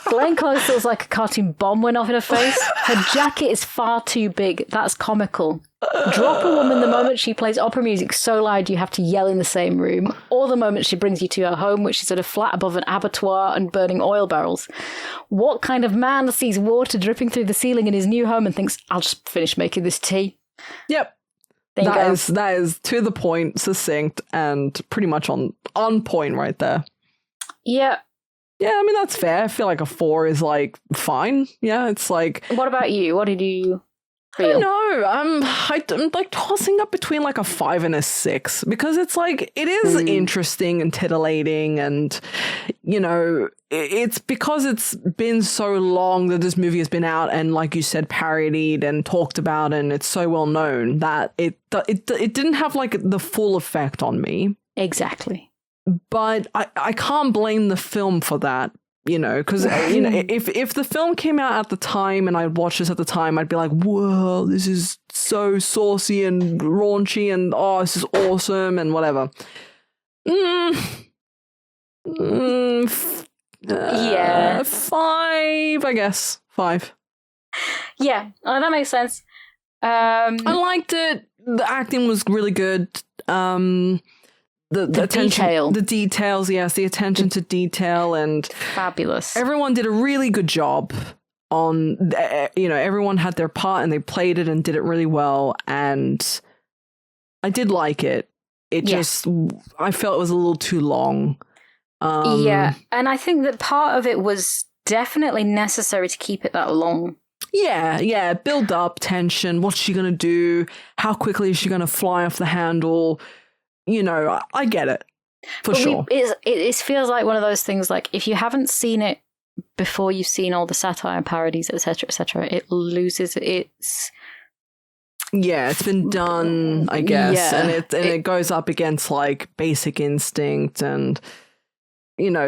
Glenn Close feels like a cartoon bomb went off in her face. Her jacket is far too big. That's comical. Drop a woman the moment she plays opera music so loud you have to yell in the same room, or the moment she brings you to her home, which is at a flat above an abattoir and burning oil barrels. What kind of man sees water dripping through the ceiling in his new home and thinks, I'll just finish making this tea? Yep. That is to the point, succinct, and pretty much on point right there. Yeah. Yeah, I mean, that's fair. I feel like a 4 is, like, fine. Yeah, it's like... What about you? What did you feel? I don't know. I'm like tossing up between, like, a 5 and a 6. Because it's, like, it is interesting and titillating and, you know... It's because it's been so long that this movie has been out and, like you said, parodied and talked about, and it's so well known that it didn't have, like, the full effect on me. Exactly. But I can't blame the film for that, you know, because, you know, if the film came out at the time and I watched this at the time, I'd be like, whoa, this is so saucy and raunchy and, oh, this is awesome and whatever. Yeah. 5, I guess. 5. Yeah, that makes sense. I liked it. The acting was really good. The details, yes, the attention to detail, and fabulous. Everyone did a really good job. on, everyone had their part and they played it and did it really well. And I did like it. It just, I felt it was a little too long. Yeah, and I think that part of it was definitely necessary to keep it that long. Yeah, build up tension. What's she gonna do? How quickly is she gonna fly off the handle? I get it for sure. It feels like one of those things. Like if you haven't seen it before, you've seen all the satire, parodies, etc., it loses its. Yeah, it's been done, I guess, and it goes up against like Basic Instinct and.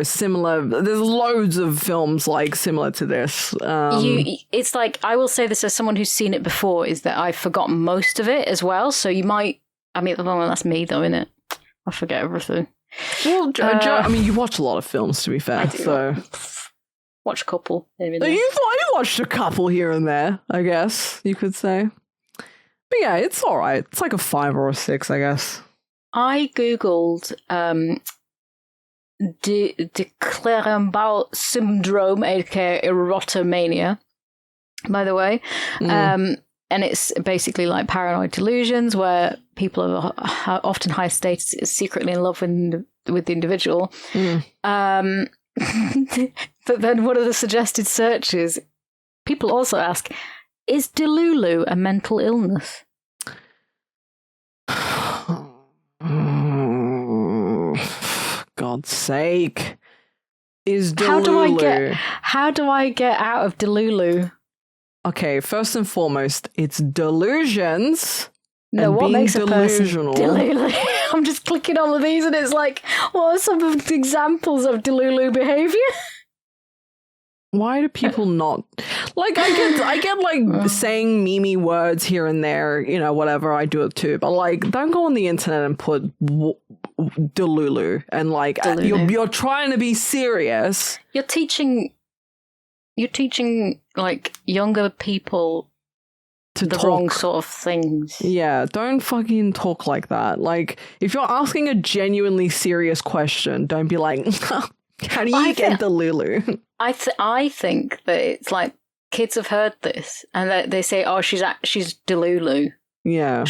Similar. There's loads of films like similar to this. It's like, I will say this as someone who's seen it before, is that I've forgotten most of it as well. So you might. I mean, well, that's me though, isn't it? I forget everything. Well, I mean, you watch a lot of films, to be fair. So watch a couple. You watched a couple here and there, I guess you could say. But yeah, it's all right. It's like a 5 or a 6, I guess. I googled. De Clerambault syndrome, aka erotomania, by the way. And it's basically like paranoid delusions where people are often high status, secretly in love with the individual. But then one of the suggested searches, people also ask, is Delulu a mental illness? God's sake. Is Delulu... How do I get out of Delulu? Okay, first and foremost, it's delusions. No, what makes a person Delulu? I'm just clicking all of these and it's like, what are some of the examples of Delulu behavior? Why do people not like? I get like saying memey words here and there, whatever. I do it too, but like, don't go on the internet and put Delulu and like you're trying to be serious. You're teaching like younger people to the wrong sort of things. Yeah, don't fucking talk like that. Like, if you're asking a genuinely serious question, don't be like, how do you get Delulu? I think that it's like kids have heard this and they say, "Oh, she's Delulu." Yeah,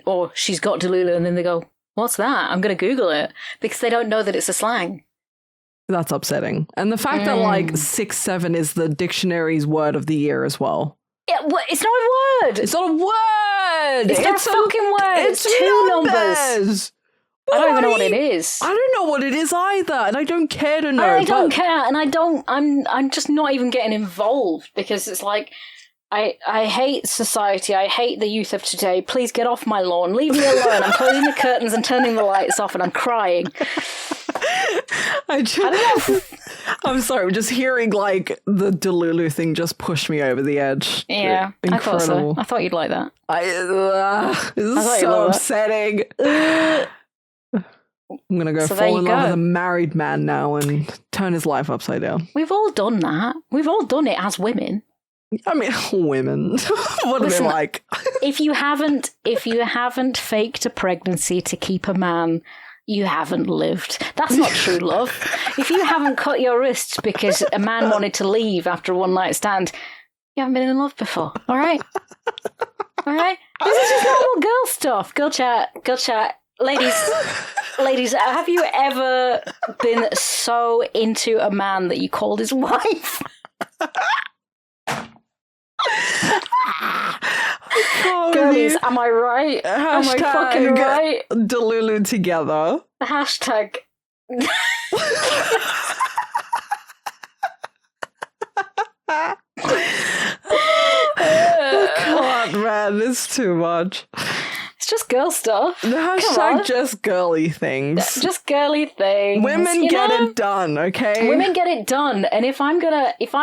or she's got Delulu, and then they go, "What's that? I'm going to Google it," because they don't know that it's a slang. That's upsetting, and the fact that like 6'7" is the dictionary's word of the year as well. Yeah, it's not a word. It's not a word. It's not a fucking word. It's 2 numbers. I don't even know what it is. I don't know what it is either, and I don't care to know. I don't care, and I'm just not even getting involved because it's like I hate society. I hate the youth of today. Please get off my lawn. Leave me alone. I'm closing the curtains and turning the lights off, and I'm crying. I'm sorry. Just hearing like the Delulu thing just pushed me over the edge. Yeah, incredible. I thought so. I thought you'd like that. This is so upsetting. I'm going to go fall in love with a married man now and turn his life upside down. We've all done that. We've all done it as women. I mean, women. What are they like? if you haven't faked a pregnancy to keep a man, you haven't lived. That's not true love. If you haven't cut your wrists because a man wanted to leave after a one-night stand, you haven't been in love before. All right? All right? This is just normal girl stuff. Girl chat. Ladies, have you ever been so into a man that you called his wife? Girlies, am I right? Am I fucking right? Delulu together. Hashtag. God, man, it's too much. It's just girl stuff. The hashtag just girly things. Just girly things. Women get it done, okay? Women get it done. And if I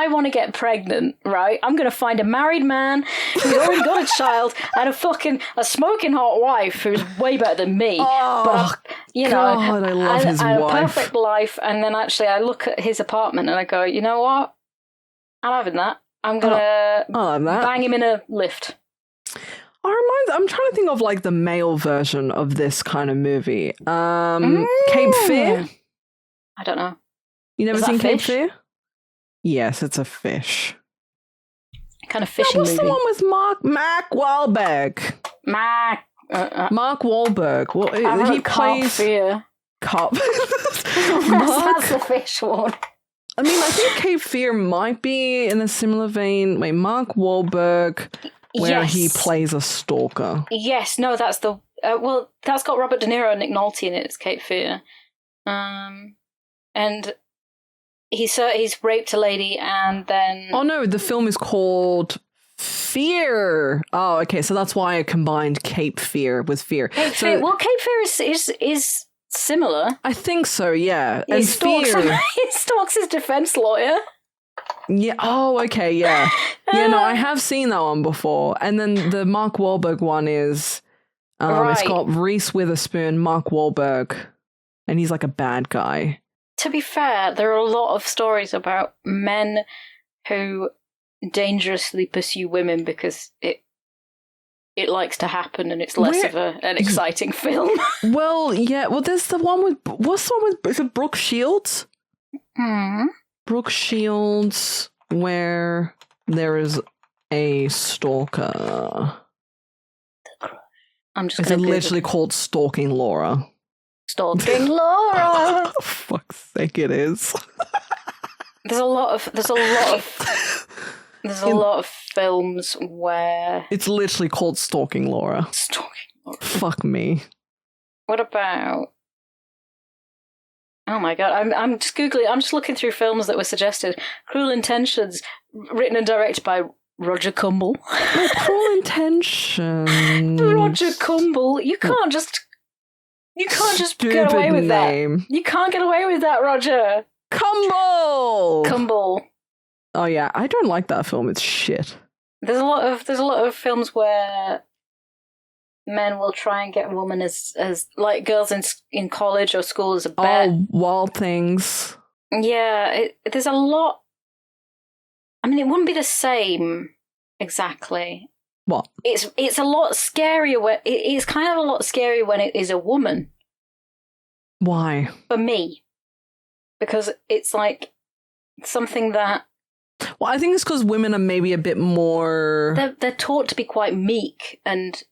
want to get pregnant, right, I'm going to find a married man who's already got a child and a smoking hot wife who's way better than me. Oh, but God, I love his wife. A perfect life. And then actually I look at his apartment and I go, you know what? I'm having that. I'm going to bang him in a lift. I'm trying to think of like the male version of this kind of movie. Cape Fear? I don't know. You never seen Cape Fear? Yes, it's a fish. kind of fishing What's movie. the one with Mark Wahlberg? Mark Wahlberg. Well, he plays Fear. Cop. That's the fish one. I mean, I think Cape Fear might be in a similar vein. Wait, Mark Wahlberg, where he plays a stalker. Yes, no, that's the that's got Robert De Niro and Nick Nolte in it. It's Cape Fear, and he's raped a lady, and then oh no, the film is called Fear. Oh, okay, so that's why I combined Cape Fear with Fear. Cape Fear. Well, Cape Fear is similar. I think so, yeah. He stalks his defense lawyer. Yeah. Oh, okay, yeah. Yeah, no, I have seen that one before. And then the Mark Wahlberg one is it's got Reese Witherspoon, Mark Wahlberg, and he's like a bad guy. To be fair, there are a lot of stories about men who dangerously pursue women because it likes to happen and it's less of an exciting film. Well, yeah. Well, there's the one with... What's the one with... Is it Brooke Shields? Brooke Shields, where there is a stalker. I'm just. Is it literally called Stalking Laura? Stalking Laura. For fuck's sake, it is. There's a lot of films where it's literally called Stalking Laura. Stalking Laura. Fuck me. What about? Oh my god! I'm just googling. I'm just looking through films that were suggested. Cruel Intentions, written and directed by Roger Cumble. Cruel Intentions. Roger Cumble. You can't just get away with that. You can't get away with that, Roger. Cumble. Oh yeah, I don't like that film. It's shit. There's a lot of films where men will try and get a woman as like girls in college or school as a bet. Oh, Wild Things. Yeah, there's a lot. I mean, it wouldn't be the same exactly. What? It's a lot scarier. It's kind of a lot scarier when it is a woman. Why? For me, because it's like something that. Well, I think it's because women are maybe a bit more. They're taught to be quite meek and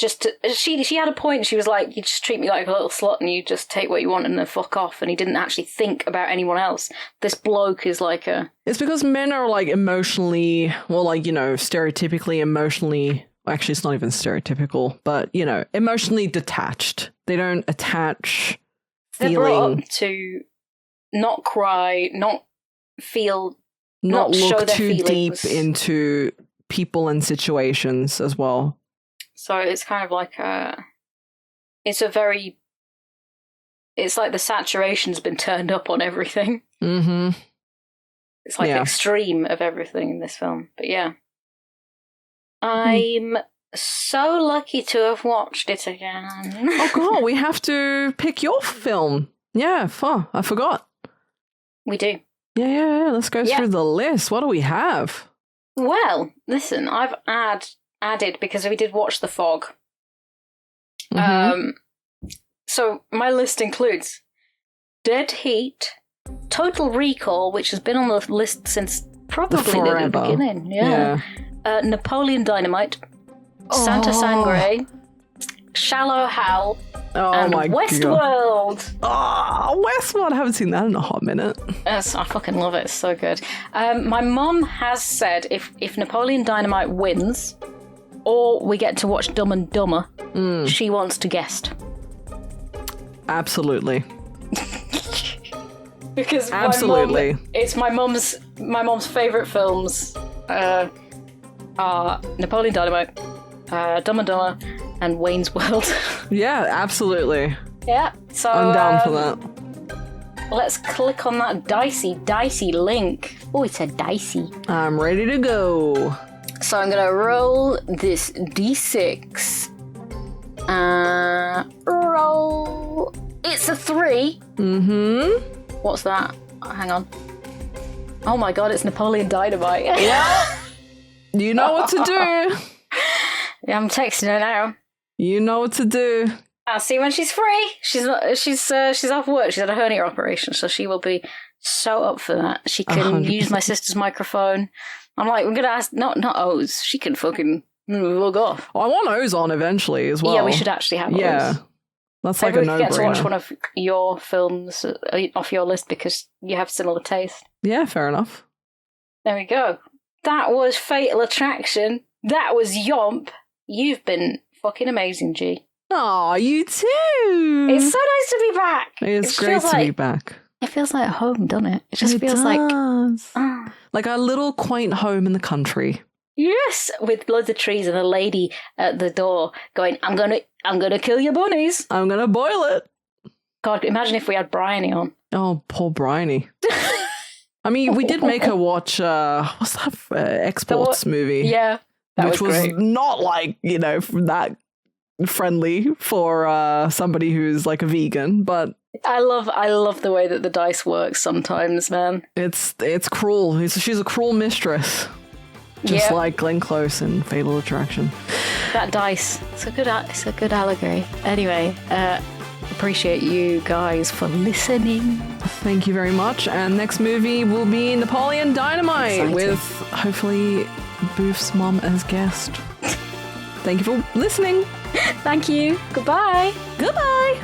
she had a point. She was like, "You just treat me like a little slut, and you just take what you want and then fuck off." And he didn't actually think about anyone else. This bloke is like a. It's because men are like emotionally, well, like stereotypically emotionally. Well, actually, it's not even stereotypical, but emotionally detached. They don't attach feeling. They're brought up to not cry, not feel. Not show look their too feelings. deep into people and situations as well. So it's kind of like it's like the saturation's been turned up on everything. Mm-hmm. It's like extreme of everything in this film. But yeah. I'm so lucky to have watched it again. Oh god, we have to pick your film. Yeah, I forgot. We do. Yeah. Let's go through the list. What do we have? Well, listen, I've added because we did watch The Fog. Mm-hmm. So my list includes Dead Heat, Total Recall, which has been on the list since probably the beginning. Yeah. Napoleon Dynamite, Santa Sangre, Shallow Hal, and Westworld. Oh, Westworld! I haven't seen that in a hot minute. Yes, I fucking love it. It's so good. My mum has said if Napoleon Dynamite wins, or we get to watch Dumb and Dumber, she wants to guest. Absolutely. Because absolutely, it's my mum's favourite films are Napoleon Dynamite, Dumb and Dumber, and Wayne's World. Yeah, absolutely. Yeah, so I'm down for that. Let's click on that dicey link. Oh, it's a dicey. I'm ready to go. So I'm gonna roll this d6. Roll. It's a 3. Mm-hmm. What's that? Hang on. Oh my god, it's Napoleon Dynamite. Yeah. You know what to do. Yeah, I'm texting her now. You know what to do. I'll see when she's free. She's off work. She's had a hernia operation, so she will be so up for that. She can 100%. use my sister's microphone. I'm like, we're gonna ask not Oz. She can fucking log off. I want O's on eventually as well. Yeah, we should actually have Oz. Yeah. That's like Maybe a we could get to watch no-brainer. one of your films off your list because you have similar taste. Yeah, fair enough. There we go. That was Fatal Attraction. That was Yomp. You've been fucking amazing, G. Aw, you too. It's so nice to be back. It's It great feels to be like- back. It feels like home, doesn't it? It just feels like does. ah. Like our little quaint home in the country. Yes, with loads of trees and a lady at the door going, I'm gonna kill your bunnies. I'm gonna boil it. God, imagine if we had Bryony on. Oh, poor Bryony. I mean, we did make her watch, what's that Exports movie? Yeah, that which was great. not like, that friendly for somebody who's like a vegan, but I love the way that the dice works sometimes, man. it's cruel. She's a cruel mistress. Just Yeah. like Glenn Close in Fatal Attraction. That dice, it's a good allegory. Anyway, appreciate you guys for listening. Thank you very much. And next movie will be Napoleon Dynamite Exciting. with hopefully Boof's mom as guest. Thank you for listening. Thank you. Goodbye. Goodbye.